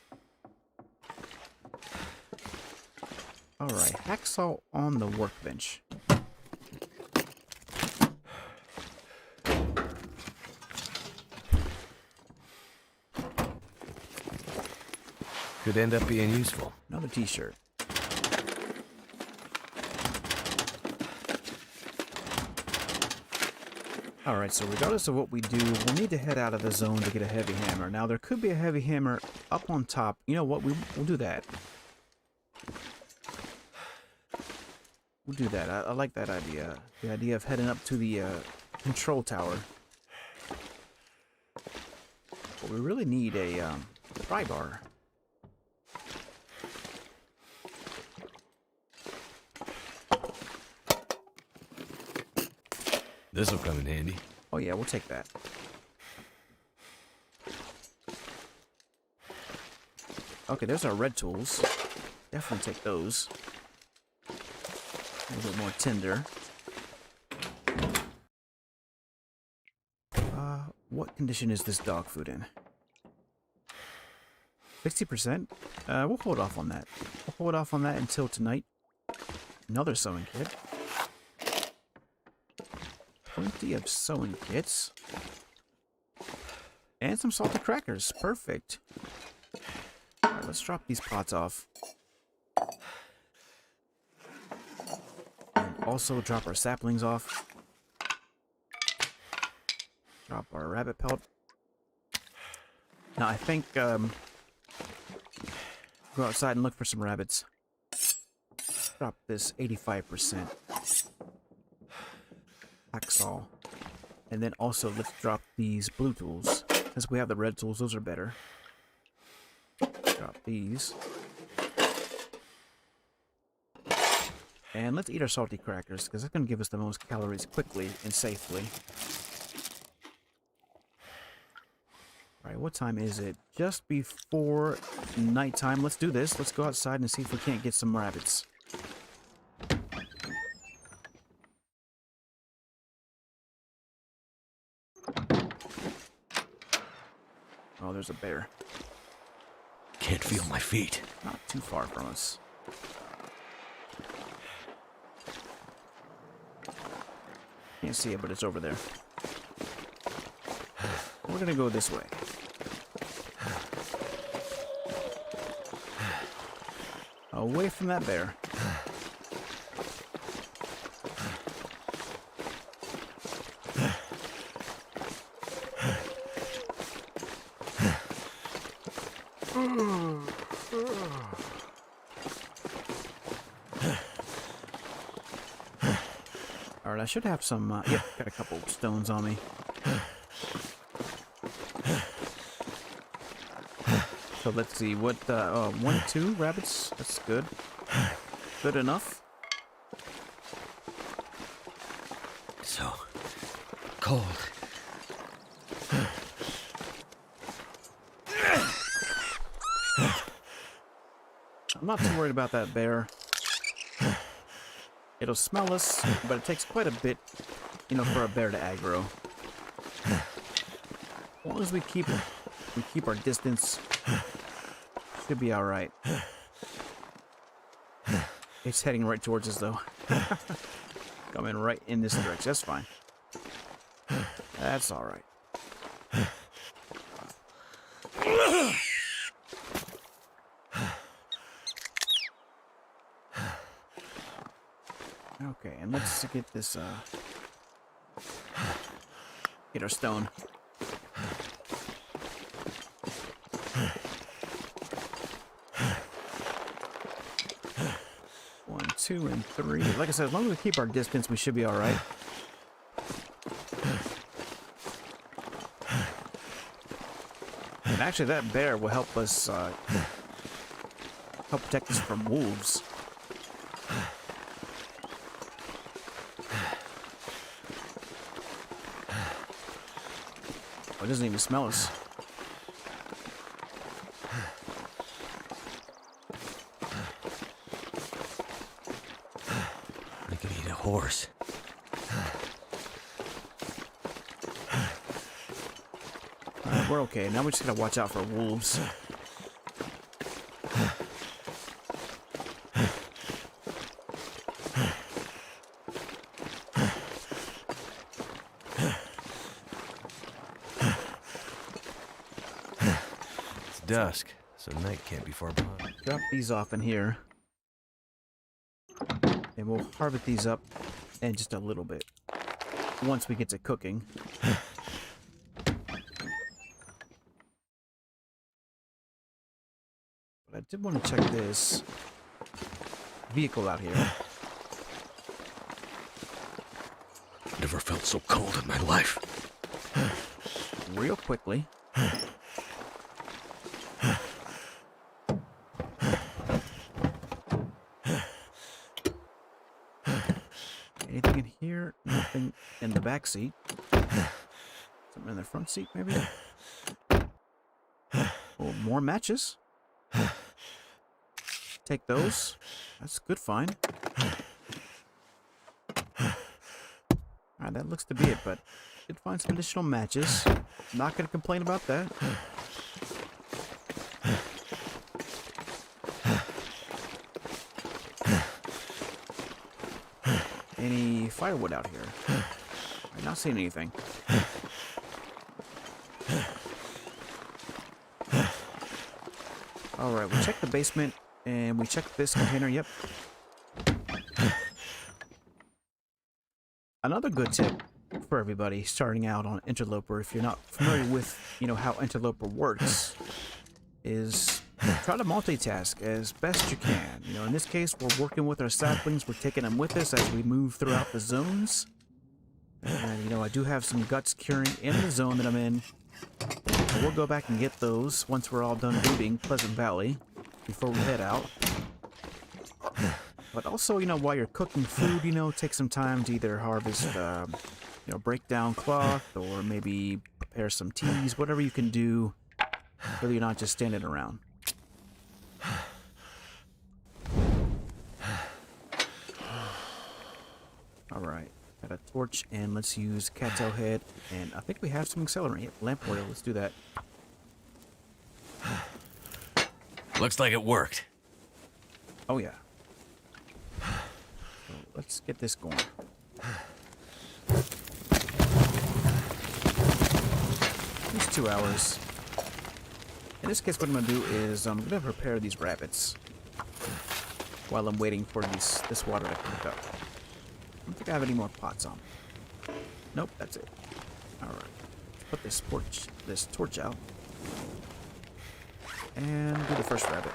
Alright, hacksaw on the workbench. Could end up being useful. Another t-shirt. Alright, so regardless of what we do, we'll need to head out of the zone to get a heavy hammer. Now, there could be a heavy hammer up on top. You know what? We'll do that. We'll do that. I like that idea. The idea of heading up to the control tower. But we really need a pry bar. This'll come in handy. Oh yeah, we'll take that. Okay, there's our red tools. Definitely take those. A little bit more tinder. What condition is this dog food in? 60%? We'll hold off on that. We'll hold off on that until tonight. Another sewing kit. Plenty of sewing kits. And some salted crackers. Perfect. Alright, let's drop these pots off. And also drop our saplings off. Drop our rabbit pelt. Now I think, go outside and look for some rabbits. Drop this 85%. Hacksaw. And then also let's drop these blue tools. Since we have the red tools, those are better. Drop these. And let's eat our salty crackers, because that's going to give us the most calories quickly and safely. Alright, what time is it? Just before nighttime. Let's do this. Let's go outside and see if we can't get some rabbits. Oh, there's a bear. Can't feel my feet. Not too far from us. Can't see it, but it's over there. We're gonna go this way. Away from that bear. Alright, I should have some, yep, got a couple stones on me. So let's see, what, 1, 2 rabbits? That's good. Good enough. So cold. I'm not too worried about that bear. It'll smell us, but it takes quite a bit, you know, for a bear to aggro. As long as we keep our distance, should be all right. It's heading right towards us, though. Coming right in this direction. That's fine. That's all right. Okay, and let's get this, get our stone. One, two, and three. Like I said, as long as we keep our distance, we should be all right. And actually, that bear will help us, help protect us from wolves. Oh, it doesn't even smell us. I could eat a horse. Alright, we're okay. Now we just gotta watch out for wolves. It's dusk, so night can't be far behind. Drop these off in here. And we'll harvest these up in just a little bit. Once we get to cooking. But I did want to check this vehicle out here. Never felt so cold in my life. Real quickly. Anything in here? Nothing in the back seat. Something in the front seat, maybe? Oh, more matches. Take those. That's a good find. Alright, that looks to be it, but did find some additional matches. Not gonna complain about that. Any firewood out here? I'm not seeing anything. Alright, we checked the basement and we checked this container. Yep. Another good tip for everybody starting out on Interloper, if you're not familiar with, you know, how Interloper works, is try to multitask as best you can. You know, in this case, we're working with our saplings. We're taking them with us as we move throughout the zones. And, you know, I do have some guts curing in the zone that I'm in. We'll go back and get those once we're all done looting Pleasant Valley before we head out. But also, you know, while you're cooking food, you know, take some time to either harvest, you know, break down cloth or maybe prepare some teas, whatever you can do so you're not just standing around. Alright, got a torch and let's use cattail head, and I think we have some accelerant. Lamp oil, let's do that. Looks like it worked. Oh yeah. So let's get this going. It's 2 hours. In this case, what I'm going to do is I'm going to prepare these rabbits while I'm waiting for this water to cook up. I don't think I have any more pots on. Nope, that's it. Alright. Put this torch out. And do the first rabbit.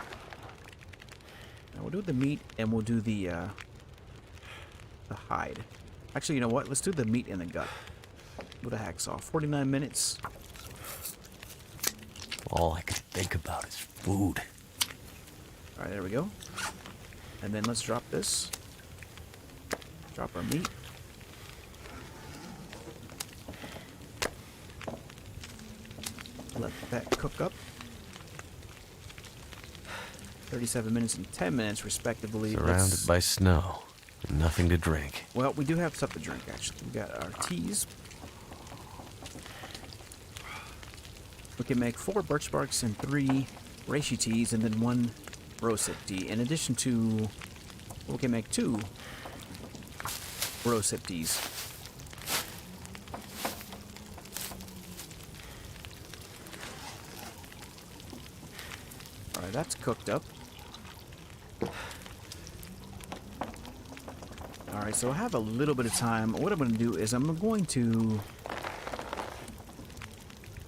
Now we'll do the meat and we'll do the hide. Actually, you know what? Let's do the meat and the gut with a hacksaw. 49 minutes. All I could think about is food. Alright, there we go. And then let's drop this. Drop our meat. Let that cook up. 37 minutes and 10 minutes, respectively. Surrounded by snow. Nothing to drink. Well, we do have stuff to drink, actually. We got our teas. We can make 4 birch barks and 3 reishi teas, and then 1 rosehip tea. In addition to, we can make 2 rosehip teas. Alright, that's cooked up. Alright, so I have a little bit of time. What I'm going to do is I'm going to...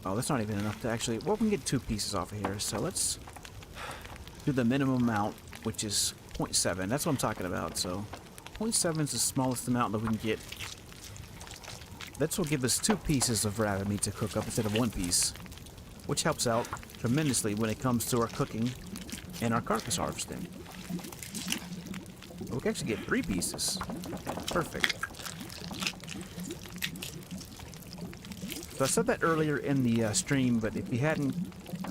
Oh, that's not even enough to actually... Well, we can get 2 pieces off of here. So let's do the minimum amount, which is 0.7. That's what I'm talking about. So 0.7 is the smallest amount that we can get. This will give us 2 pieces of rabbit meat to cook up instead of 1 piece, which helps out tremendously when it comes to our cooking and our carcass harvesting. We can actually get 3 pieces. Perfect. So I said that earlier in the stream, but if you hadn't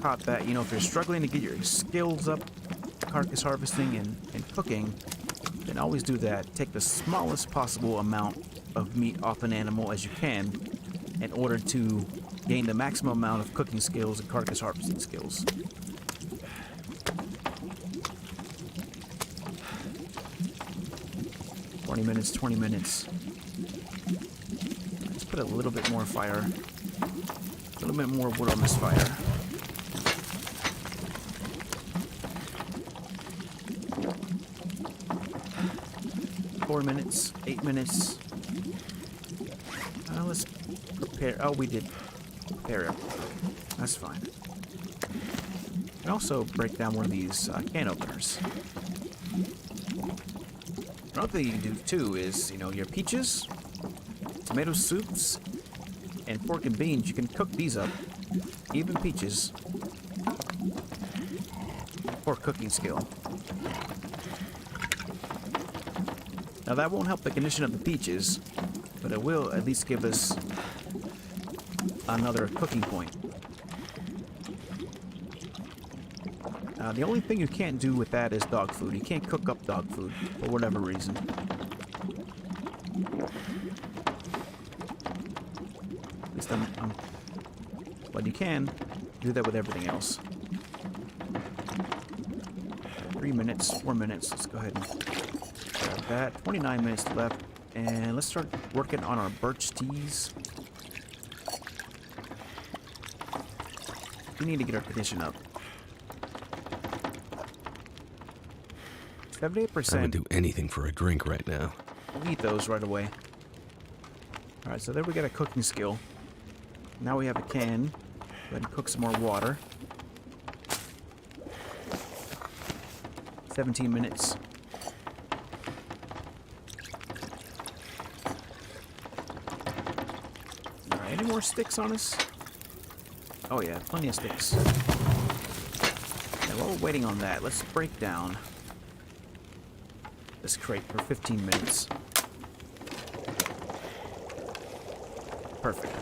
caught that, you know, if you're struggling to get your skills up, carcass harvesting and cooking, then always do that. Take the smallest possible amount of meat off an animal as you can in order to gain the maximum amount of cooking skills and carcass harvesting skills. Minutes, 20 minutes. Let's put a little bit more fire. A little bit more wood on this fire. Four minutes, 8 minutes. Let's prepare. Oh, we did prepare it. That's fine. And also break down one of these can openers. Another thing you can do too is, you know, your peaches, tomato soups, and pork and beans. You can cook these up, even peaches, for cooking skill. Now that won't help the condition of the peaches, but it will at least give us another cooking point. The only thing you can't do with that is dog food. You can't cook up dog food for whatever reason. At least but you can do that with everything else. 3 minutes, 4 minutes. Let's go ahead and grab that. 29 minutes left. And let's start working on our birch teas. We need to get our condition up. 78%. I would do anything for a drink right now. We'll eat those right away. Alright, so there we got a cooking skill. Now we have a can. Go ahead and cook some more water. 17 minutes. Alright, any more sticks on us? Oh yeah, plenty of sticks. Now while we're waiting on that, let's break down this crate for 15 minutes. Perfect.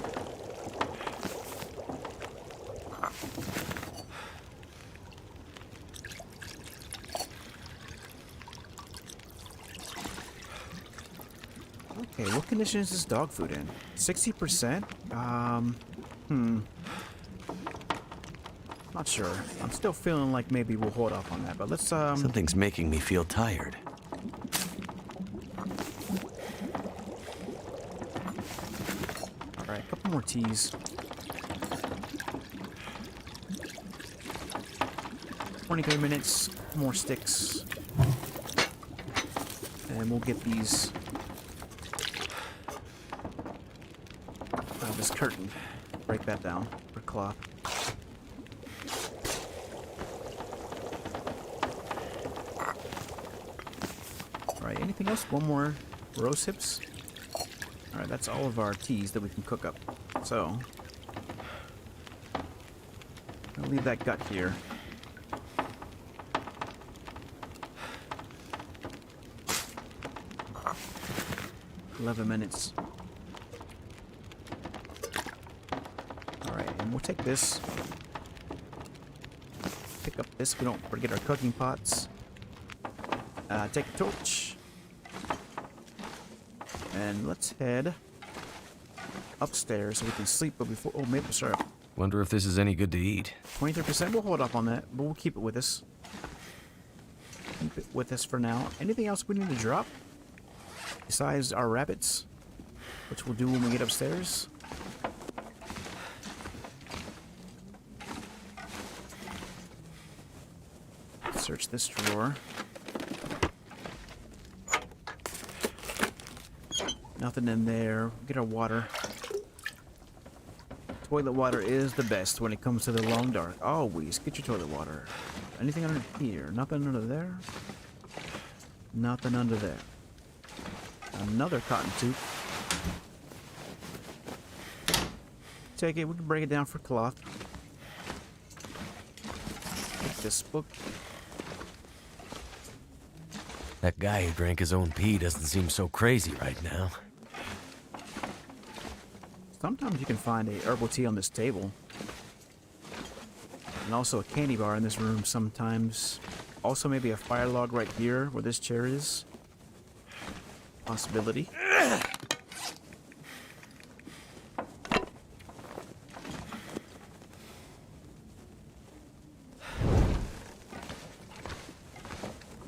Okay, what condition is this dog food in? 60%? Not sure. I'm still feeling like maybe we'll hold off on that, but let's Something's making me feel tired. Alright, a couple more teas. 23 minutes, more sticks. And we'll get these out of this curtain. Break that down for cloth. Alright, anything else? One more rose hips. Alright, that's all of our teas that we can cook up. So, I'll leave that gut here. $11 minutes. Alright, and we'll take this. Pick up this. We don't forget our cooking pots. Take a torch. And let's head upstairs so we can sleep before... Oh, maple syrup. Wonder if this is any good to eat. 23%. We'll hold up on that, but we'll keep it with us. Keep it with us for now. Anything else we need to drop? Besides our rabbits? Which we'll do when we get upstairs. Search this drawer. Nothing in there. Get our water. Toilet water is the best when it comes to the long dark. Always get your toilet water. Anything under here? Nothing under there? Nothing under there. Another cotton tube. Take it. We can break it down for cloth. Take this book. That guy who drank his own pee doesn't seem so crazy right now. Sometimes you can find a herbal tea on this table. And also a candy bar in this room sometimes. Also maybe a fire log right here where this chair is. Possibility.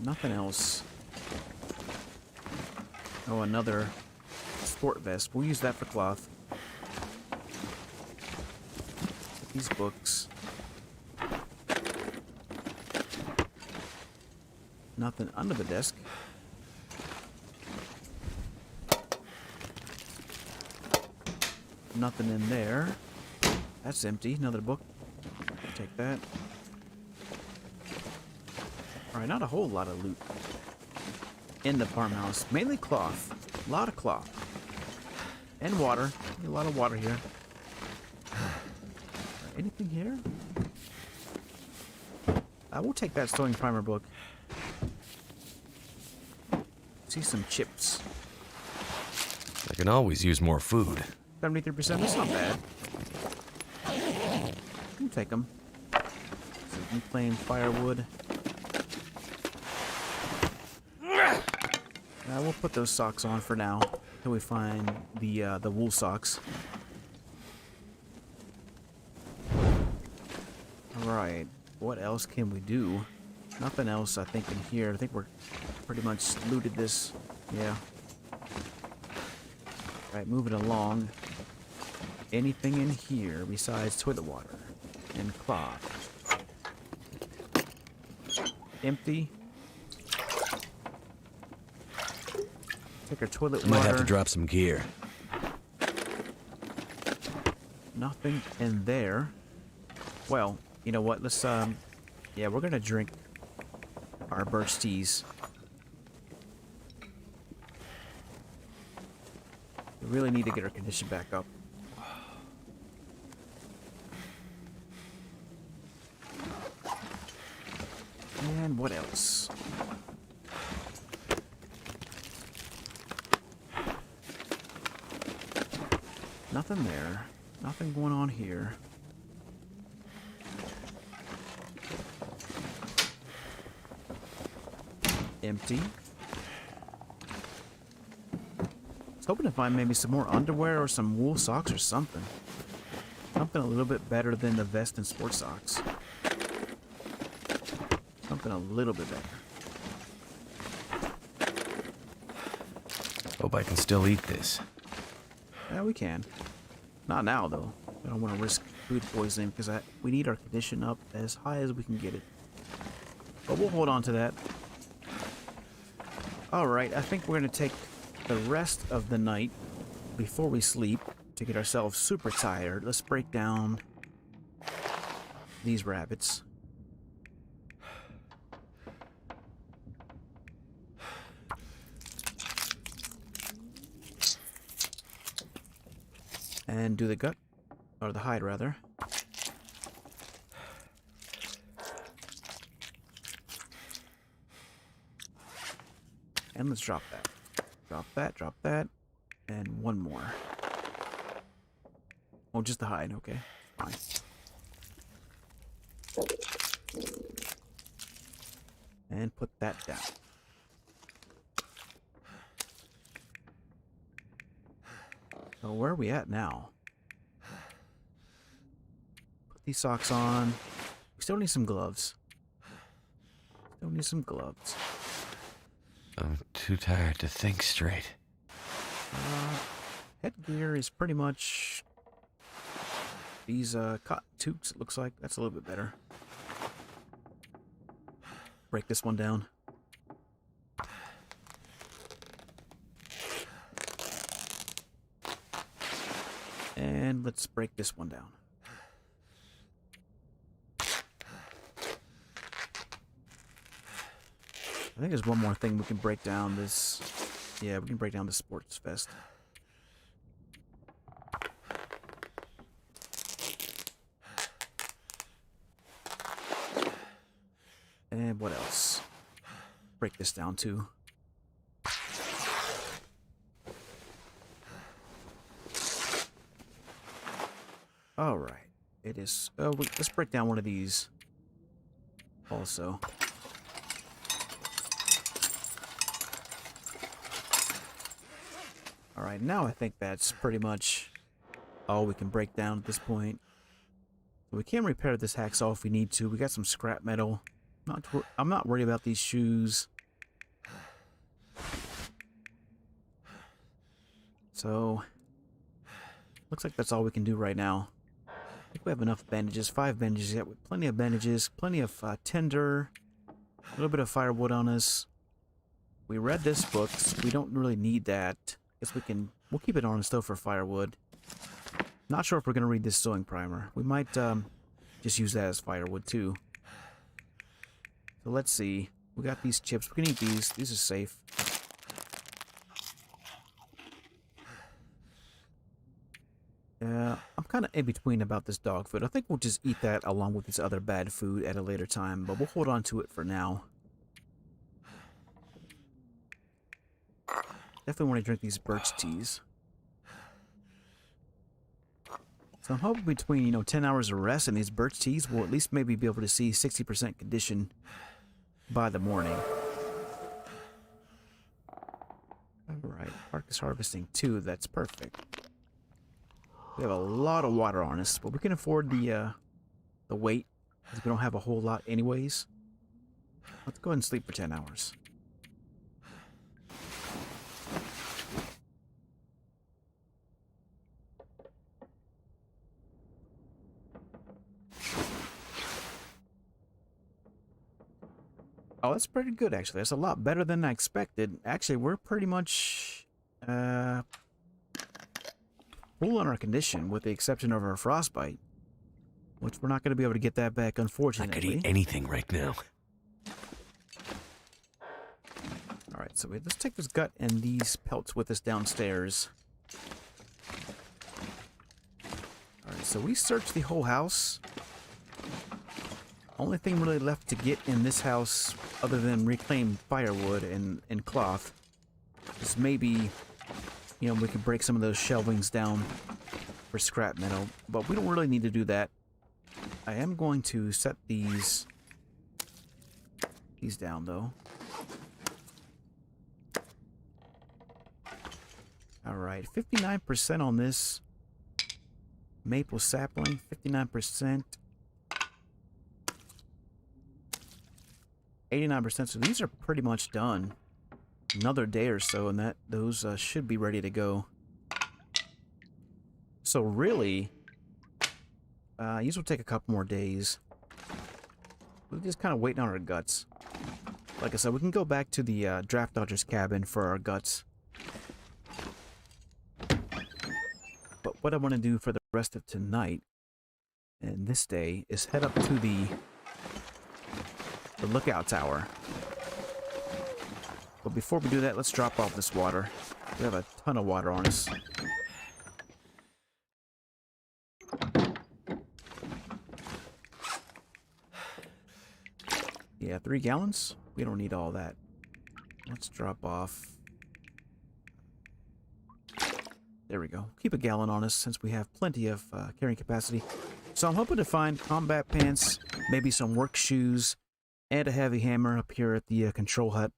Nothing else. Oh, another sport vest. We'll use that for cloth. These books. Nothing under the desk. Nothing in there. That's empty. Another book. Take that. Alright, not a whole lot of loot in the farmhouse. Mainly cloth. A lot of cloth. And water. A lot of water here. Anything here? I will take that sewing primer book. See some chips. I can always use more food. 73%, that's not bad. We'll take them. Some plain firewood. We'll put those socks on for now until we find the wool socks. Alright, what else can we do? Nothing else, I think, in here. I think we're pretty much looted this. Yeah. Alright, moving along. Anything in here besides toilet water and cloth? Empty. Take our toilet water. Might have to drop some gear. Nothing in there. Well, you know what? Let's yeah, we're gonna drink our birch teas. We really need to get our condition back up. And what else? Nothing there. Nothing going on here. Empty. I was hoping to find maybe some more underwear or some wool socks or something. Something a little bit better than the vest and sports socks. Something a little bit better. Hope I can still eat this. Yeah, we can. Not now, though. I don't want to risk food poisoning because we need our condition up as high as we can get it. But we'll hold on to that. Alright, I think we're going to take the rest of the night before we sleep to get ourselves super tired. Let's break down these rabbits. And do the gut, or the hide rather. And let's drop that. Drop that, drop that. And one more. Oh, just the hide, okay. Fine. And put that down. So where are we at now? Put these socks on. We still need some gloves. Still need some gloves. I'm too tired to think straight. Headgear is pretty much these cotton toques, it looks like. That's a little bit better. Break this one down. And let's break this one down. I think there's one more thing we can break down this. Yeah, we can break down the sports vest. And what else? Break this down too. All right. It is. Oh, let's break down one of these. Also. All right. Now I think that's pretty much all we can break down at this point. We can repair this hacksaw if we need to. We got some scrap metal. I'm not worried about these shoes. So, looks like that's all we can do right now. I think we have enough bandages. 5 bandages. Yeah, plenty of bandages. Plenty of tinder. A little bit of firewood on us. We read this book. So we don't really need that. Guess we'll keep it on us though for firewood. Not sure if we're gonna read this sewing primer. We might just use that as firewood too. So let's see. We got these chips. We can eat these. These are safe. I'm kind of in between about this dog food. I think we'll just eat that along with this other bad food at a later time, but we'll hold on to it for now. Definitely want to drink these birch teas. So I'm hoping between, 10 hours of rest and these birch teas, we'll at least maybe be able to see 60% condition by the morning. Alright, Park is harvesting too. That's perfect. We have a lot of water on us, but we can afford the wait, because we don't have a whole lot anyways. Let's go ahead and sleep for 10 hours. Oh, that's pretty good, actually. That's a lot better than I expected. Actually, we're pretty much full on our condition, with the exception of our frostbite, which we're not going to be able to get that back, unfortunately. I could eat anything right now. All right, so let's take this gut and these pelts with us downstairs. All right, so we searched the whole house. Only thing really left to get in this house, other than reclaimed firewood and cloth, is maybe, we could break some of those shelvings down for scrap metal, but we don't really need to do that. I am going to set these down, though. Alright, 59% on this maple sapling, 59%. 89%, so these are pretty much done. Another day or so, and those should be ready to go. So really, these will take a couple more days. We're just kind of waiting on our guts. Like I said, we can go back to the draft dodger's cabin for our guts. But what I want to do for the rest of tonight and this day is head up to the lookout tower. But before we do that, let's drop off this water. We have a ton of water on us. Yeah, 3 gallons? We don't need all that. Let's drop off. There we go. Keep a gallon on us since we have plenty of carrying capacity. So I'm hoping to find combat pants, maybe some work shoes, and a heavy hammer up here at the control hut.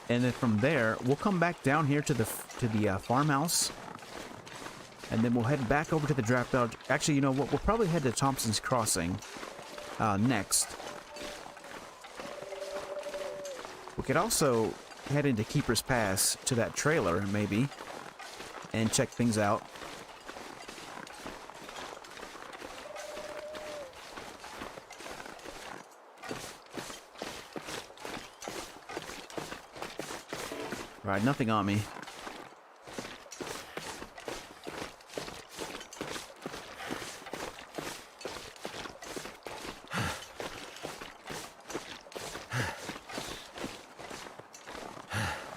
And then from there, we'll come back down here to the farmhouse. And then we'll head back over to the draft dodge. Actually, you know what? We'll probably head to Thompson's Crossing next. We could also head into Keeper's Pass to that trailer, maybe, and check things out. Right, nothing on me.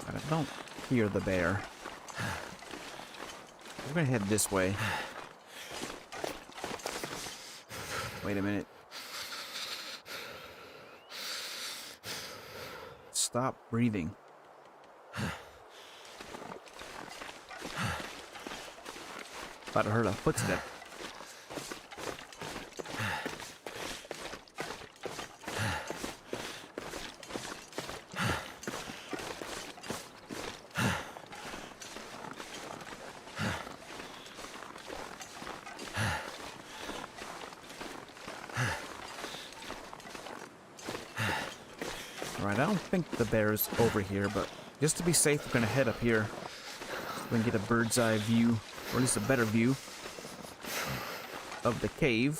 I don't hear the bear. We're gonna head this way. Wait a minute. Stop breathing. Thought I heard a footstep. Alright, I don't think the bear's over here, but just to be safe, we're gonna head up here. We can get a bird's eye view, or at least a better view of the cave.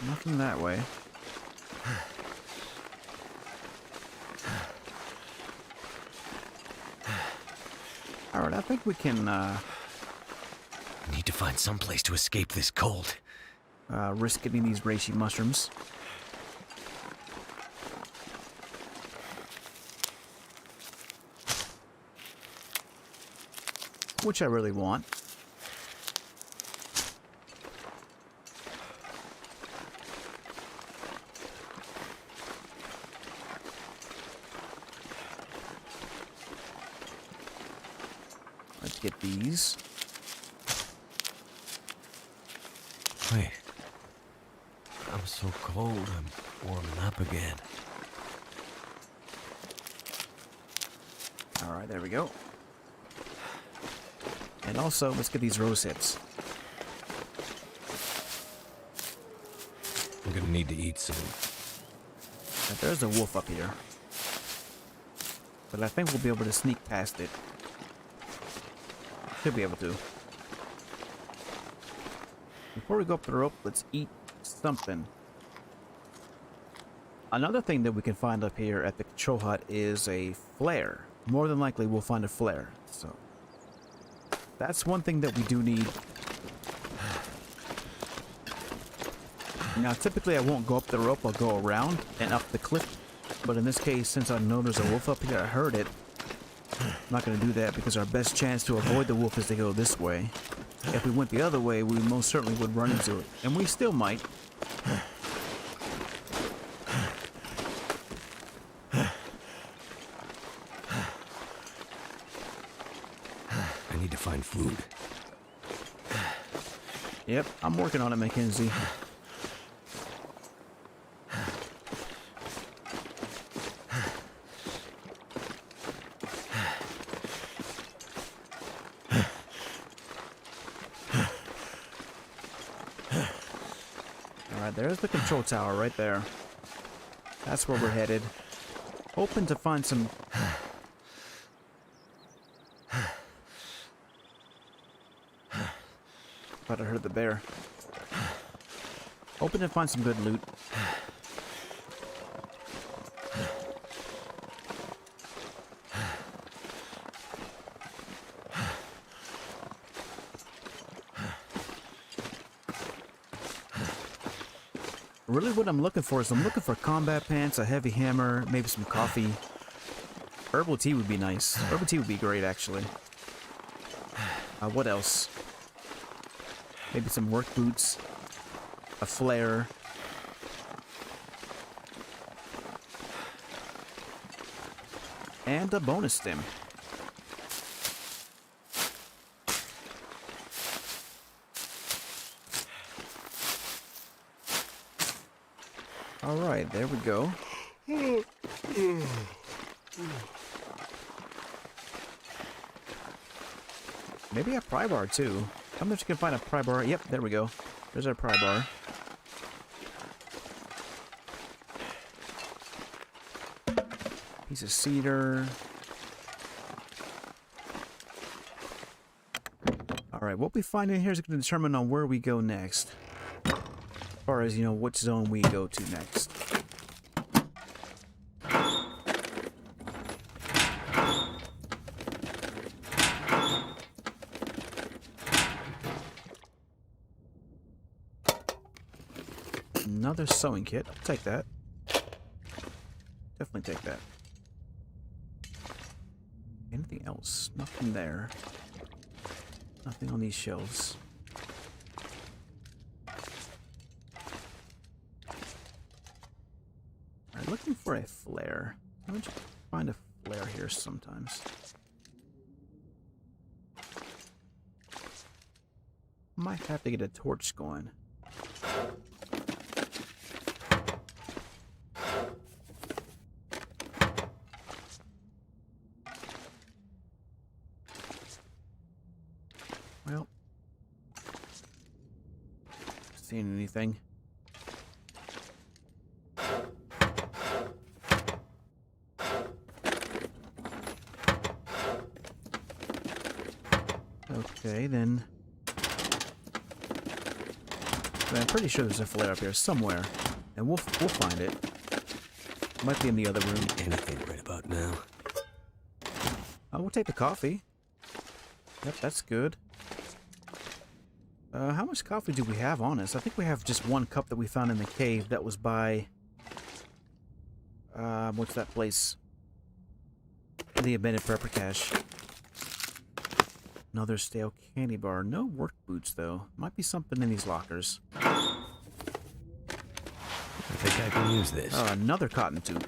Nothing that way. Alright, I think we can Need to find some place to escape this cold. risk getting these reishi mushrooms. Which I really want. Let's get these. Wait. I'm so cold, I'm warming up again. Alright, there we go. And also, let's get these rose hips. I'm gonna need to eat soon. Now, there's a wolf up here. But I think we'll be able to sneak past it. Should be able to. Before we go up the rope, let's eat something. Another thing that we can find up here at the control hut is a flare. More than likely, we'll find a flare. So that's one thing that we do need. Now, typically I won't go up the rope, I'll go around and up the cliff. But in this case, since I know there's a wolf up here, I heard it. I'm not going to do that because our best chance to avoid the wolf is to go this way. If we went the other way, we most certainly would run into it. And we still might. I need to find food. Yep, I'm working on it, Mackenzie. Alright, there's the control tower right there. That's where we're headed. Hoping to find some... Thought I heard the bear. Hoping to find some good loot. Really what I'm looking for is I'm looking for combat pants, a heavy hammer, maybe some coffee. Herbal tea would be nice. Herbal tea would be great, actually. What else? Maybe some work boots, a flare. And a bonus stem. All right, there we go. Maybe a pry bar too. How much you can find a pry bar? Yep, there we go. There's our pry bar. Piece of cedar. Alright, what we find in here is going to determine on where we go next. As far as, you know, which zone we go to next. Another sewing kit. I'll take that. Definitely take that. Anything else? Nothing there. Nothing on these shelves. Alright, looking for a flare. How would you find a flare here sometimes? Might have to get a torch going. Well, seeing anything? Okay, then. But I'm pretty sure there's a flare up here somewhere, and we'll find it. Might be in the other room. Anything right about now? We'll take the coffee. Yep, that's good. How much coffee do we have on us? I think we have just one cup that we found in the cave that was by... what's that place? The abandoned prepper cache. Another stale candy bar. No work boots, though. Might be something in these lockers. I think I can use this. Another cotton tube.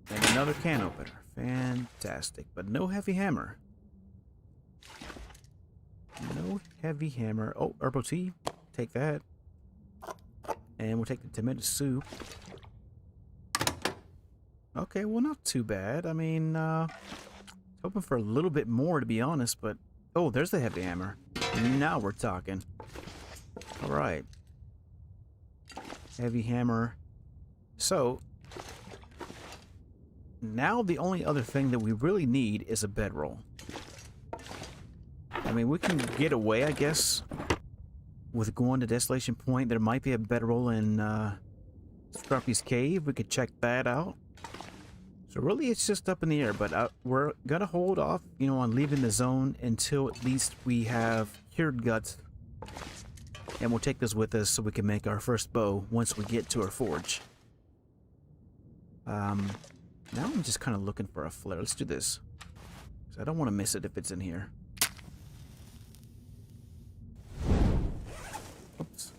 And another can opener. Fantastic. But no heavy hammer. No heavy hammer. Oh, herbal tea. Take that. And we'll take the tomato soup. Okay, well, not too bad. I mean, hoping for a little bit more, to be honest, but... Oh, there's the heavy hammer. Now we're talking. Alright. Heavy hammer. So... now the only other thing that we really need is a bedroll. I mean, we can get away, I guess, with going to Desolation Point. There might be a bedroll in Scrumpy's Cave. We could check that out. So really, it's just up in the air. But we're gonna hold off, you know, on leaving the zone until at least we have cured guts, and we'll take this with us so we can make our first bow once we get to our forge. Now I'm just kind of looking for a flare. Let's do this. 'Cause I don't want to miss it if it's in here. Oops.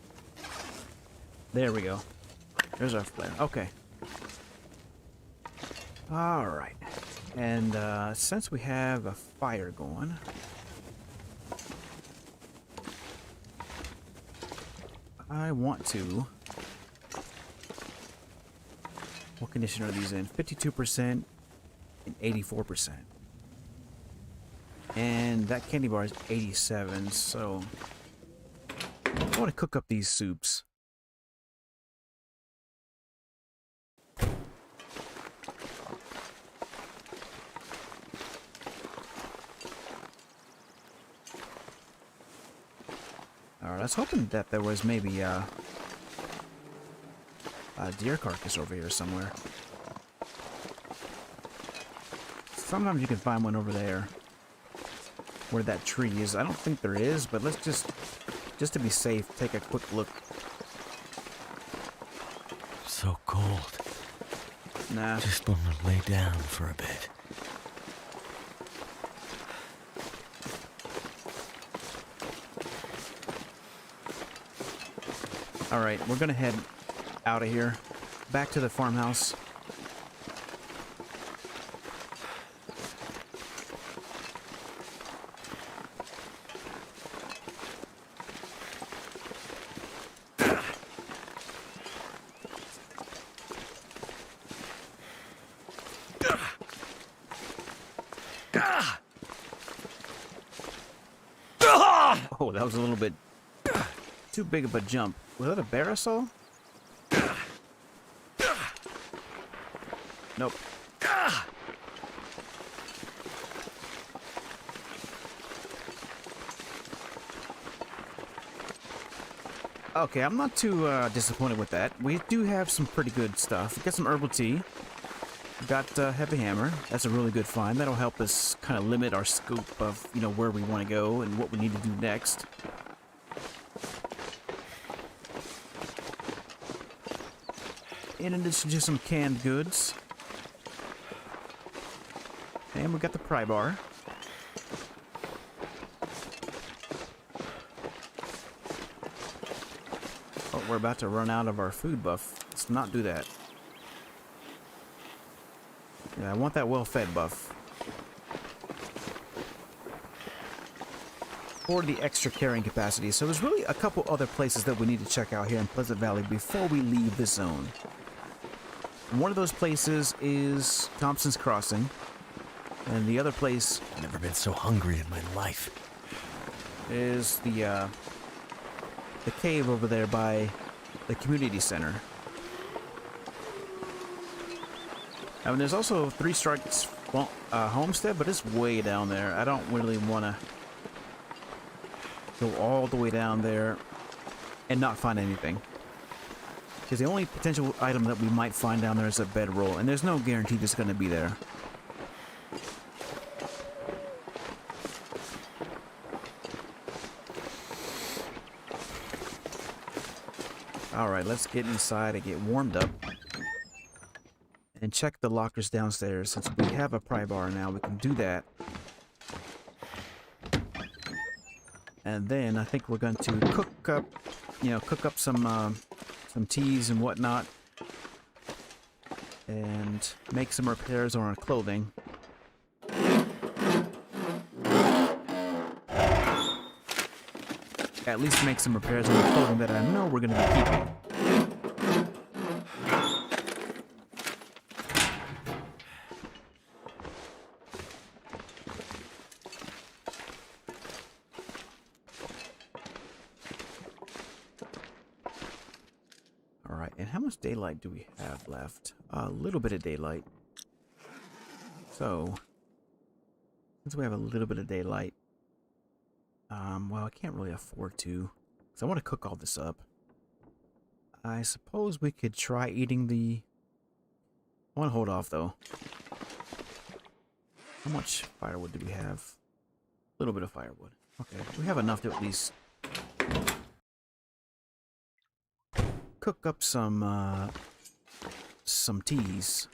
There we go. There's our flare. Okay. Alright. And since we have a fire going, I want to... What condition are these in? 52% and 84%. And that candy bar is 87, so I want to cook up these soups. Alright, I was hoping that there was maybe a deer carcass over here somewhere. Sometimes you can find one over there where that tree is. I don't think there is, but let's just to be safe, take a quick look. So cold. Nah. Just want to lay down for a bit. Alright, we're gonna head out of here. Back to the farmhouse. Oh, that was a little bit too big of a jump. Was that a barrel? Nope. Okay, I'm not too disappointed with that. We do have some pretty good stuff. We got some herbal tea. We got heavy hammer. That's a really good find. That'll help us kind of limit our scope of, you know, where we want to go and what we need to do next. In addition to some canned goods. And we got the pry bar. Oh, we're about to run out of our food buff. Let's not do that. Yeah, I want that well-fed buff. For the extra carrying capacity. So there's really a couple other places that we need to check out here in Pleasant Valley before we leave this zone. One of those places is Thompson's Crossing. And the other place... I've never been so hungry in my life. ...is the cave over there by the community center. I mean, there's also Three Strikes Homestead, but it's way down there. I don't really want to go all the way down there and not find anything. Because the only potential item that we might find down there is a bedroll, and there's no guarantee it's going to be there. Alright, let's get inside and get warmed up. And check the lockers downstairs. Since we have a pry bar now, we can do that. And then I think we're going to cook up some teas and whatnot. And make some repairs on our clothing. At least make some repairs on the clothing that I know we're going to be keeping. Alright, and how much daylight do we have left? A little bit of daylight. So, since we have a little bit of daylight, well, I can't really afford to, because I want to cook all this up. I suppose we could try eating the... I want to hold off, though. How much firewood do we have? A little bit of firewood. Okay, we have enough to at least cook up some teas.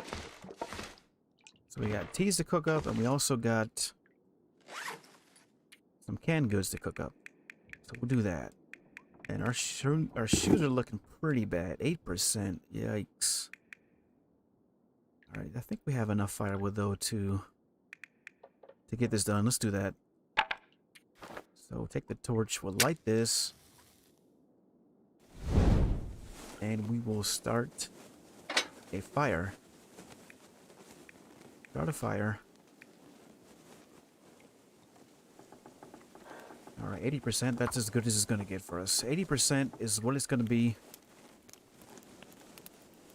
So we got teas to cook up, and we also got some canned goods to cook up. So we'll do that. And our shoes are looking pretty bad. 8%. Yikes. Alright, I think we have enough firewood though to get this done. Let's do that. So take the torch, we'll light this. And we will start a fire. Start a fire. Alright, 80%, that's as good as it's going to get for us. 80% is what it's going to be.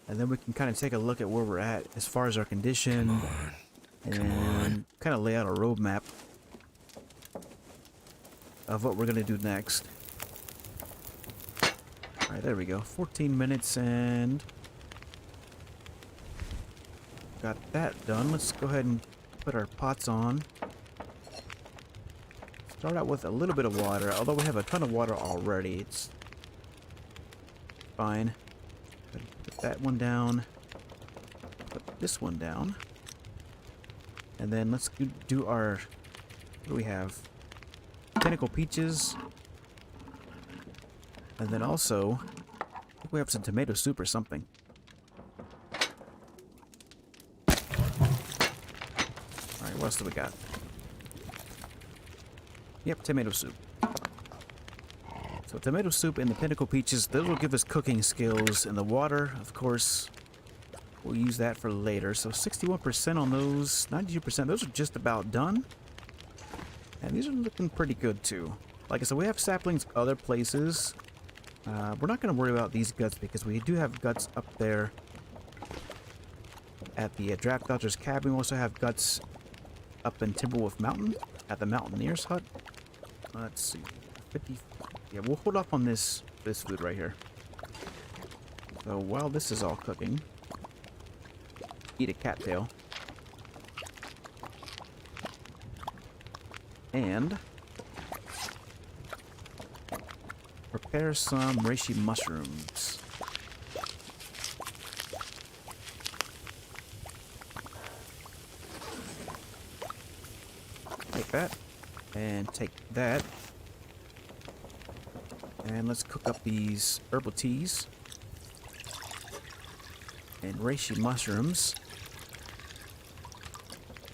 And then we can kind of take a look at where we're at as far as our condition. And kind of lay out a roadmap of what we're going to do next. Alright, there we go. 14 minutes and... got that done. Let's go ahead and put our pots on. Start out with a little bit of water, although we have a ton of water already. It's fine. Put that one down. Put this one down. And then let's do our... what do we have? Tentacle peaches. And then also, I think we have some tomato soup or something. Alright, what else do we got? Yep, tomato soup. So tomato soup and the tentacle peaches, those will give us cooking skills. And the water, of course, we'll use that for later. So 61% on those, 92%, those are just about done. And these are looking pretty good too. Like I said, we have saplings other places. We're not going to worry about these guts because we do have guts up there at the Draft Dodger's cabin. We also have guts up in Timberwolf Mountain at the Mountaineer's hut. Let's see. 50. Yeah, we'll hold off on this food right here. So while this is all cooking, eat a cattail. And prepare some reishi mushrooms. Take that. And take that. And let's cook up these herbal teas. And reishi mushrooms.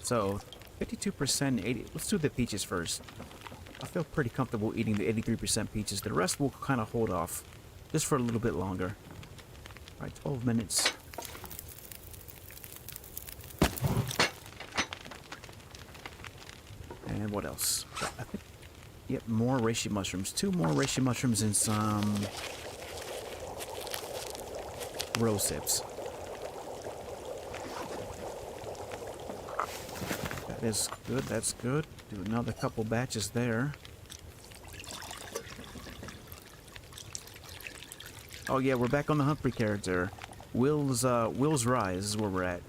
So 52%, 80. Let's do the peaches first. I feel pretty comfortable eating the 83% peaches. The rest we'll kind of hold off just for a little bit longer. All right, 12 minutes. And what else? I think, yep, more reishi mushrooms. 2 more reishi mushrooms and some rose hips. That is good, that's good. Do another couple batches there. Oh yeah, we're back on the Humphrey character. Will's Rise is where we're at.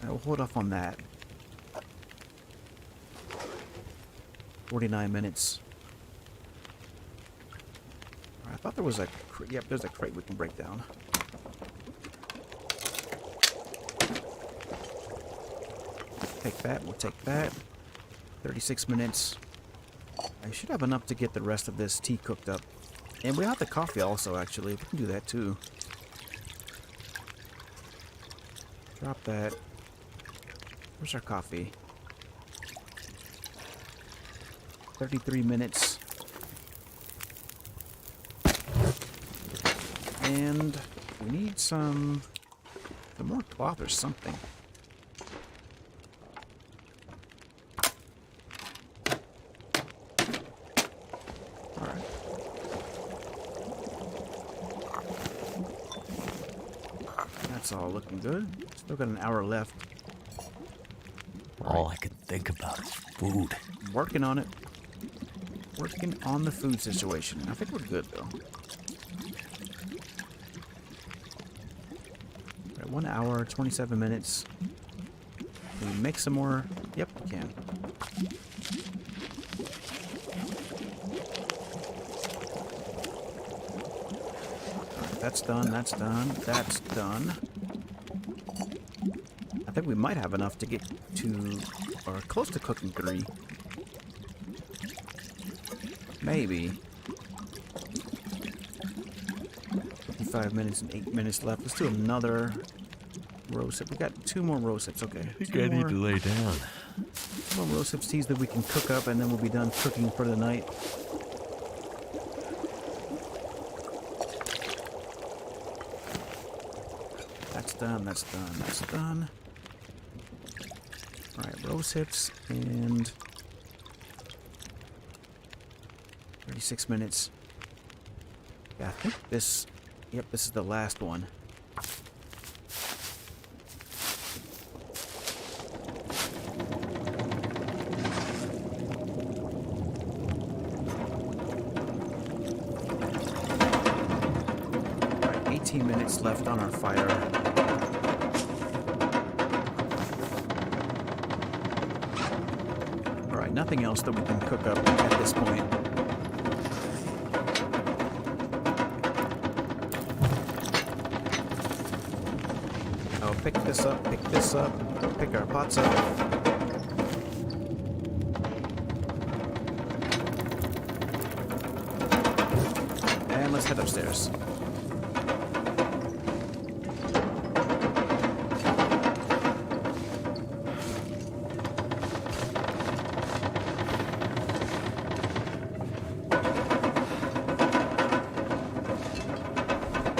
We'll hold off on that. 49 minutes. I thought there was a... Yep, there's a crate we can break down. Take that, we'll take that. 36 minutes. I should have enough to get the rest of this tea cooked up. And we have the coffee also, actually. We can do that, too. Drop that. Where's our coffee? 33 minutes. And we need some more cloth or something. Alright. That's all looking good. Still got an hour left. All I can think about is food. Working on it. Working on the food situation. I think we're good, though. Right, 1 hour, 27 minutes. Can we make some more? Yep, we can. Alright, that's done, that's done, that's done. I think we might have enough to get to, or close to cooking 3. Maybe. 55 minutes and 8 minutes left. Let's do another rose hip. We got 2 more rose hips. Okay. I think I need to lay down. 2 more rose hips teas that we can cook up, and then we'll be done cooking for the night. That's done. That's done. That's done. All right, rose hips and 36 minutes. Yeah, I think this... Yep, this is the last one. All right, 18 minutes left on our fire. All right, nothing else that we can cook up at this point. Pick this up, pick our pots up. And let's head upstairs.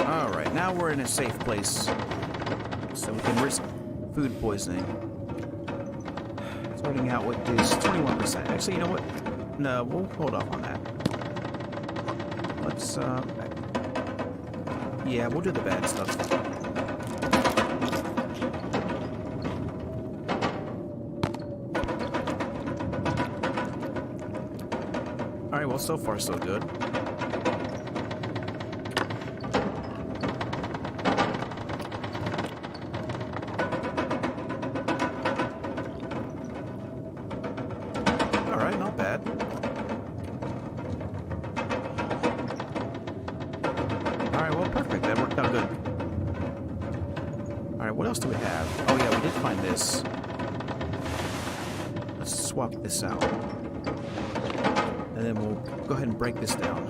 All right, now we're in a safe place. So we can risk food poisoning. So starting out with is 21%. Actually, you know what? No, we'll hold off on that. Let's, yeah, we'll do the bad stuff. Alright, well, so far so good. Alright, not bad. Alright, well, perfect. That worked out good. Alright, what else do we have? Oh, yeah, we did find this. Let's swap this out. And then we'll go ahead and break this down.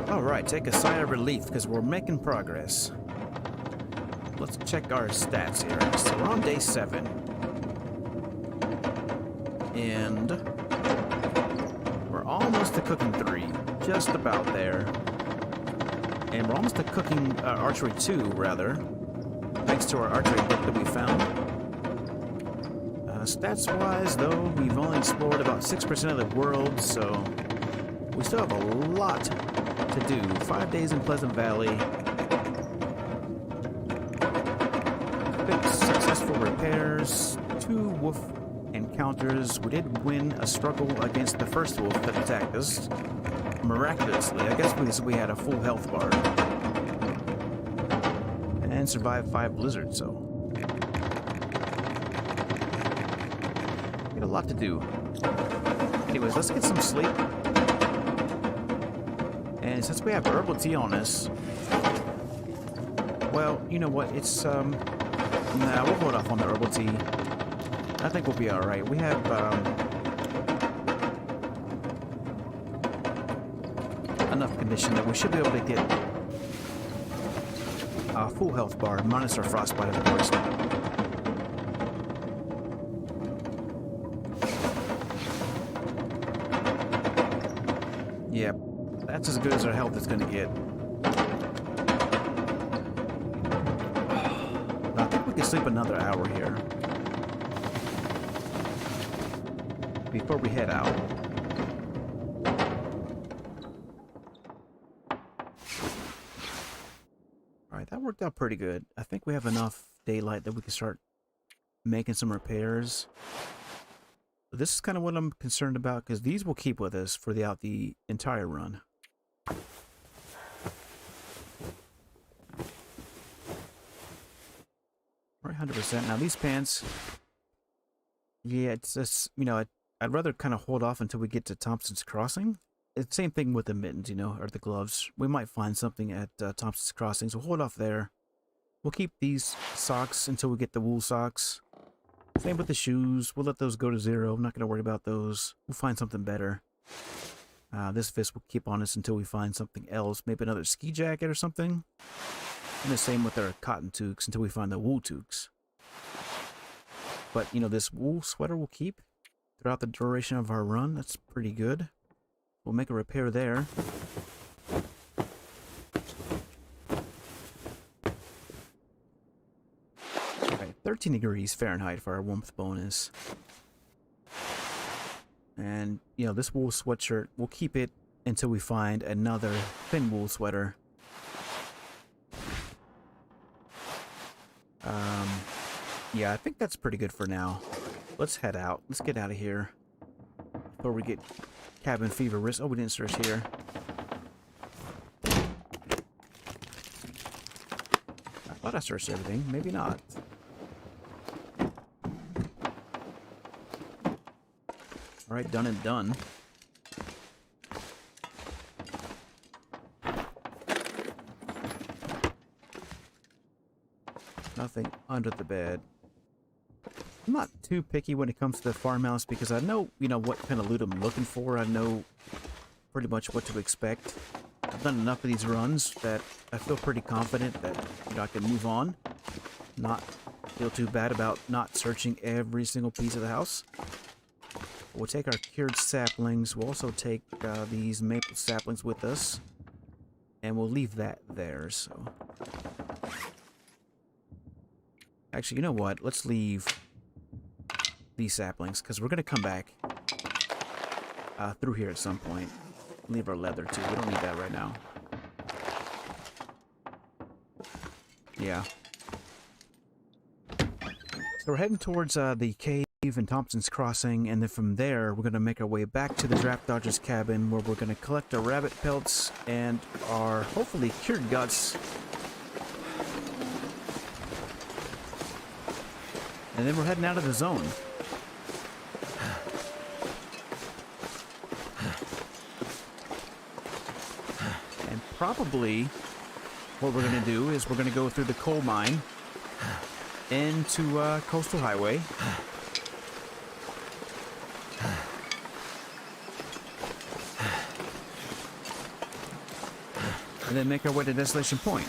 Alright, take a sigh of relief because we're making progress. Let's check our stats here. So we're on day 7. And we're almost to cooking 3. Just about there. And we're almost to cooking archery 2, rather. Thanks to our archery book that we found. Stats-wise, though, we've only explored about 6% of the world, so we still have a lot to do. 5 days in Pleasant Valley. 6 successful repairs. 2 wolf encounters. We did win a struggle against the first wolf that attacked us. Miraculously, I guess because we had a full health bar. And survived 5 blizzards, so got a lot to do. Anyways, let's get some sleep. And since we have herbal tea on us, well, you know what? It's nah, we'll hold off on the herbal tea. I think we'll be all right. We have enough condition that we should be able to get a full health bar, minus our frostbite, of course. Yep, that's as good as our health is going to get. I think we can sleep another hour here before we head out. Alright, that worked out pretty good. I think we have enough daylight that we can start making some repairs. But this is kind of what I'm concerned about, because these will keep with us for the entire run. Right, 100%. Now these pants, yeah, it's just, you know, I'd rather kind of hold off until we get to Thompson's Crossing. It's the same thing with the mittens, you know, or the gloves. We might find something at Thompson's Crossing, so hold off there. We'll keep these socks until we get the wool socks. Same with the shoes. We'll let those go to 0. I'm not going to worry about those. We'll find something better. This vest will keep on us until we find something else. Maybe another ski jacket or something. And the same with our cotton toques until we find the wool toques. But, you know, this wool sweater will keep throughout the duration of our run. That's pretty good. We'll make a repair there. Alright, 13 degrees Fahrenheit for our warmth bonus. And, you know, this wool sweatshirt, we'll keep it until we find another thin wool sweater. Yeah, I think that's pretty good for now. Let's head out. Let's get out of here before we get cabin fever risk. Oh, we didn't search here. I thought I searched everything. Maybe not. Alright, done and done. Nothing under the bed. I'm not too picky when it comes to the farmhouse because I know, you know, what kind of loot I'm looking for. I know pretty much what to expect. I've done enough of these runs that I feel pretty confident that, you know, I can move on. Not feel too bad about not searching every single piece of the house. We'll take our cured saplings. We'll also take these maple saplings with us. And we'll leave that there, so... Actually, you know what? Let's leave these saplings, because we're going to come back through here at some point. Leave our leather, too. We don't need that right now. Yeah. So we're heading towards the cave in Thompson's Crossing, and then from there, we're going to make our way back to the Draft Dodger's cabin, where we're going to collect our rabbit pelts and our, hopefully, cured guts. And then we're heading out of the zone. And probably what we're going to do is we're going to go through the coal mine into Coastal Highway. And then make our way to Desolation Point.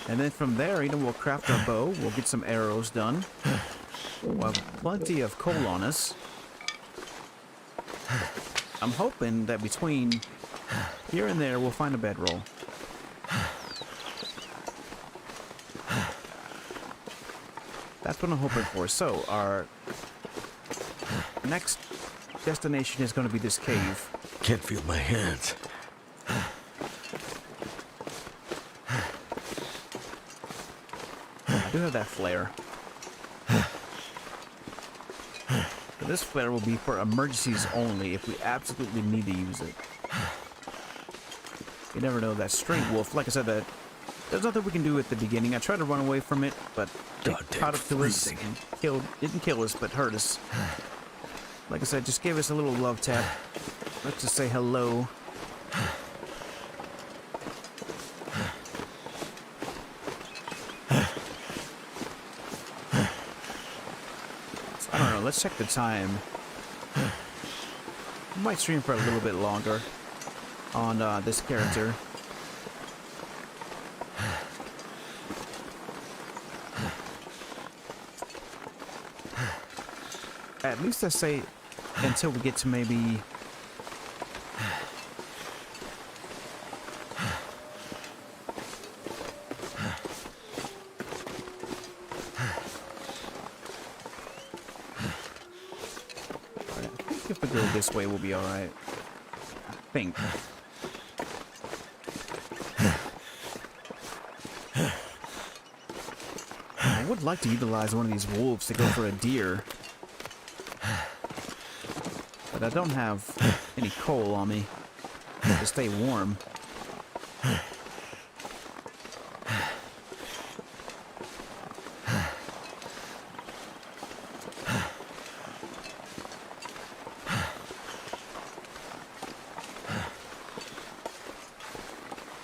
And then from there, you know, we'll craft our bow. We'll get some arrows done. We'll have plenty of coal on us. I'm hoping that between here and there, we'll find a bedroll. That's what I'm hoping for. So, our next destination is going to be this cave. Can't feel my hands. I do have that flare. But this flare will be for emergencies only, if we absolutely need to use it. You never know, that stray wolf, like I said, there's nothing we can do at the beginning. I tried to run away from it, but it caught up to us and didn't kill us, but hurt us. Like I said, just gave us a little love tap. Let's just say hello. So, I don't know, let's check the time. I might stream for a little bit longer on this character. At least I say until we get to maybe I think if we go this way we'll be alright. I think. I would like to utilize one of these wolves to go for a deer. But I don't have any coal on me to stay warm.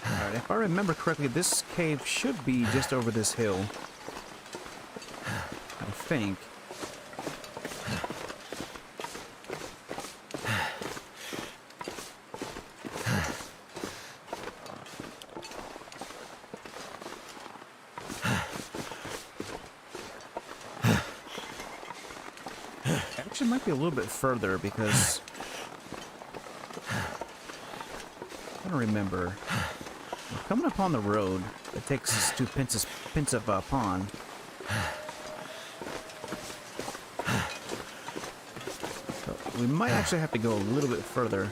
Alright, if I remember correctly, this cave should be just over this hill. I think. Actually, it might be a little bit further because I don't remember. We're coming up on the road that takes us to Pensive Pond. So we might actually have to go a little bit further.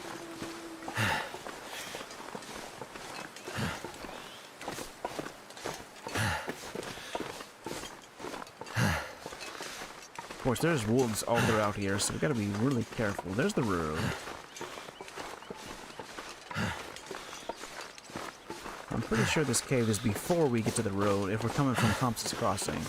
Of course, there's wolves all throughout here, so we gotta be really careful. There's the road. I'm pretty sure this cave is before we get to the road, if we're coming from Thompson's Crossing.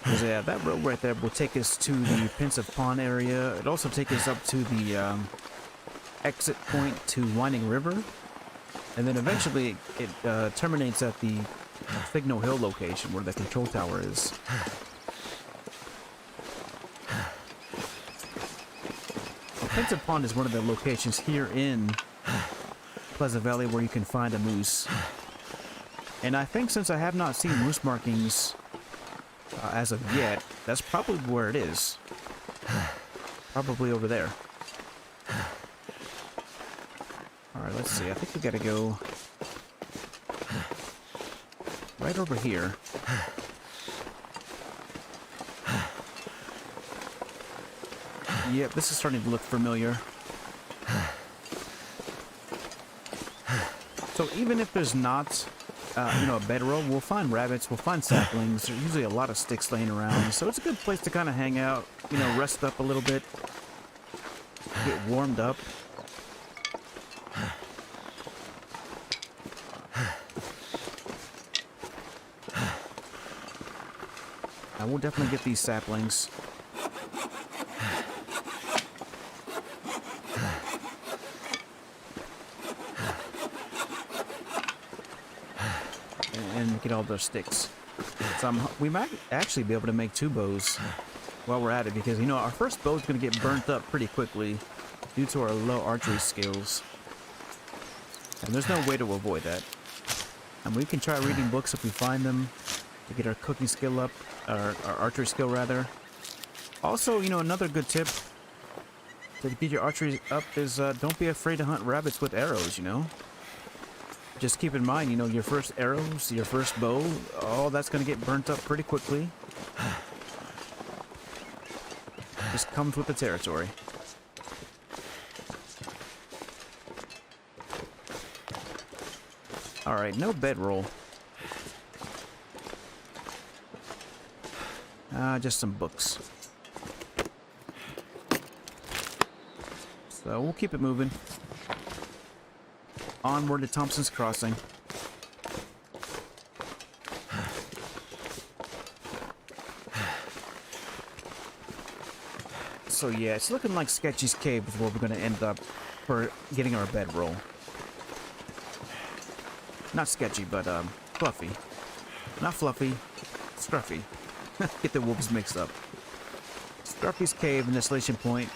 Because, yeah, that road right there will take us to the Pensive Pond area. It'll also take us up to the exit point to Winding River. And then eventually it terminates at the Signal Hill location where the control tower is. Well, Pensive Pond is one of the locations here in Pleasant Valley where you can find a moose. And I think since I have not seen moose markings as of yet, that's probably where it is. Probably over there. Alright, let's see. I think we gotta go right over here. Yep, this is starting to look familiar. So even if there's not, a bedroll, we'll find rabbits, we'll find saplings. There's usually a lot of sticks laying around, so it's a good place to kind of hang out, rest up a little bit, get warmed up. I will definitely get these saplings. And get all those sticks. So we might actually be able to make 2 bows while we're at it, because our first bow is going to get burnt up pretty quickly due to our low archery skills, and there's no way to avoid that. And we can try reading books if we find them to get our cooking skill up, our archery skill rather. Also, another good tip to get your archery up is don't be afraid to hunt rabbits with arrows. Just keep in mind, your first arrows, your first bow, all that's going to get burnt up pretty quickly. Just comes with the territory. Alright, no bedroll. Just some books. So we'll keep it moving. Onward to Thompson's Crossing. So yeah, it's looking like Sketchy's Cave is where we're going to end up for getting our bedroll. Not Sketchy, but Fluffy. Not Fluffy, Scruffy. Get the wolves mixed up. Scruffy's Cave and Installation Point.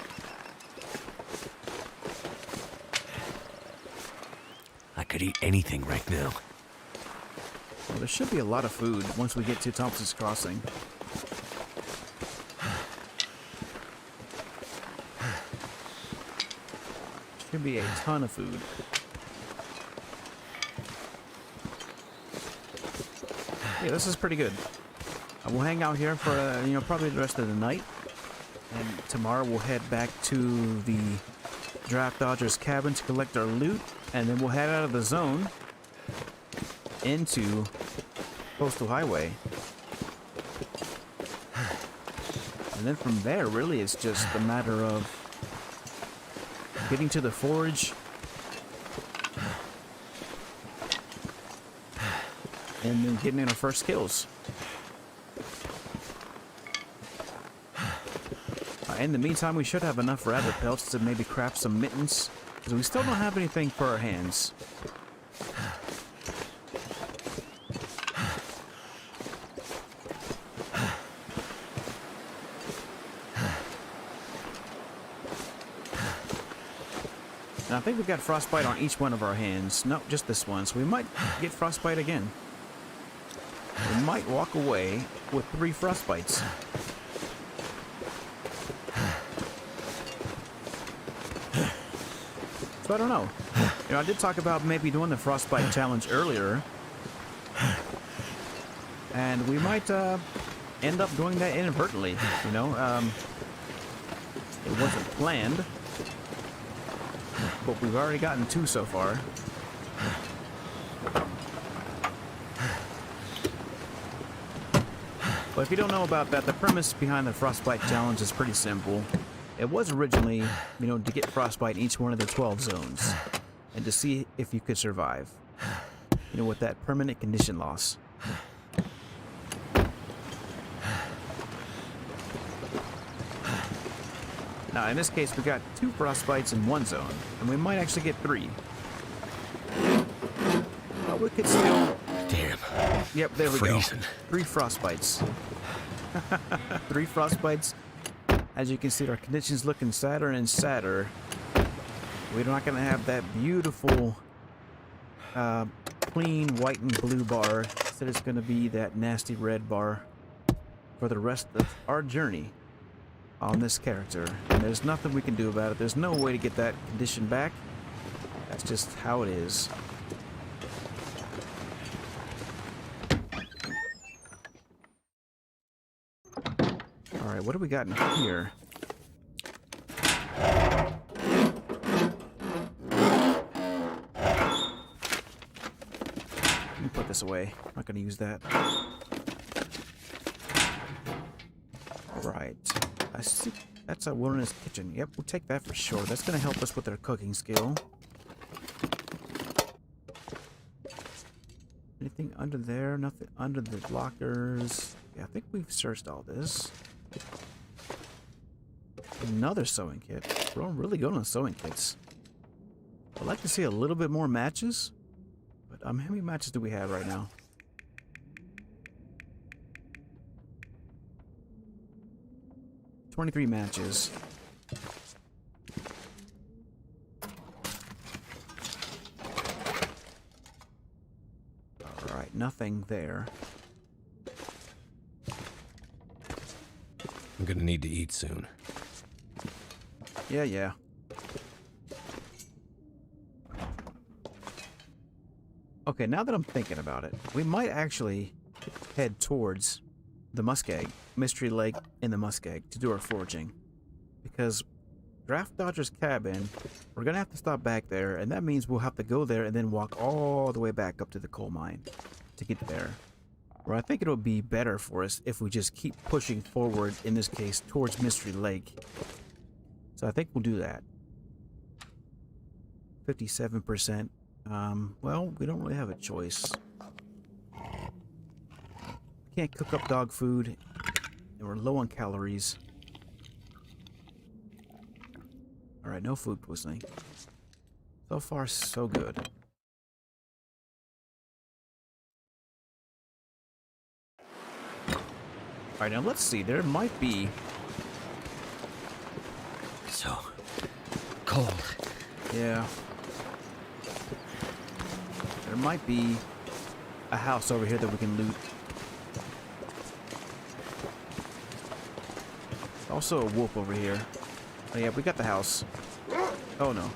I could eat anything right now. Well, there should be a lot of food once we get to Thompson's Crossing. Should be a ton of food. Yeah, this is pretty good. We'll hang out here for, probably the rest of the night. And tomorrow we'll head back to the Draft Dodger's cabin to collect our loot. And then we'll head out of the zone into Coastal Highway. And then from there, really, it's just a matter of getting to the forge and then getting in our first kills. In the meantime, we should have enough rabbit pelts to maybe craft some mittens, because we still don't have anything for our hands. And I think we got frostbite on each one of our hands. No, just this one. So we might get frostbite again. We might walk away with 3 frostbites. So I don't know. I did talk about maybe doing the frostbite challenge earlier. And we might end up doing that inadvertently, It wasn't planned. But we've already gotten 2 so far. But if you don't know about that, the premise behind the Frostbite Challenge is pretty simple. It was originally, to get Frostbite in each one of the 12 zones. And to see if you could survive. With that permanent condition loss. Now, in this case, we got 2 frostbites in 1 zone, and we might actually get 3. But we could still... Damn. Yep, there we Freezing. go. 3 frostbites. 3 frostbites. As you can see, our conditions looking sadder and sadder. We're not going to have that beautiful clean white and blue bar. Instead, it's going to be that nasty red bar for the rest of our journey on this character. And there's nothing we can do about it. There's no way to get that condition back. That's just how it is. Alright, what do we got in here? Let me put this away. I'm not going to use that. Alright. I see. That's a wilderness kitchen. Yep, we'll take that for sure. That's going to help us with our cooking skill. Anything under there? Nothing under the lockers. Yeah, I think we've searched all this. Another sewing kit. We're really good on sewing kits. I'd like to see a little bit more matches. But how many matches do we have right now? $23 matches. Alright, nothing there. I'm gonna need to eat soon. Yeah. Okay, now that I'm thinking about it, we might actually head towards the Muskeg, Mystery Lake in the Muskeg, to do our foraging. Because Draft Dodger's cabin, we're gonna have to stop back there, and that means we'll have to go there and then walk all the way back up to the coal mine to get there. Or I think it'll be better for us if we just keep pushing forward, in this case, towards Mystery Lake. So I think we'll do that. 57%. Well, we don't really have a choice. Can't cook up dog food, and we're low on calories. Alright, no food poisoning. So far, so good. Alright, now let's see. There might be... So cold. Yeah. There might be a house over here that we can loot. Also a wolf over here. Oh yeah, we got the house. Oh no.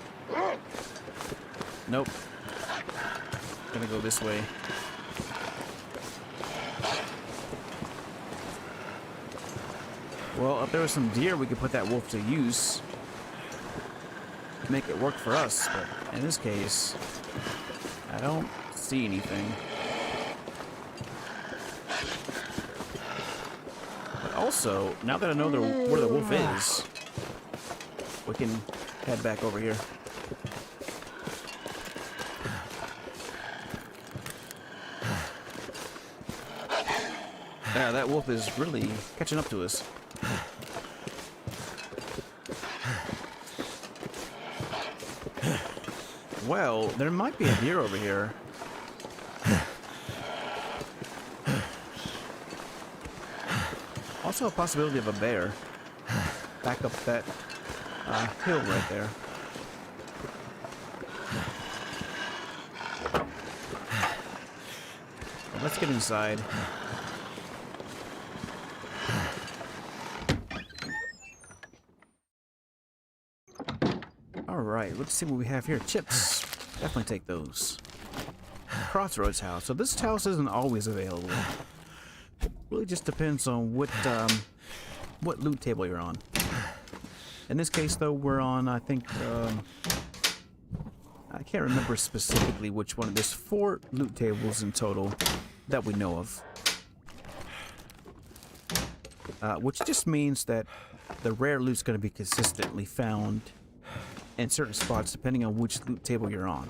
Nope. Gonna go this way. Well, if there was some deer, we could put that wolf to use. Make it work for us, but in this case, I don't see anything. But also, now that I know where the wolf is, we can head back over here. Yeah, that wolf is really catching up to us. Well, there might be a deer over here. Also a possibility of a bear. Back up that hill right there. Well, let's get inside. Alright, let's see what we have here. Chips. Definitely take those. Crossroads house. So this house isn't always available. It really just depends on what loot table you're on. In this case, though, we're on, I think, I can't remember specifically which one. There's 4 loot tables in total that we know of. Which just means that the rare loot's going to be consistently found in certain spots depending on which loot table you're on.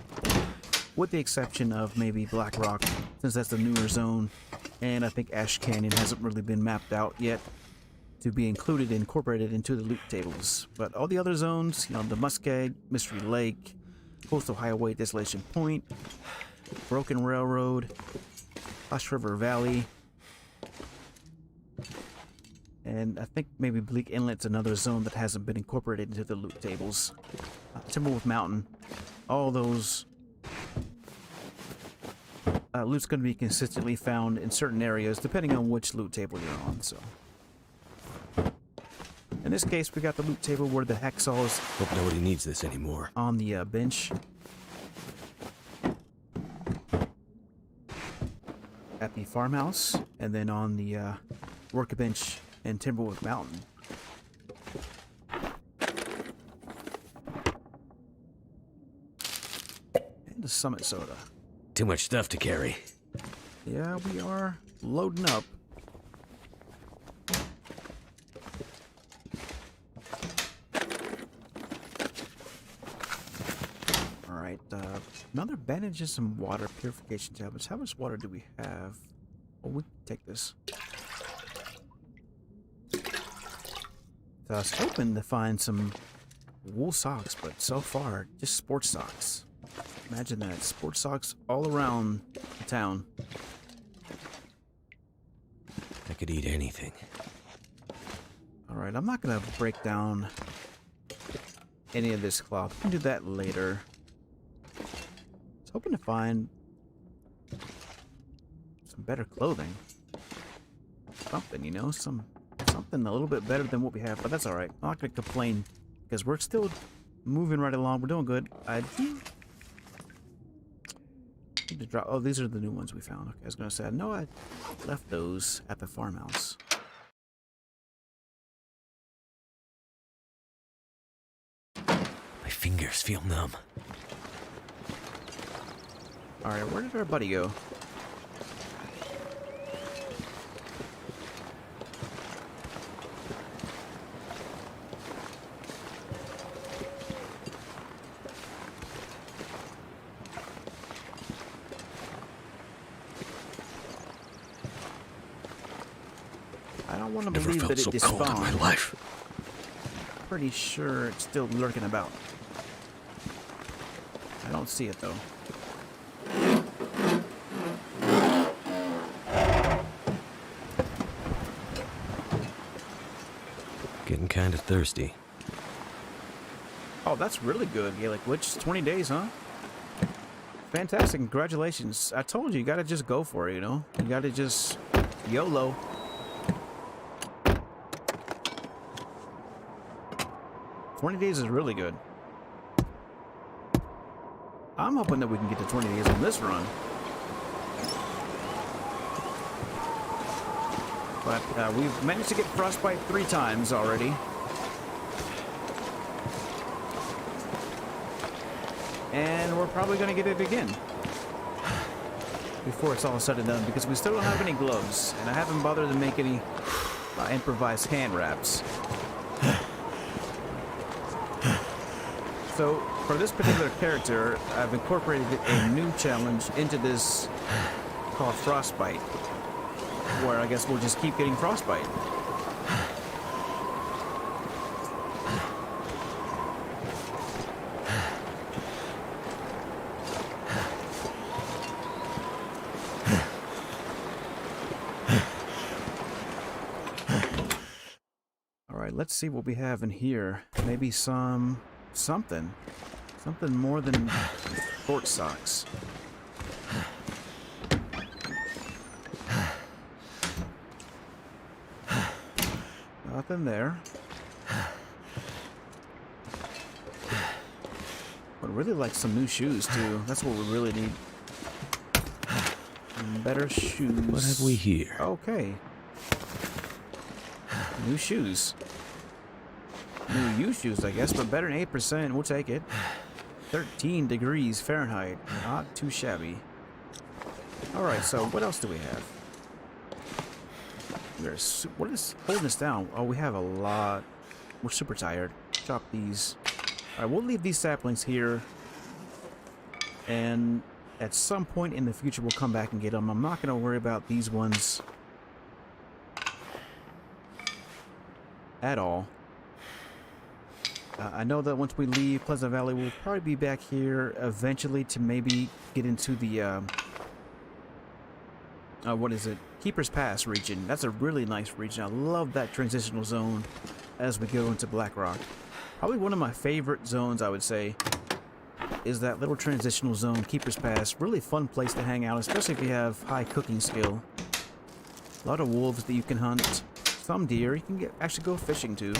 With the exception of maybe Black Rock, since that's the newer zone, and I think Ash Canyon hasn't really been mapped out yet to be incorporated into the loot tables. But all the other zones, you know, the Muskeg, Mystery Lake, Coastal Highway, Desolation Point, Broken Railroad, Hush River Valley, and I think maybe Bleak Inlet's another zone that hasn't been incorporated into the loot tables. Timberwolf Mountain. All those loot's going to be consistently found in certain areas, depending on which loot table you're on, so. In this case, we got the loot table where the hacksaw is... Hope nobody needs this anymore. On the bench. At the farmhouse, and then on the workbench in Timberwood Mountain. And the Summit Soda. Too much stuff to carry. Yeah, we are loading up. Alright, another bandage and some water purification tablets. How much water do we have? Oh, we can take this. So I was hoping to find some wool socks, but so far, just sports socks. Imagine that. Sports socks all around the town. I could eat anything. Alright, I'm not going to break down any of this cloth. We can do that later. I was hoping to find some better clothing. Something, you know, something a little bit better than what we have, but that's alright. I'm not going to complain because we're still moving right along. We're doing good. I do need to drop. Oh, these are the new ones we found. Okay, I was going to say, I know I left those at the farmhouse. My fingers feel numb. Alright, where did our buddy go? I don't want to Never believe felt that it so despawned. cold in my life. Pretty sure it's still lurking about. I don't see it though. Getting kind of thirsty. Oh, that's really good, Gaelic Witch. 20 days, huh? Fantastic. Congratulations. I told you, you gotta just go for it, you know? You gotta just YOLO. $20 is really good. I'm hoping that we can get to 20 days on this run. But we've managed to get frostbite 3 times already. And we're probably going to get it again before it's all said and done, because we still don't have any gloves, and I haven't bothered to make any improvised hand wraps. So, for this particular character, I've incorporated a new challenge into this called Frostbite, where I guess we'll just keep getting frostbite. Alright, let's see what we have in here. Maybe something more than sport socks. Nothing there. Would really like some new shoes too. That's what we really need. Better shoes. What have we here? Okay. New shoes. New used shoes, I guess, but better than 8%. We'll take it. 13 degrees Fahrenheit. Not too shabby. Alright, so what else do we have? What is holding us down? Oh, we have a lot. We're super tired. Chop these. Alright, we'll leave these saplings here. And at some point in the future, we'll come back and get them. I'm not going to worry about these ones at all. I know that once we leave Pleasant Valley, we'll probably be back here eventually to maybe get into the, what is it? Keeper's Pass region. That's a really nice region. I love that transitional zone as we go into Black Rock. Probably one of my favorite zones, I would say. is that little transitional zone, Keeper's Pass. Really fun place to hang out, especially if you have high cooking skill. A lot of wolves that you can hunt. Some deer. You can actually go fishing too.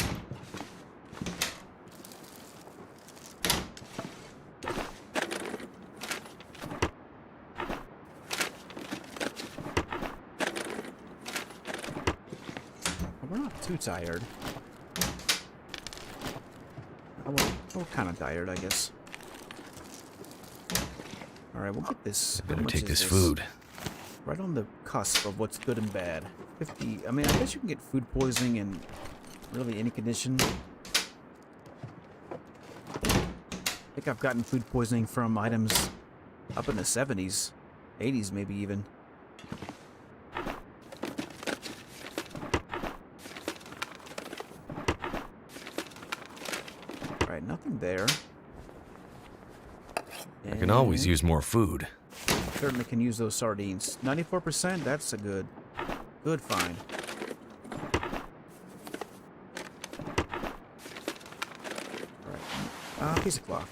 We're not too tired. We're kind of tired, I guess. Alright, we'll get this. Better take this food. Right on the cusp of what's good and bad. 50. I mean, I guess you can get food poisoning in really any condition. I think I've gotten food poisoning from items up in the 70s, 80s maybe even. Alright, nothing there. I can always use more food. Certainly can use those sardines. 94%, that's a good find. Alright. Piece of cloth.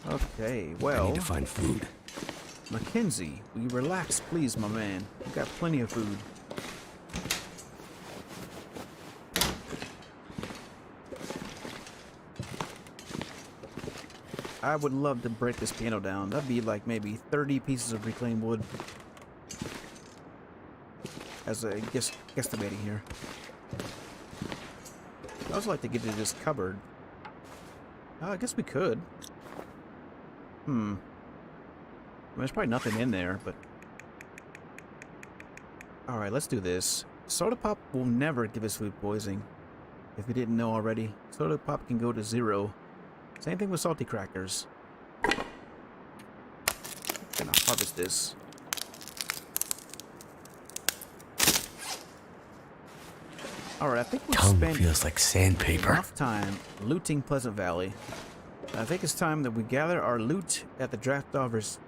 Okay, well. I need to find food. Mackenzie, will you relax, please, my man? We've got plenty of food. I would love to break this piano down. That'd be like maybe 30 pieces of reclaimed wood. As a guesstimating here. I'd also like to get to this cupboard. I guess we could. I mean, there's probably nothing in there, but... Alright, let's do this. Soda pop will never give us food poisoning. If you didn't know already. Soda pop can go to 0. Same thing with salty crackers. I'm gonna harvest this. Alright, I think we've spent feels like sandpaper. enough time looting Pleasant Valley. I think it's time that we gather our loot at the Draft Dodger's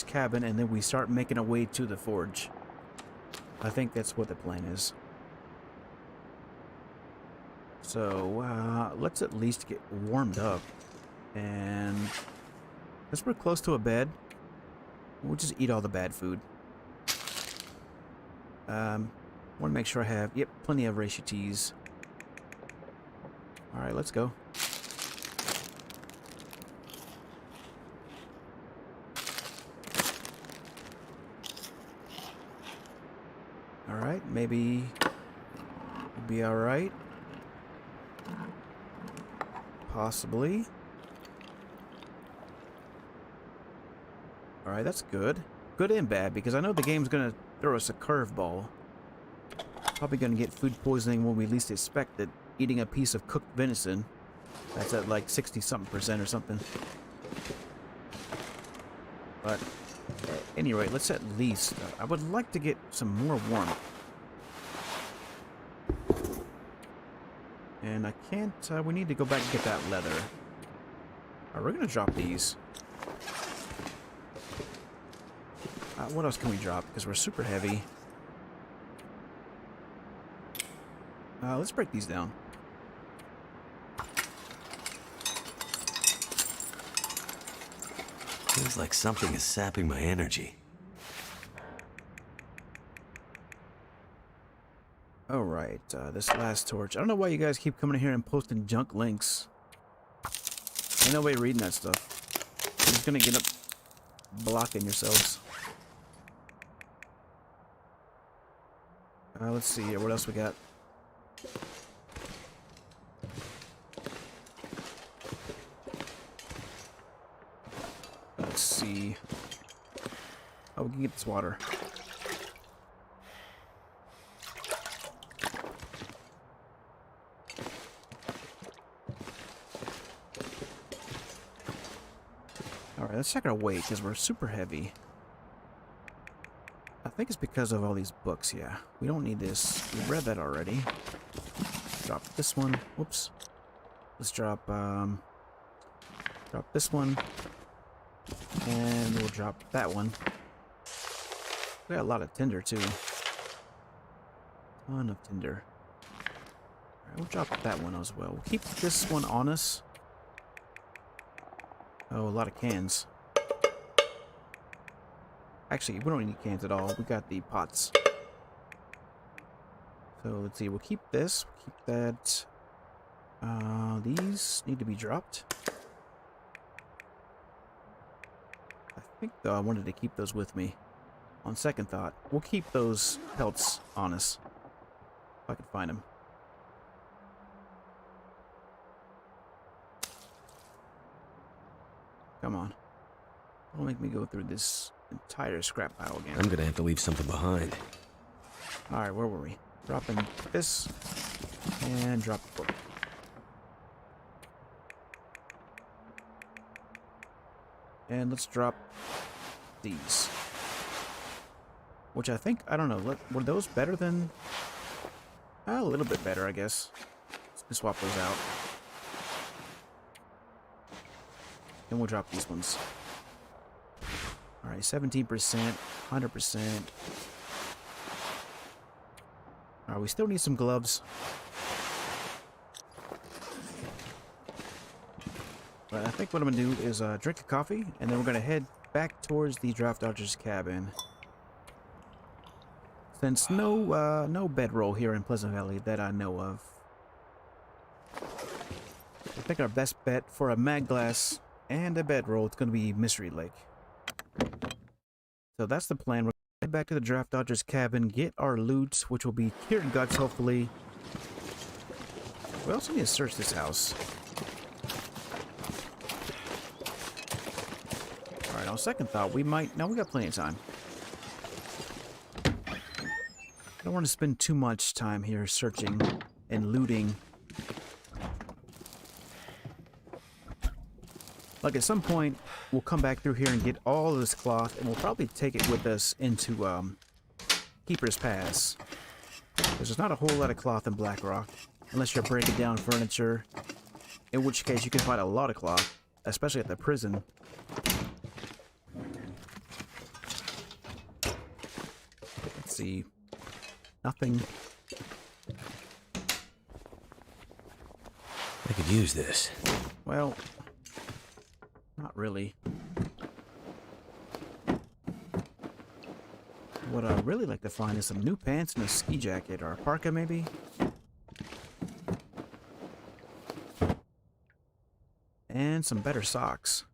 cabin, and then we start making our way to the forge. I think that's what the plan is. So, let's at least get warmed up. And since we're close to a bed, we'll just eat all the bad food. Want to make sure I have, yep, plenty of reishi teas. Alright, let's go. Alright, maybe we'll be alright. Possibly. Alright, that's good. Good and bad, because I know the game's gonna throw us a curveball. Probably gonna get food poisoning when we least expect it. Eating a piece of cooked venison. That's at like 60-something% or something. But, at any rate, let's at least... I would like to get some more warmth. And I can't... we need to go back and get that leather. Alright, we're gonna drop these. What else can we drop? Because we're super heavy. Let's break these down. Feels like something is sapping my energy. Alright, this last torch. I don't know why you guys keep coming in here and posting junk links. Ain't nobody reading that stuff. You're just gonna get up blocking yourselves. Let's see here. What else we got? Let's see. Oh, we can get this water. Alright, let's check our weight, because we're super heavy. I think it's because of all these books, yeah. We don't need this. We read that already. Drop this one. Whoops. Let's drop this one. And we'll drop that one. We got a lot of tinder, too. Ton of tinder. We'll drop that one as well. We'll keep this one on us. Oh, a lot of cans. Actually, we don't need cans at all. We got the pots. So let's see. We'll keep this. We'll keep that. These need to be dropped. I think, though, I wanted to keep those with me. On second thought, we'll keep those pelts on us. If I can find them. Come on. Don't make me go through this entire scrap pile again. I'm gonna have to leave something behind. Alright, where were we? Dropping this. And drop the book. And let's drop these. Which I think, I don't know, were those better than... a little bit better, I guess. Let's swap those out. Then we'll drop these ones. Alright, 17%, 100%. Alright, we still need some gloves. But I think what I'm going to do is drink a coffee, and then we're going to head back towards the Draft Dodger's cabin. Since no bedroll here in Pleasant Valley that I know of. I think our best bet for a mag glass and a bedroll is going to be Mystery Lake. So that's the plan. We're going to head back to the Draft Dodger's cabin, get our loot, which will be cured guts, hopefully. We also need to search this house. Alright, on second thought, we might... No, we got plenty of time. I don't want to spend too much time here searching and looting. Like, at some point, we'll come back through here and get all of this cloth, and we'll probably take it with us into Keeper's Pass. There's not a whole lot of cloth in Black Rock, unless you're breaking down furniture, in which case you can find a lot of cloth, especially at the prison. Let's see. Nothing. I could use this. Well, not really. What I'd really like to find is some new pants and a ski jacket, or a parka maybe. And some better socks.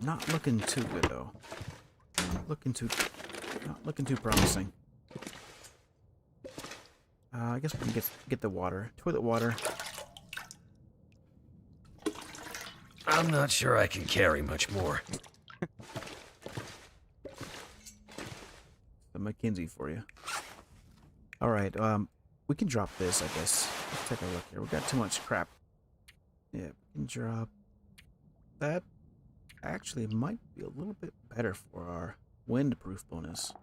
Not looking too good though. Not looking too promising. I guess we can get the water. Toilet water. I'm not sure I can carry much more. The Mackenzie for you. Alright, we can drop this, I guess. Let's take a look here. We got too much crap. Yeah, we can drop that. Actually, it might be a little bit better for our windproof bonus.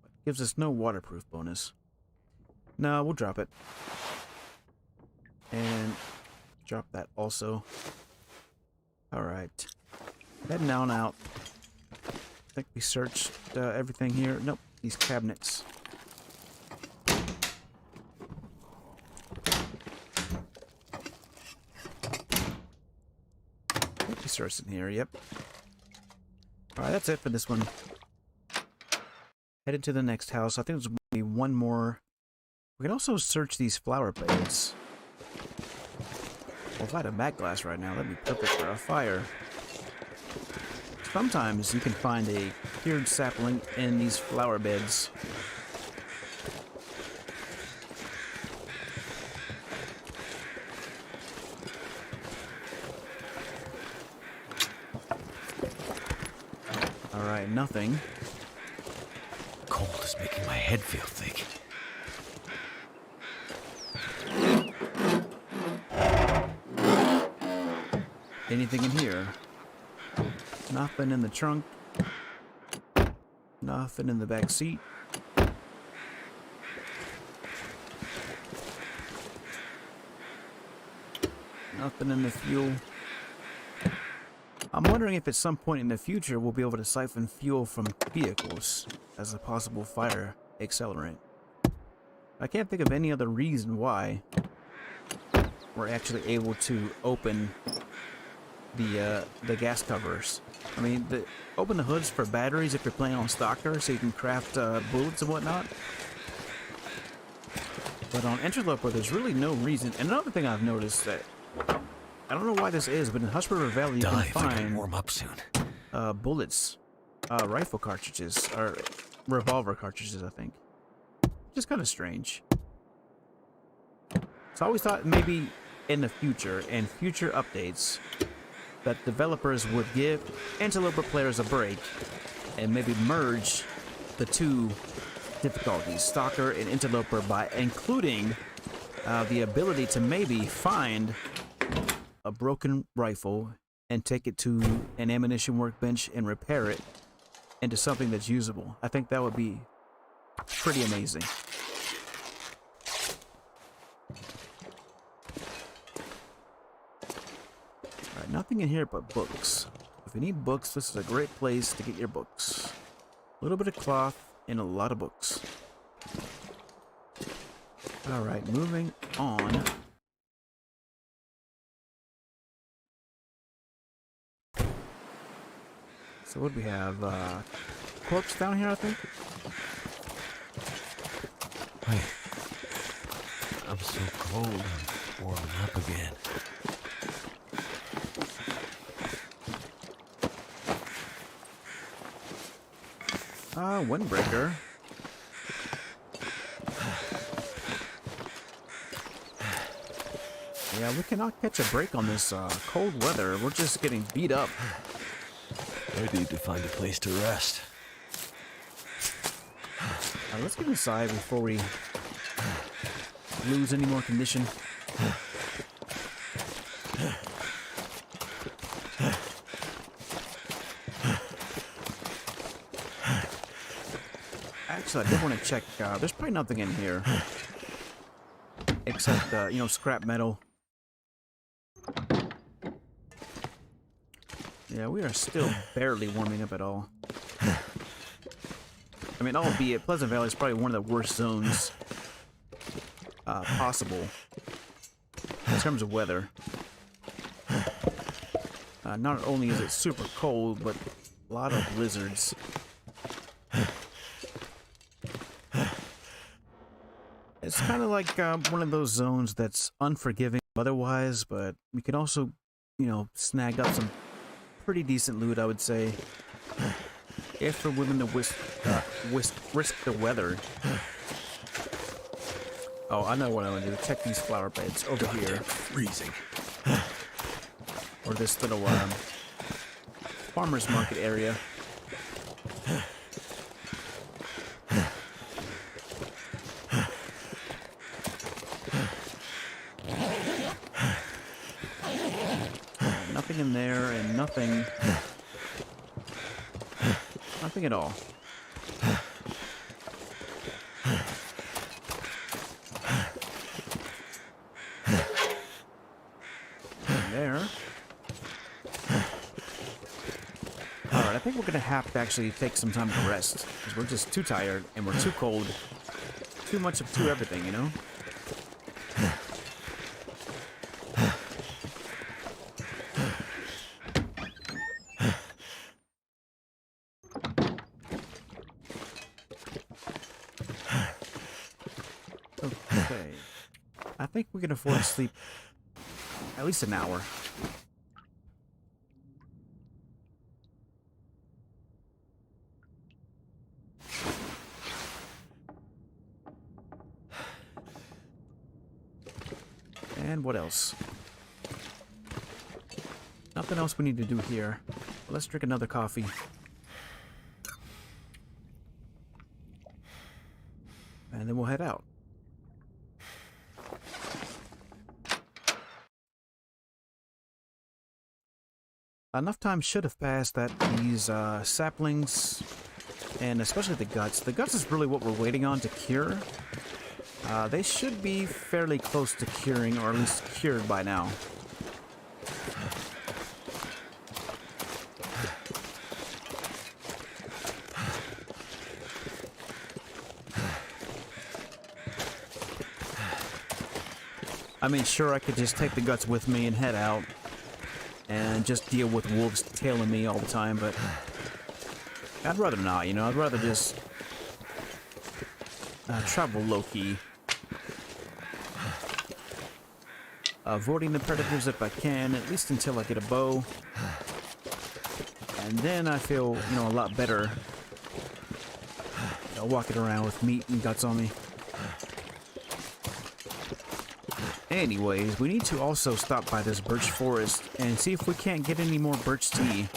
But gives us no waterproof bonus. No, we'll drop it. And drop that also. Alright. Heading on out. I think we searched everything here. Nope, these cabinets. Search in here, yep. Alright, that's it for this one. Headed to the next house. I think there's going to be one more. We can also search these flower beds. Well, if I had a matte glass right now, that'd be perfect for a fire. Sometimes you can find a cured sapling in these flower beds. Alright, nothing. Cold is making my head feel thick. Anything in here? Nothing in the trunk. Nothing in the back seat. Nothing in the fuel. I'm wondering if at some point in the future we'll be able to siphon fuel from vehicles as a possible fire accelerant. I can't think of any other reason why we're actually able to open the gas covers. I mean, open the hoods for batteries if you're playing on Stalker, so you can craft bullets and whatnot. But on Interloper, there's really no reason. And another thing I've noticed that I don't know why this is, but in Hush River Valley you can find warm up soon. Bullets, rifle cartridges, or revolver cartridges, I think. Just kind of strange. So I always thought maybe in the future, in future updates, that developers would give Interloper players a break and maybe merge the two difficulties, Stalker and Interloper, by including the ability to maybe find a broken rifle and take it to an ammunition workbench and repair it into something that's usable. I think that would be pretty amazing. Alright, nothing in here but books. If you need books, this is a great place to get your books. A little bit of cloth and a lot of books. Alright, moving on. So what do we have? Corpse down here, I think? Wait. I'm so cold. I'm warming up again. Windbreaker. Yeah, we cannot catch a break on this cold weather. We're just getting beat up. I need to find a place to rest. Let's get inside before we lose any more condition. Actually, I did want to check. There's probably nothing in here except, you know, scrap metal. Yeah, we are still barely warming up at all. I mean, albeit Pleasant Valley is probably one of the worst zones possible in terms of weather. Not only is it super cold, but a lot of blizzards. It's kind of like one of those zones that's unforgiving otherwise, but we can also, you know, snag up some pretty decent loot, I would say, if we're willing to risk the weather. Oh, I know what I'm gonna do. Check these flower beds over here. Freezing. Or this little farmer's market area. Nothing in there, and nothing at all. There. Alright, I think we're gonna have to actually take some time to rest, because we're just too tired, and we're too cold. Too much of everything, you know? Okay. I think we can afford to sleep at least an hour. And what else? Nothing else we need to do here. Let's drink another coffee. And then we'll head out. Enough time should have passed that these saplings, and especially the guts is really what we're waiting on to cure. They should be fairly close to curing, or at least cured by now. I mean, sure, I could just take the guts with me and head out and just deal with wolves tailing me all the time, but I'd rather not, you know? I'd rather just travel low-key. Avoiding the predators if I can, at least until I get a bow. And then I feel, you know, a lot better, you know, walking around with meat and guts on me. Anyways, we need to also stop by this birch forest and see if we can't get any more birch tea.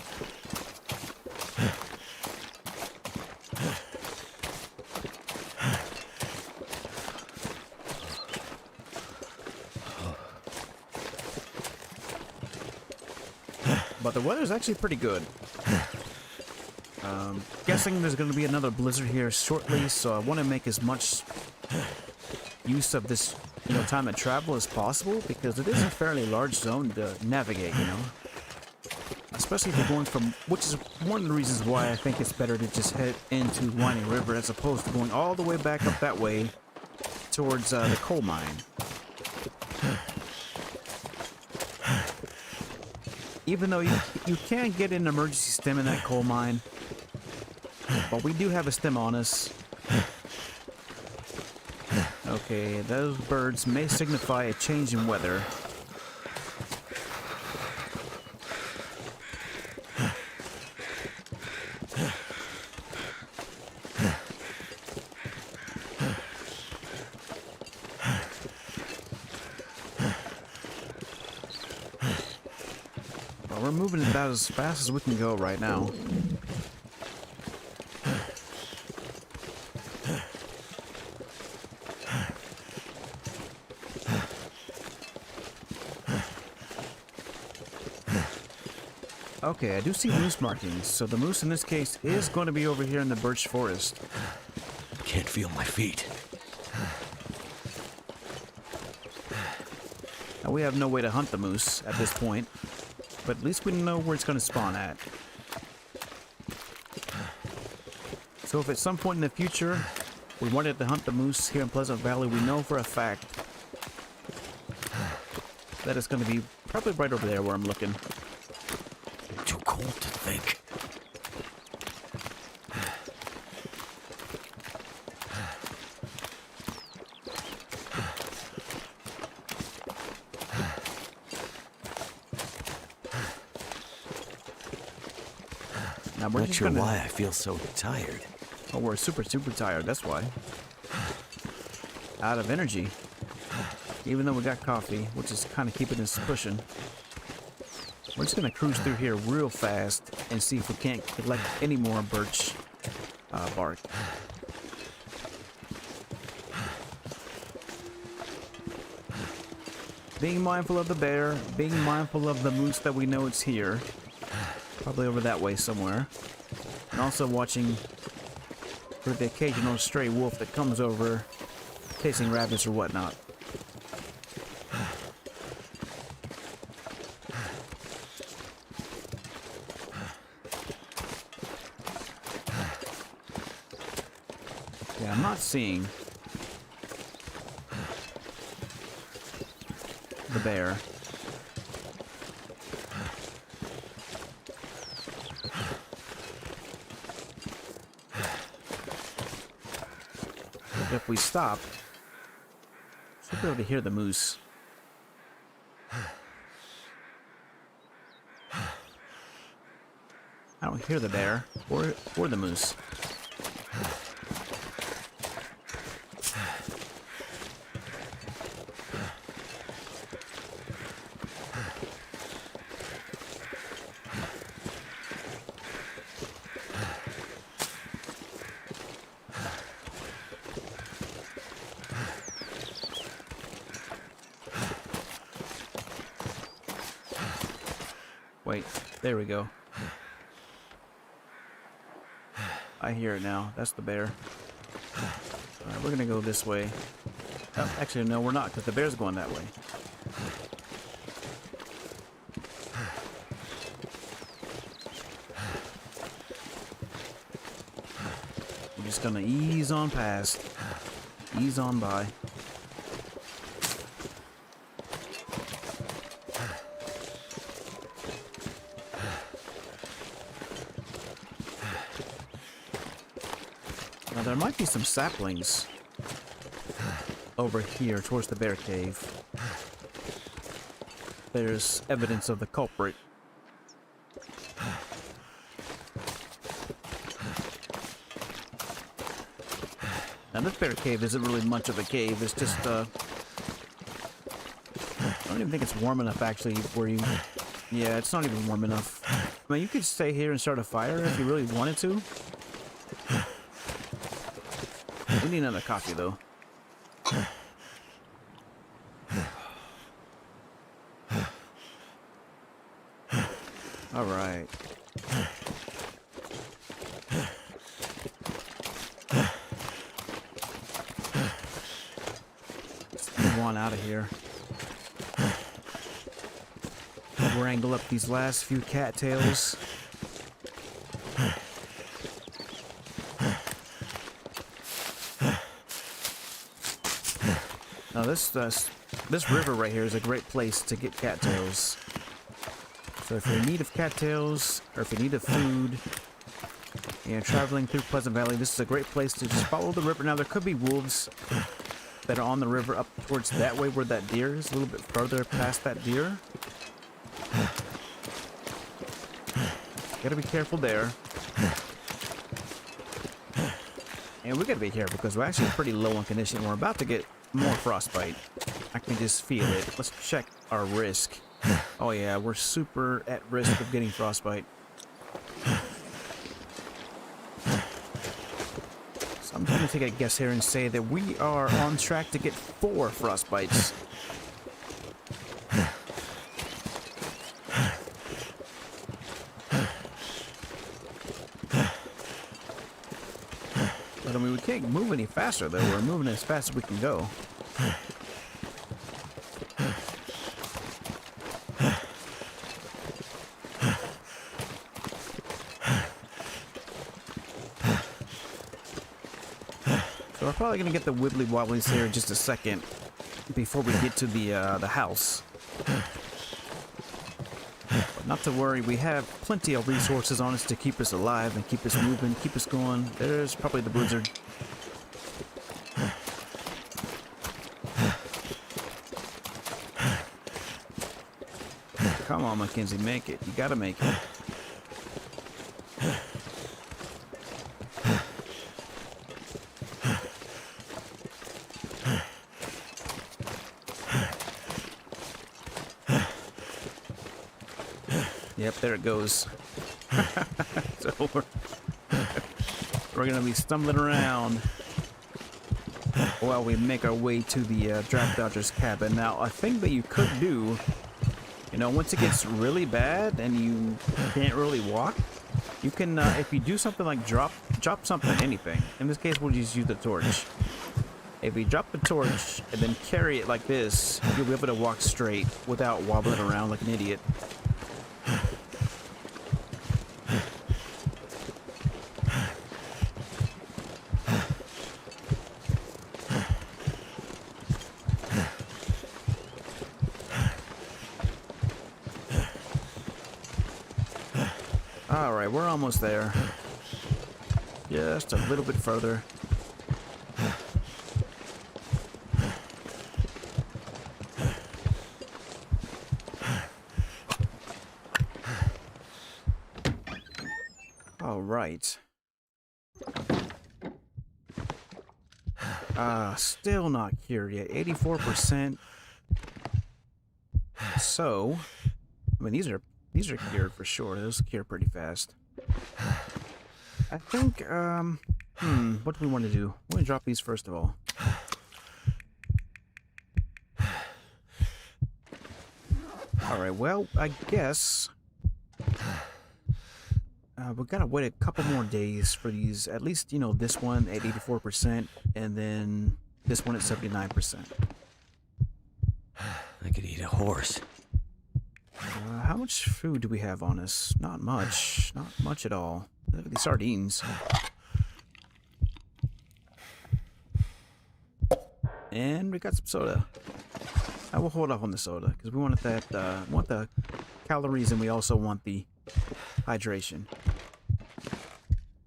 But the weather's actually pretty good. Guessing there's going to be another blizzard here shortly, so I want to make as much use of this, you know, time of travel as possible, because it is a fairly large zone to navigate, you know. Especially if you're going from, which is one of the reasons why I think it's better to just head into Winding River as opposed to going all the way back up that way towards the coal mine. Even though you can get an emergency stim in that coal mine, but we do have a stim on us. Okay, those birds may signify a change in weather. Well, we're moving about as fast as we can go right now. Okay, I do see moose markings, so the moose in this case is going to be over here in the birch forest. Can't feel my feet. Now, we have no way to hunt the moose at this point, but at least we know where it's going to spawn at. So if at some point in the future we wanted to hunt the moose here in Pleasant Valley, we know for a fact that it's going to be probably right over there where I'm looking. Too cold to think. Now we're Not just sure gonna... why I feel so tired. Oh, we're super tired, that's why. Out of energy. Even though we got coffee, which is kind of keeping us pushing. We're just going to cruise through here real fast and see if we can't collect any more birch bark. Being mindful of the bear, being mindful of the moose that we know it's here. Probably over that way somewhere. And also watching for the occasional stray wolf that comes over chasing rabbits or whatnot. Yeah, I'm not seeing the bear. But if we stop, should be able to hear the moose. I don't hear the bear or the moose. Wait, there we go. I hear it now. That's the bear. Alright, we're gonna go this way. Oh, actually, no, we're not, because the bear's going that way. just gonna ease on past. Ease on by. Now there might be some saplings over here towards the bear cave. There's evidence of the culprit. Now this bear cave isn't really much of a cave, it's just I don't even think it's warm enough actually where you... Yeah, it's not even warm enough. I mean, you could stay here and start a fire if you really wanted to. We need another coffee though. All right. Let's move on out of here. Wrangle up these last few cattails. Now this river right here is a great place to get cattails. So if you're in need of cattails, or if you need of food, and traveling through Pleasant Valley, this is a great place to just follow the river. Now there could be wolves that are on the river up towards that way where that deer is, a little bit further past that deer. Gotta be careful there. And we gotta be careful because we're actually pretty low on condition. We're about to get more frostbite. I can just feel it. Let's check our risk. Oh yeah, we're super at risk of getting frostbite. So I'm gonna take a guess here and say that we are on track to get 4 frostbites. But I mean, we can't move any faster though. We're moving as fast as we can go. So we're probably gonna get the wibbly wobblies here in just a second before we get to the house. But not to worry, we have plenty of resources on us to keep us alive and keep us moving, keep us going. There's probably the blizzard. Come on, Mackenzie, make it. You gotta make it. Yep, there it goes. So we're gonna be stumbling around while we make our way to the Draft Dodger's cabin. Now, a thing that you could do, you know, once it gets really bad and you can't really walk, you can, if you do something like drop something, anything. In this case, we'll just use the torch. If you drop the torch and then carry it like this, you'll be able to walk straight without wobbling around like an idiot. Alright, we're almost there. Just a little bit further. Alright. Still not cured yet. 84%. So, I mean, these are cured for sure. Those cure pretty fast. I think, what do we want to do? We're gonna drop these first of all. Alright, well, I guess we gotta wait a couple more days for these. At least, you know, this one at 84%, and then this one at 79%. I could eat a horse. How much food do we have on us? Not much. Not much at all. Look at these sardines. And we got some soda. I will hold off on the soda because we wanted that. Want the calories, and we also want the hydration.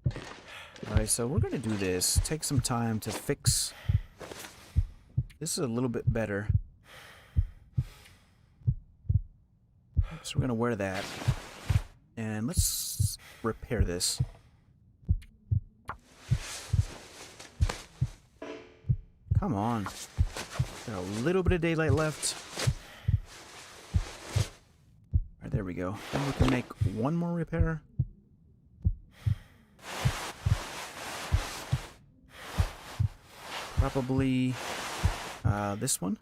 All right, so we're gonna do this. Take some time to fix. This is a little bit better. So we're gonna wear that, and let's repair this. Come on. Got a little bit of daylight left. Alright, there we go. Then we can make one more repair. Probably this one.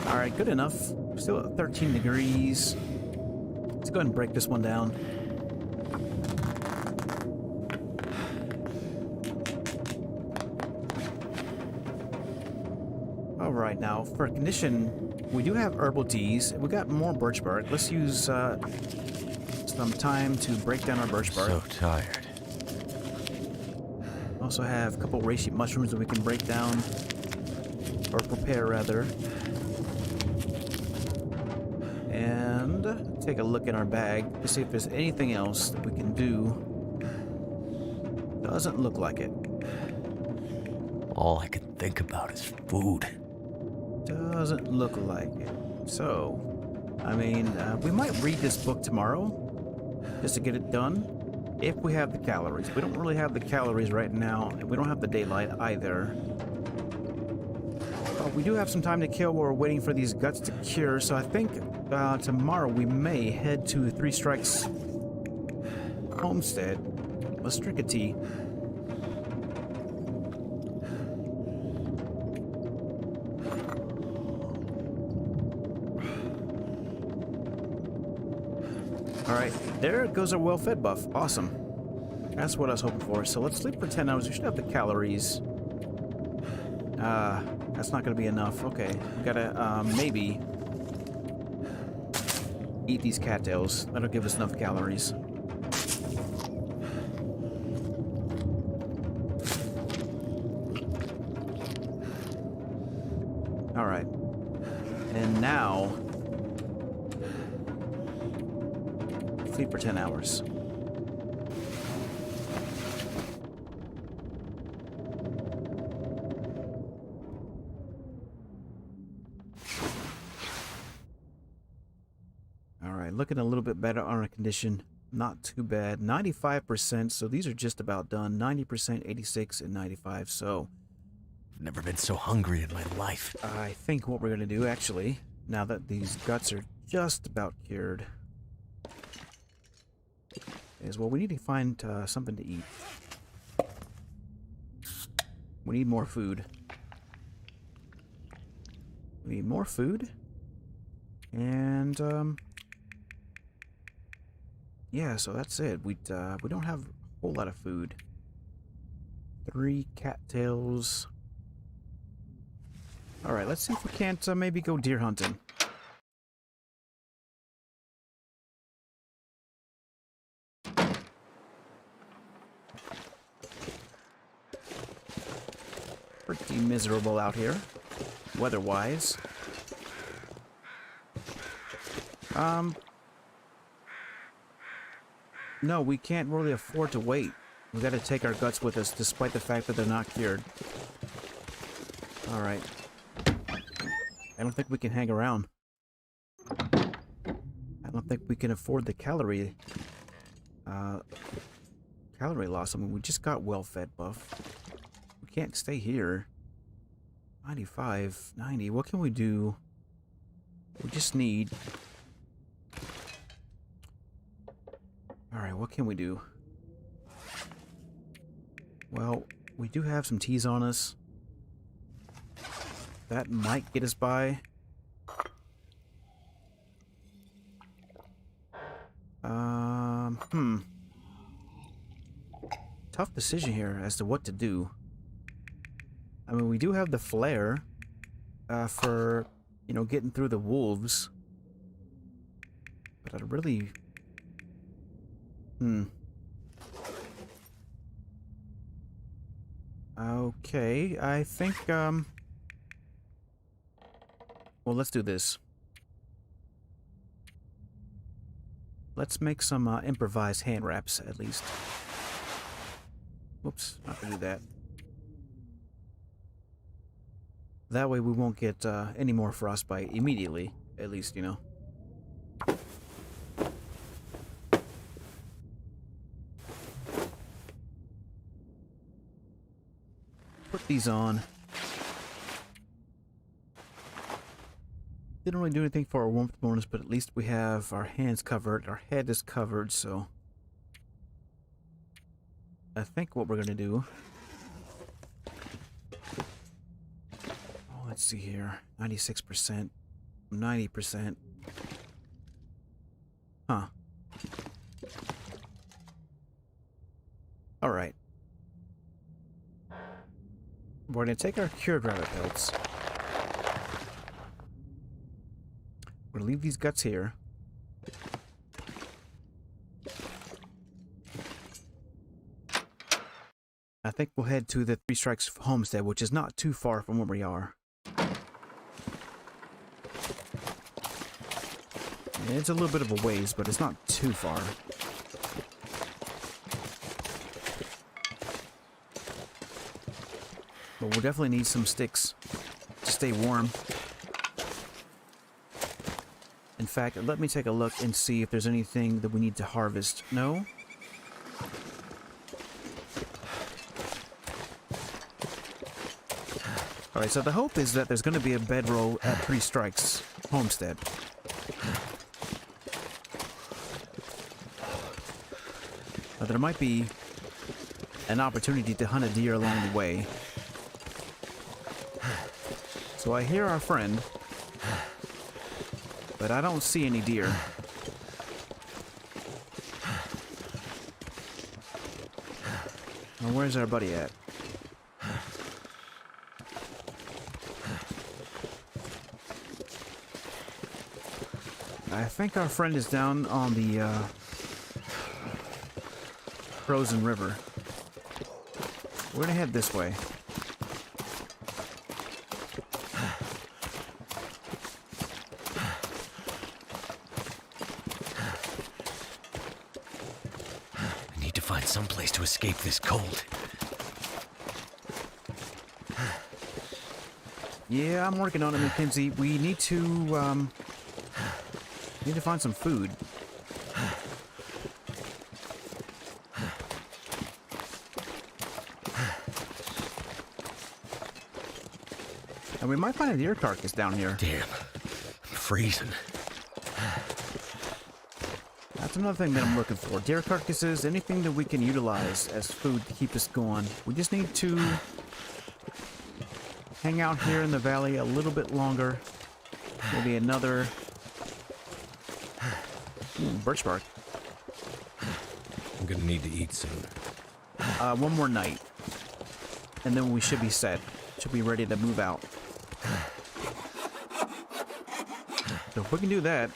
Alright, good enough. Still at 13 degrees. Let's go ahead and break this one down. Alright, now for a condition, we do have herbal teas. We got more birch bark. Let's use some time to break down our birch bark. So tired. Also have a couple reishi mushrooms that we can break down. Or prepare, rather. And take a look in our bag to see if there's anything else that we can do. Doesn't look like it. All I can think about is food. Doesn't look like it. So, I mean, we might read this book tomorrow just to get it done if we have the calories. We don't really have the calories right now, and we don't have the daylight either. We do have some time to kill while we're waiting for these guts to cure, so I think tomorrow we may head to Three Strikes Homestead. Let's drink a tea. Alright, there goes our well-fed buff. Awesome. That's what I was hoping for. So let's sleep for 10 hours. We should have the calories. That's not going to be enough. Okay, we gotta, maybe eat these cattails. That'll give us enough calories. Alright. And now, sleep for 10 hours. Alright, looking a little bit better on our condition. Not too bad. 95%, so these are just about done. 90%, 86, and 95, so I've never been so hungry in my life. I think what we're going to do, actually, now that these guts are just about cured, is, well, we need to find something to eat. We need more food. We need more food. And, yeah, so that's it. We don't have a whole lot of food. 3 cattails. Alright, let's see if we can't maybe go deer hunting. Pretty miserable out here, weather-wise. No, we can't really afford to wait. We gotta take our guts with us, despite the fact that they're not cured. Alright. I don't think we can hang around. I don't think we can afford the calorie loss. I mean, we just got well-fed buff. We can't stay here. 95, 90. What can we do? We just need... Alright, what can we do? Well, we do have some teas on us. That might get us by. Tough decision here as to what to do. I mean, we do have the flare for, you know, getting through the wolves. But I'd really... Okay, I think, well, let's do this. Let's make some improvised hand wraps, at least. Whoops, not gonna do that. That way we won't get any more frostbite immediately, at least, you know. Put these on. Didn't really do anything for our warmth bonus, but at least we have our hands covered. Our head is covered, so I think what we're gonna do. Oh, let's see here. 96%, 90%. Huh. All right. We're gonna take our cured rabbit pelts. We're gonna leave these guts here. I think we'll head to the Three Strikes homestead, which is not too far from where we are. It's a little bit of a ways, but it's not too far. But we'll definitely need some sticks to stay warm. In fact, let me take a look and see if there's anything that we need to harvest. No? Alright, so the hope is that there's going to be a bedroll at Three Strikes homestead. There might be an opportunity to hunt a deer along the way. So I hear our friend, but I don't see any deer. Now, where's our buddy at? I think our friend is down on the frozen river. We're gonna head this way. I need to find some place to escape this cold. Yeah, I'm working on it, Mackenzie. We need to find some food. And we might find a deer carcass down here. Damn, I'm freezing. That's another thing that I'm looking for. Deer carcasses, anything that we can utilize as food to keep us going. We just need to hang out here in the valley a little bit longer. Maybe another... birch bark. I'm gonna need to eat soon. One more night. And then we should be set. Should be ready to move out. So if we can do that,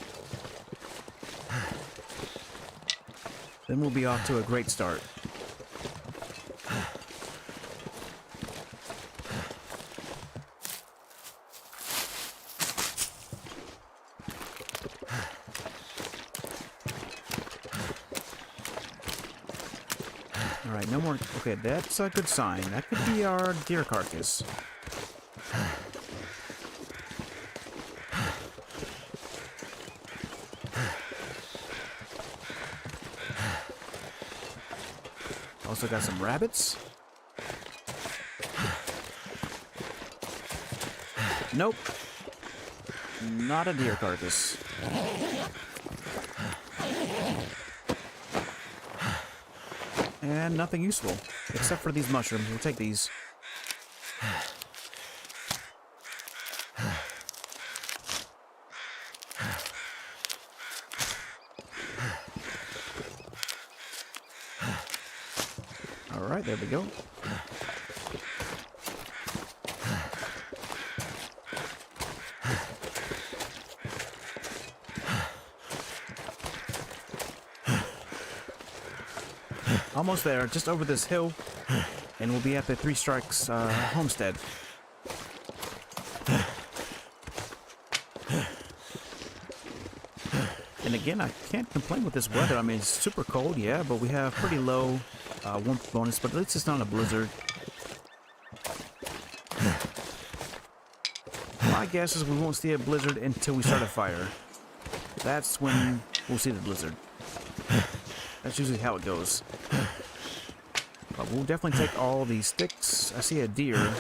then we'll be off to a great start. Alright, no more... Okay, that's a good sign. That could be our deer carcass. Also got some rabbits. Nope. Not a deer carcass. And nothing useful, except for these mushrooms. We'll take these. Alright, there we go. Almost there, just over this hill, and we'll be at the Three Strikes homestead. And again, I can't complain with this weather. I mean, it's super cold, yeah, but we have pretty low warmth bonus, but at least it's not a blizzard. My guess is we won't see a blizzard until we start a fire. That's when we'll see the blizzard. That's usually how it goes. But we'll definitely take all these sticks. I see a deer,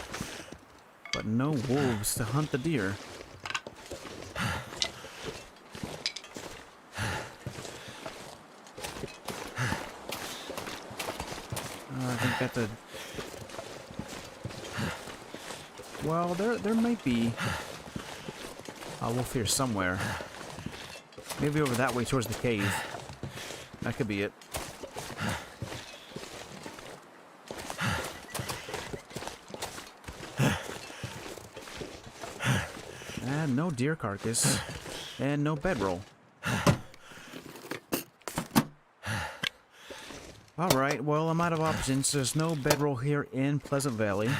but no wolves to hunt the deer. I think that's a... Well, there might be a wolf here somewhere. Maybe over that way towards the cave. That could be it. And no deer carcass. And no bedroll. Alright, well, I'm out of options. There's no bedroll here in Pleasant Valley.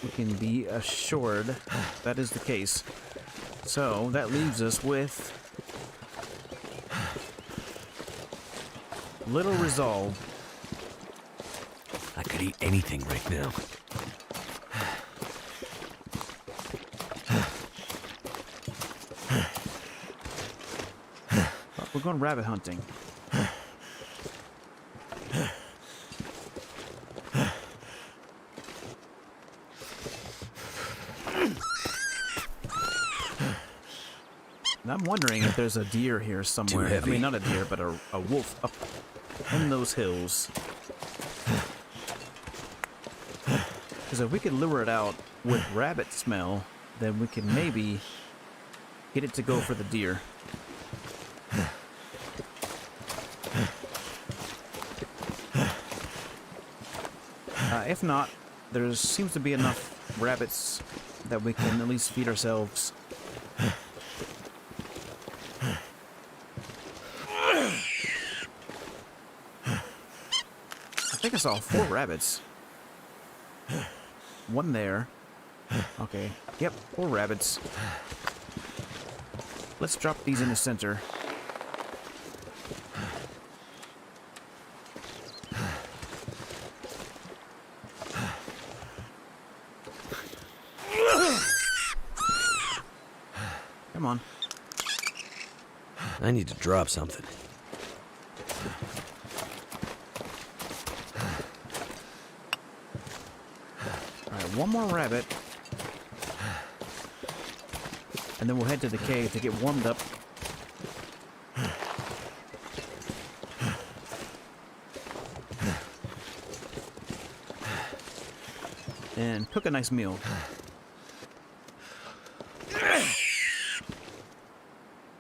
We can be assured that is the case. So, that leaves us with little resolve. I could eat anything right now. But we're going rabbit hunting. And I'm wondering if there's a deer here somewhere. I mean, not a deer, but a wolf up in those hills. Because if we could lure it out with rabbit smell, then we can maybe get it to go for the deer. If not, there seems to be enough rabbits that we can at least feed ourselves. I think I saw 4 rabbits. One there. Okay. Yep, 4 rabbits. Let's drop these in the center. Come on. I need to drop something. Alright, one more rabbit. And then we'll head to the cave to get warmed up. And cook a nice meal.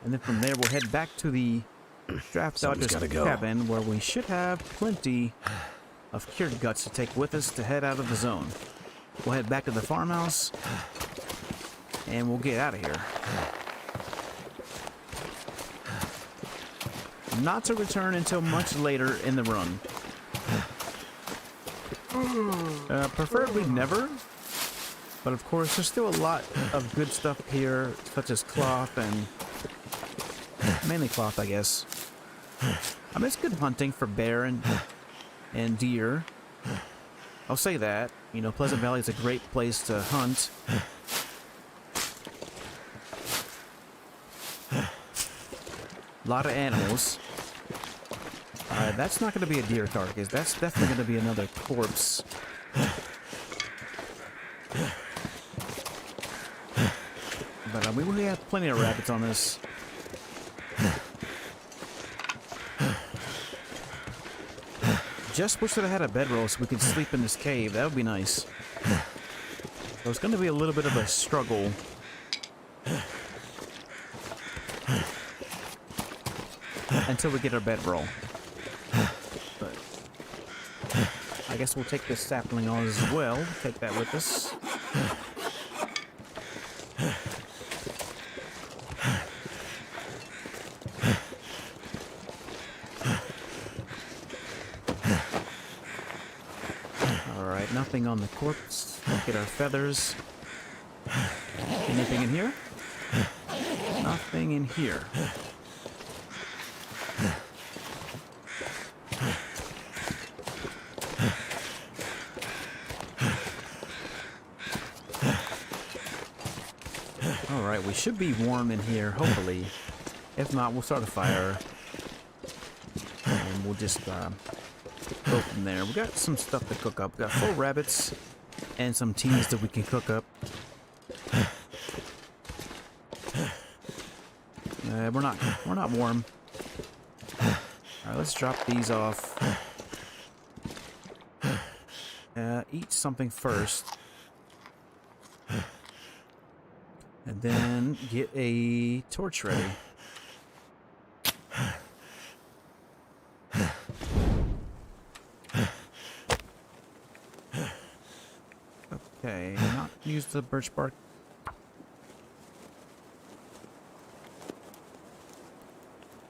And then from there, we'll head back to the Draft Dodger's cabin, where we should have plenty of cured guts to take with us to head out of the zone. We'll head back to the farmhouse, and we'll get out of here. Not to return until much later in the run. Preferably never. But of course, there's still a lot of good stuff here, such as cloth and... mainly cloth, I guess. I mean, it's good hunting for bear and deer. I'll say that. You know, Pleasant Valley is a great place to hunt. A lot of animals. That's not going to be a deer carcass. That's definitely going to be another corpse. But we have plenty of rabbits on this. Just wish that I had a bedroll so we could sleep in this cave. That would be nice. So it's going to be a little bit of a struggle. Until we get our bedroll. But I guess we'll take this sapling on as well. Take that with us. Nothing on the corpse. Look at our feathers. Anything in here? Nothing in here. Alright, we should be warm in here, hopefully. If not, we'll start a fire. And we'll just go from there. We got some stuff to cook up. We got 4 rabbits and some teas that we can cook up. We're not warm. Alright, let's drop these off. Eat something first. And then get a torch ready. Okay, not use the birch bark.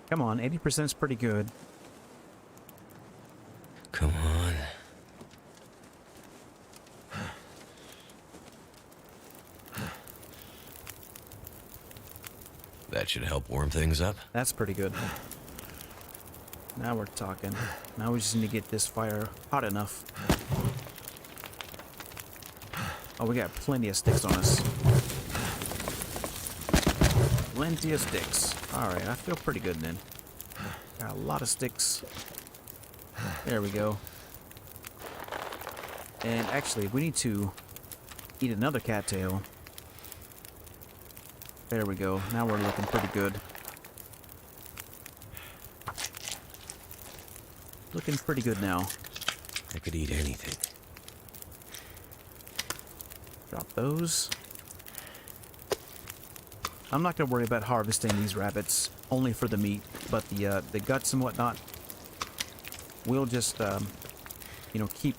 Come on, 80% is pretty good. Come on. That should help warm things up. That's pretty good. Now we're talking. Now we just need to get this fire hot enough. Oh, we got plenty of sticks on us. Plenty of sticks. Alright, I feel pretty good then. Got a lot of sticks. There we go. And actually, we need to eat another cattail. There we go. Now we're looking pretty good. Looking pretty good now. I could eat anything. Drop those. I'm not going to worry about harvesting these rabbits, only for the meat, but the guts and whatnot, we'll just, you know, keep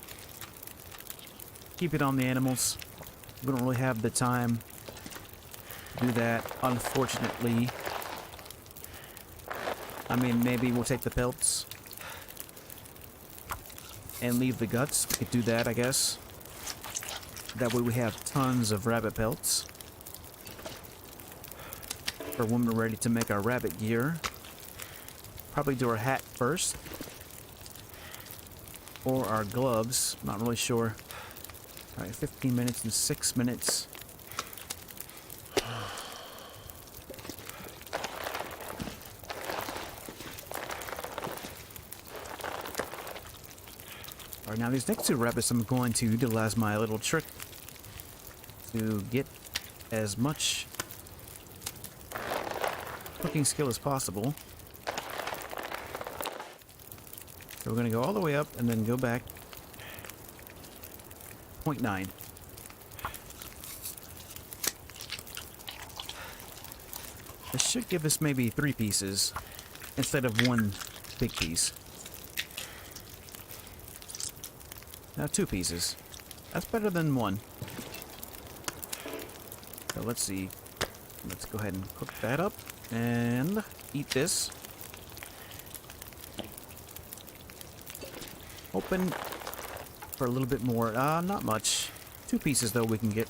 it on the animals. We don't really have the time to do that, unfortunately. I mean, maybe we'll take the pelts and leave the guts. We could do that, I guess. That way we have tons of rabbit pelts for when we're ready to make our rabbit gear. Probably do our hat first. Or our gloves. Not really sure. Alright, 15 minutes and 6 minutes. Alright, now these next 2 rabbits, I'm going to utilize my little trick to get as much cooking skill as possible. So we're going to go all the way up and then go back 0.9. This should give us maybe 3 pieces instead of 1 big piece. Now 2 pieces. That's better than 1. So let's see. Let's go ahead and cook that up and eat this. Open for a little bit more. Not much. 2 pieces though we can get.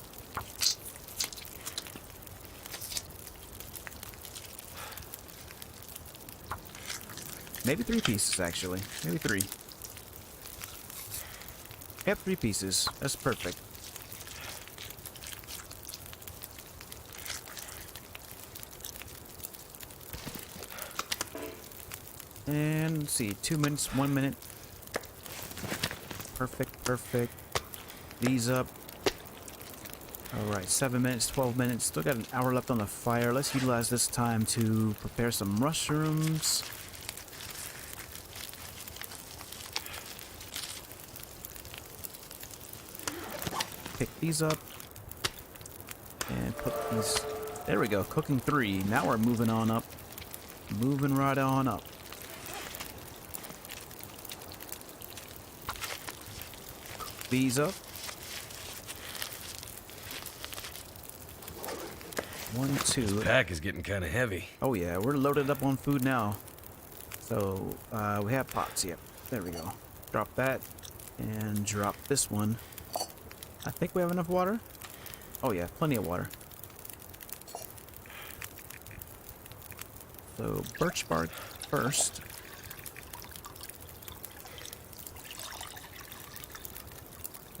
Maybe 3 pieces actually. Maybe 3. Yep, 3 pieces. That's perfect. And let's see, 2 minutes, 1 minute. Perfect, perfect. These up. Alright, 7 minutes, 12 minutes. Still got an hour left on the fire. Let's utilize this time to prepare some mushrooms. Pick these up. And put these... There we go, cooking 3. Now we're moving on up. Moving right on up. These up. 1, 2. This pack is getting kind of heavy. Oh yeah, we're loaded up on food now. So we have pots. Yep, there we go. Drop that and drop this one. I think we have enough water. Oh yeah, plenty of water. So birch bark first.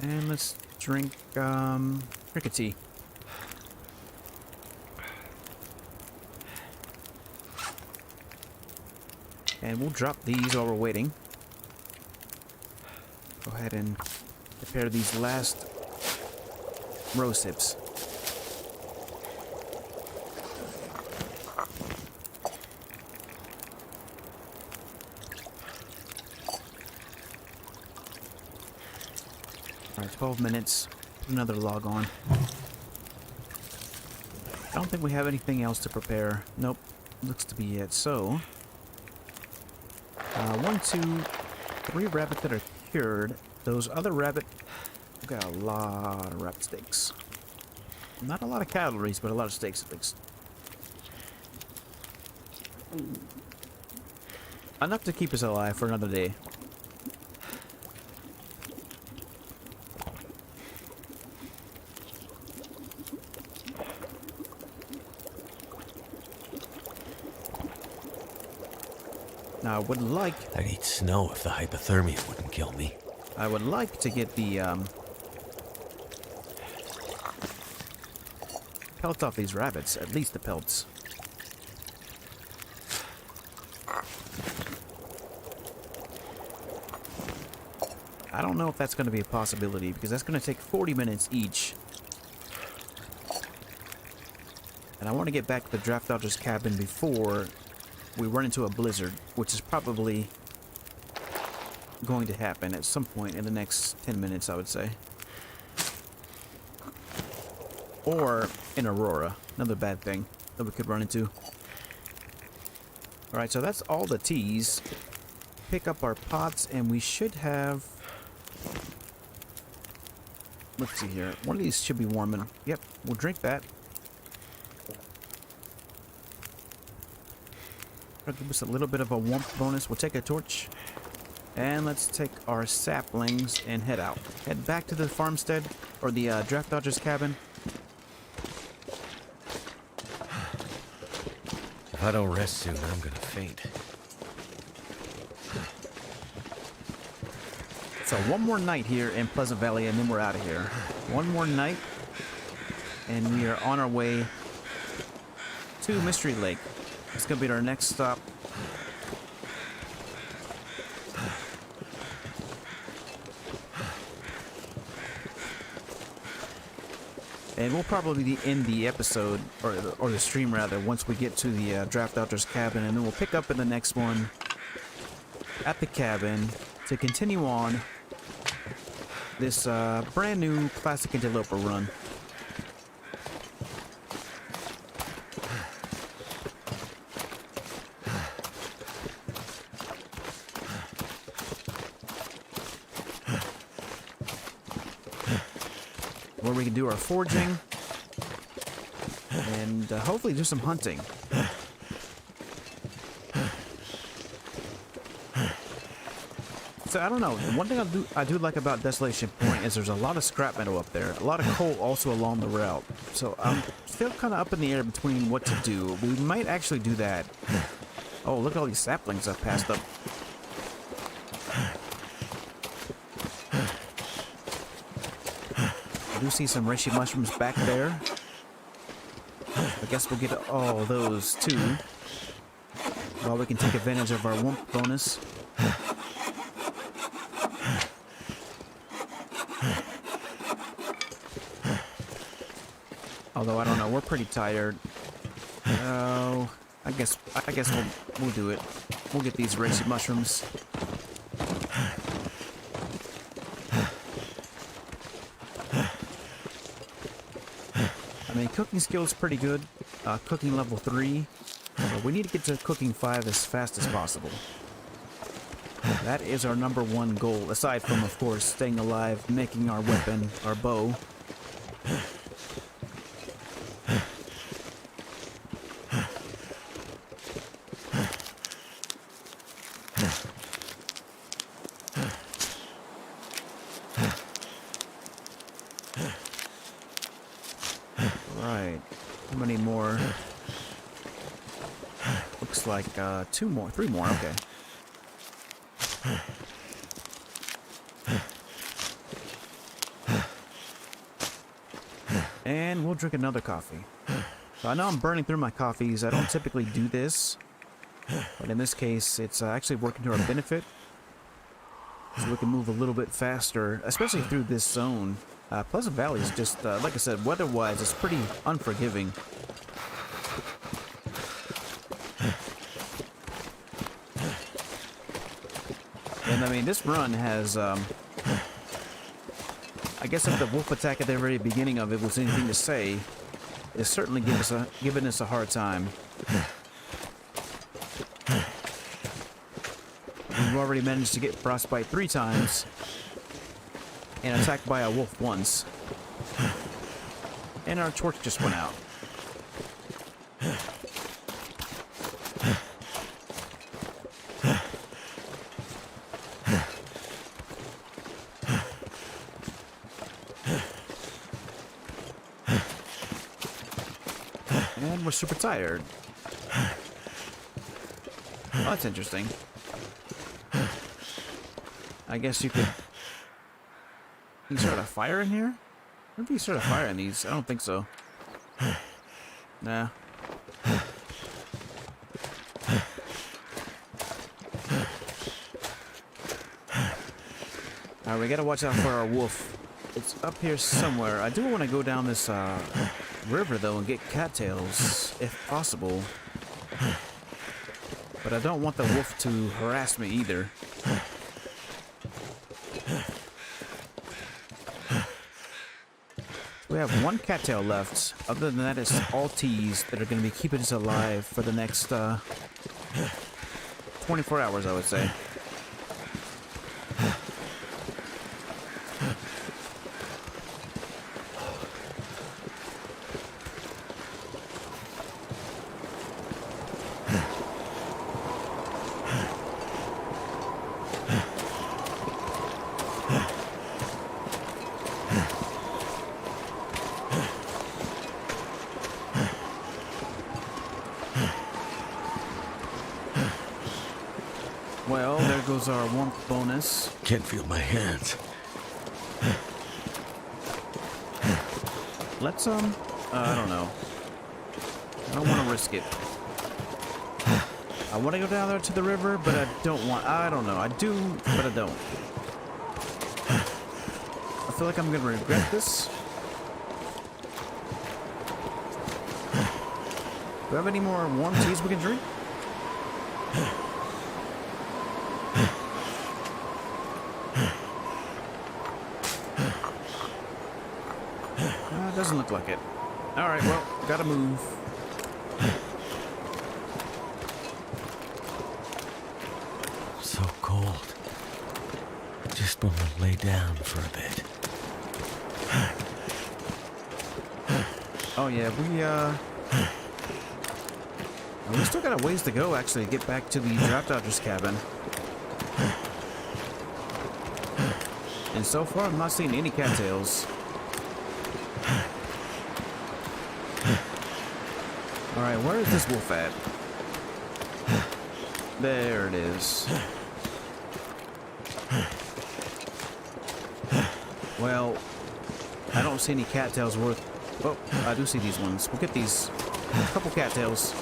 And let's drink cricket tea. And we'll drop these while we're waiting. Go ahead and prepare these last rose hips. Alright, 12 minutes. Put another log on. I don't think we have anything else to prepare. Nope. Looks to be it. So, 1, 2, 3 rabbit that are cured. Those other rabbit, we've got a lot of rabbit steaks. Not a lot of calories, but a lot of steaks at least. Enough to keep us alive for another day. Now, I would like... I'd eat snow if the hypothermia wouldn't kill me. I would like to get the, pelts off these rabbits. At least the pelts. I don't know if that's going to be a possibility, because that's going to take 40 minutes each. And I want to get back to the Draft Dodger's cabin before we run into a blizzard, which is probably going to happen at some point in the next 10 minutes, I would say. Or in Aurora, another bad thing that we could run into. Alright, so that's all the teas. Pick up our pots, and we should have... Let's see here. One of these should be warming. Yep, we'll drink that. That'll give us a little bit of a warmth bonus. We'll take a torch. And let's take our saplings and head out. Head back to the farmstead, or the Draft Dodger's cabin. If I don't rest soon, I'm gonna faint. So one more night here in Pleasant Valley, and then we're out of here. One more night, and we are on our way to Mystery Lake. It's gonna be our next stop. And we'll probably end the episode, or the stream rather, once we get to the Draft Dodger's cabin, and then we'll pick up in the next one at the cabin to continue on this brand new classic Interloper run. Where we can do our foraging and hopefully do some hunting. So I don't know. One thing I do like about Desolation Point is there's a lot of scrap metal up there, a lot of coal also along the route. So I'm still kind of up in the air between what to do. We might actually do that. Oh, look at all these saplings I've passed up. I do see some reishi mushrooms back there. I guess we'll get all those too, while we can take advantage of our warmth bonus. Although I don't know, we're pretty tired. Oh, I guess we'll do it. We'll get these reishi mushrooms. I mean, cooking skill is pretty good. Cooking level 3. But we need to get to cooking 5 as fast as possible. That is our #1 goal, aside from, of course, staying alive, making our weapon, our bow. many more? Looks like 3 more, okay. And we'll drink another coffee. So I know I'm burning through my coffees. I don't typically do this. But in this case, it's actually working to our benefit. So we can move a little bit faster, especially through this zone. Pleasant Valley is just, like I said, weather-wise, it's pretty unforgiving. And I mean, this run has, I guess if the wolf attack at the very beginning of it was anything to say, it's certainly giving us a hard time. We've already managed to get frostbite 3 times and attacked by a wolf once. And our torch just went out. And we're super tired. Oh, that's interesting. I guess you could... You start a fire in here? Where do you start a fire in these? I don't think so. Nah. Alright, we gotta watch out for our wolf. It's up here somewhere. I do want to go down this river, though, and get cattails, if possible. But I don't want the wolf to harass me either. We have 1 cattail left. Other than that, it's all teas that are going to be keeping us alive for the next 24 hours, I would say. Well, there goes our warmth bonus. Can't feel my hands. Let's, I don't know. I don't want to risk it. I want to go down there to the river, but I don't want... I don't know. I do, but I don't. I feel like I'm going to regret this. Do we have any more warm teas we can drink? Doesn't look like it. Alright, well, gotta move. So cold. Just want to lay down for a bit. Oh yeah, we still got a ways to go, actually, to get back to the Draft Dodger's cabin. And so far, I'm not seeing any cattails. Alright, where is this wolf at? There it is. Well, I don't see any cattails worth... Oh, I do see these ones. We'll get these. A couple cattails.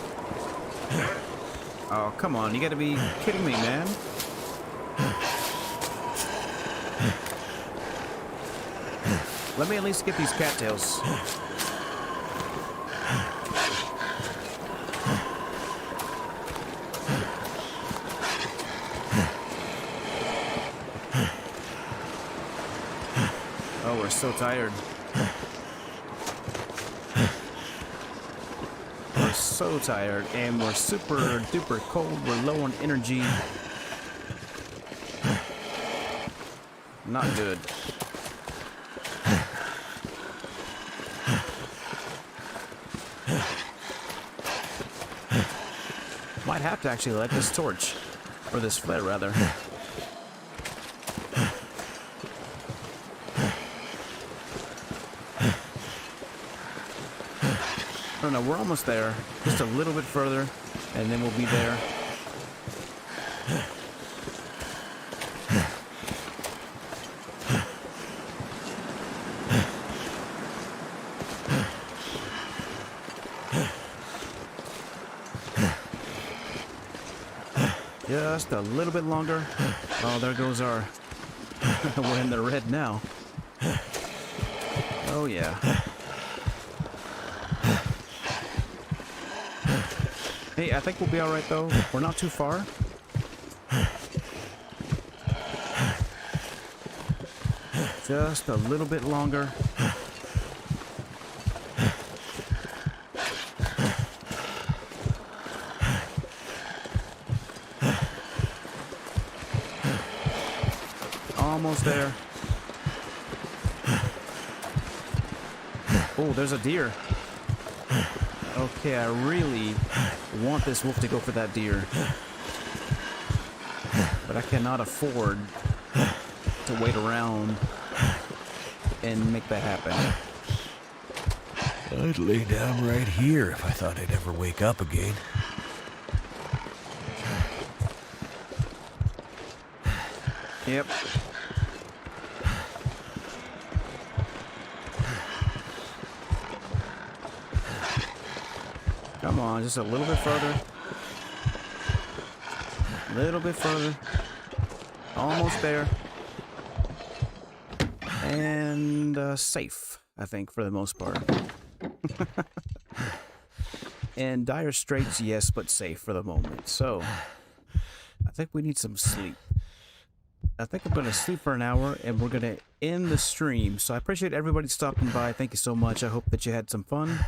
Oh, come on. You gotta be kidding me, man. Let me at least get these cattails. Oh, we're so tired. We're so tired, and we're super duper cold. We're low on energy. Not good. Might have to actually light this torch. Or this flare, rather. No, we're almost there. Just a little bit further, and then we'll be there. Just a little bit longer. Oh, there goes our... We're in the red now. Oh, yeah. Hey, I think we'll be alright, though. We're not too far. Just a little bit longer. Almost there. Oh, there's a deer. Okay, I really want this wolf to go for that deer. But I cannot afford to wait around and make that happen. I'd lay down right here if I thought I'd ever wake up again. Yep. Come on, just a little bit further. A little bit further. Almost there. And safe, I think, for the most part. And dire straits, yes, but safe for the moment. So, I think we need some sleep. I think I'm going to sleep for an hour, and we're going to end the stream. So I appreciate everybody stopping by. Thank you so much. I hope that you had some fun.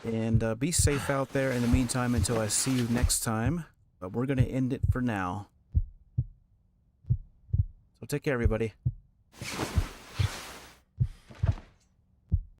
And be safe out there in the meantime until I see you next time. But we're going to end it for now. So take care, everybody.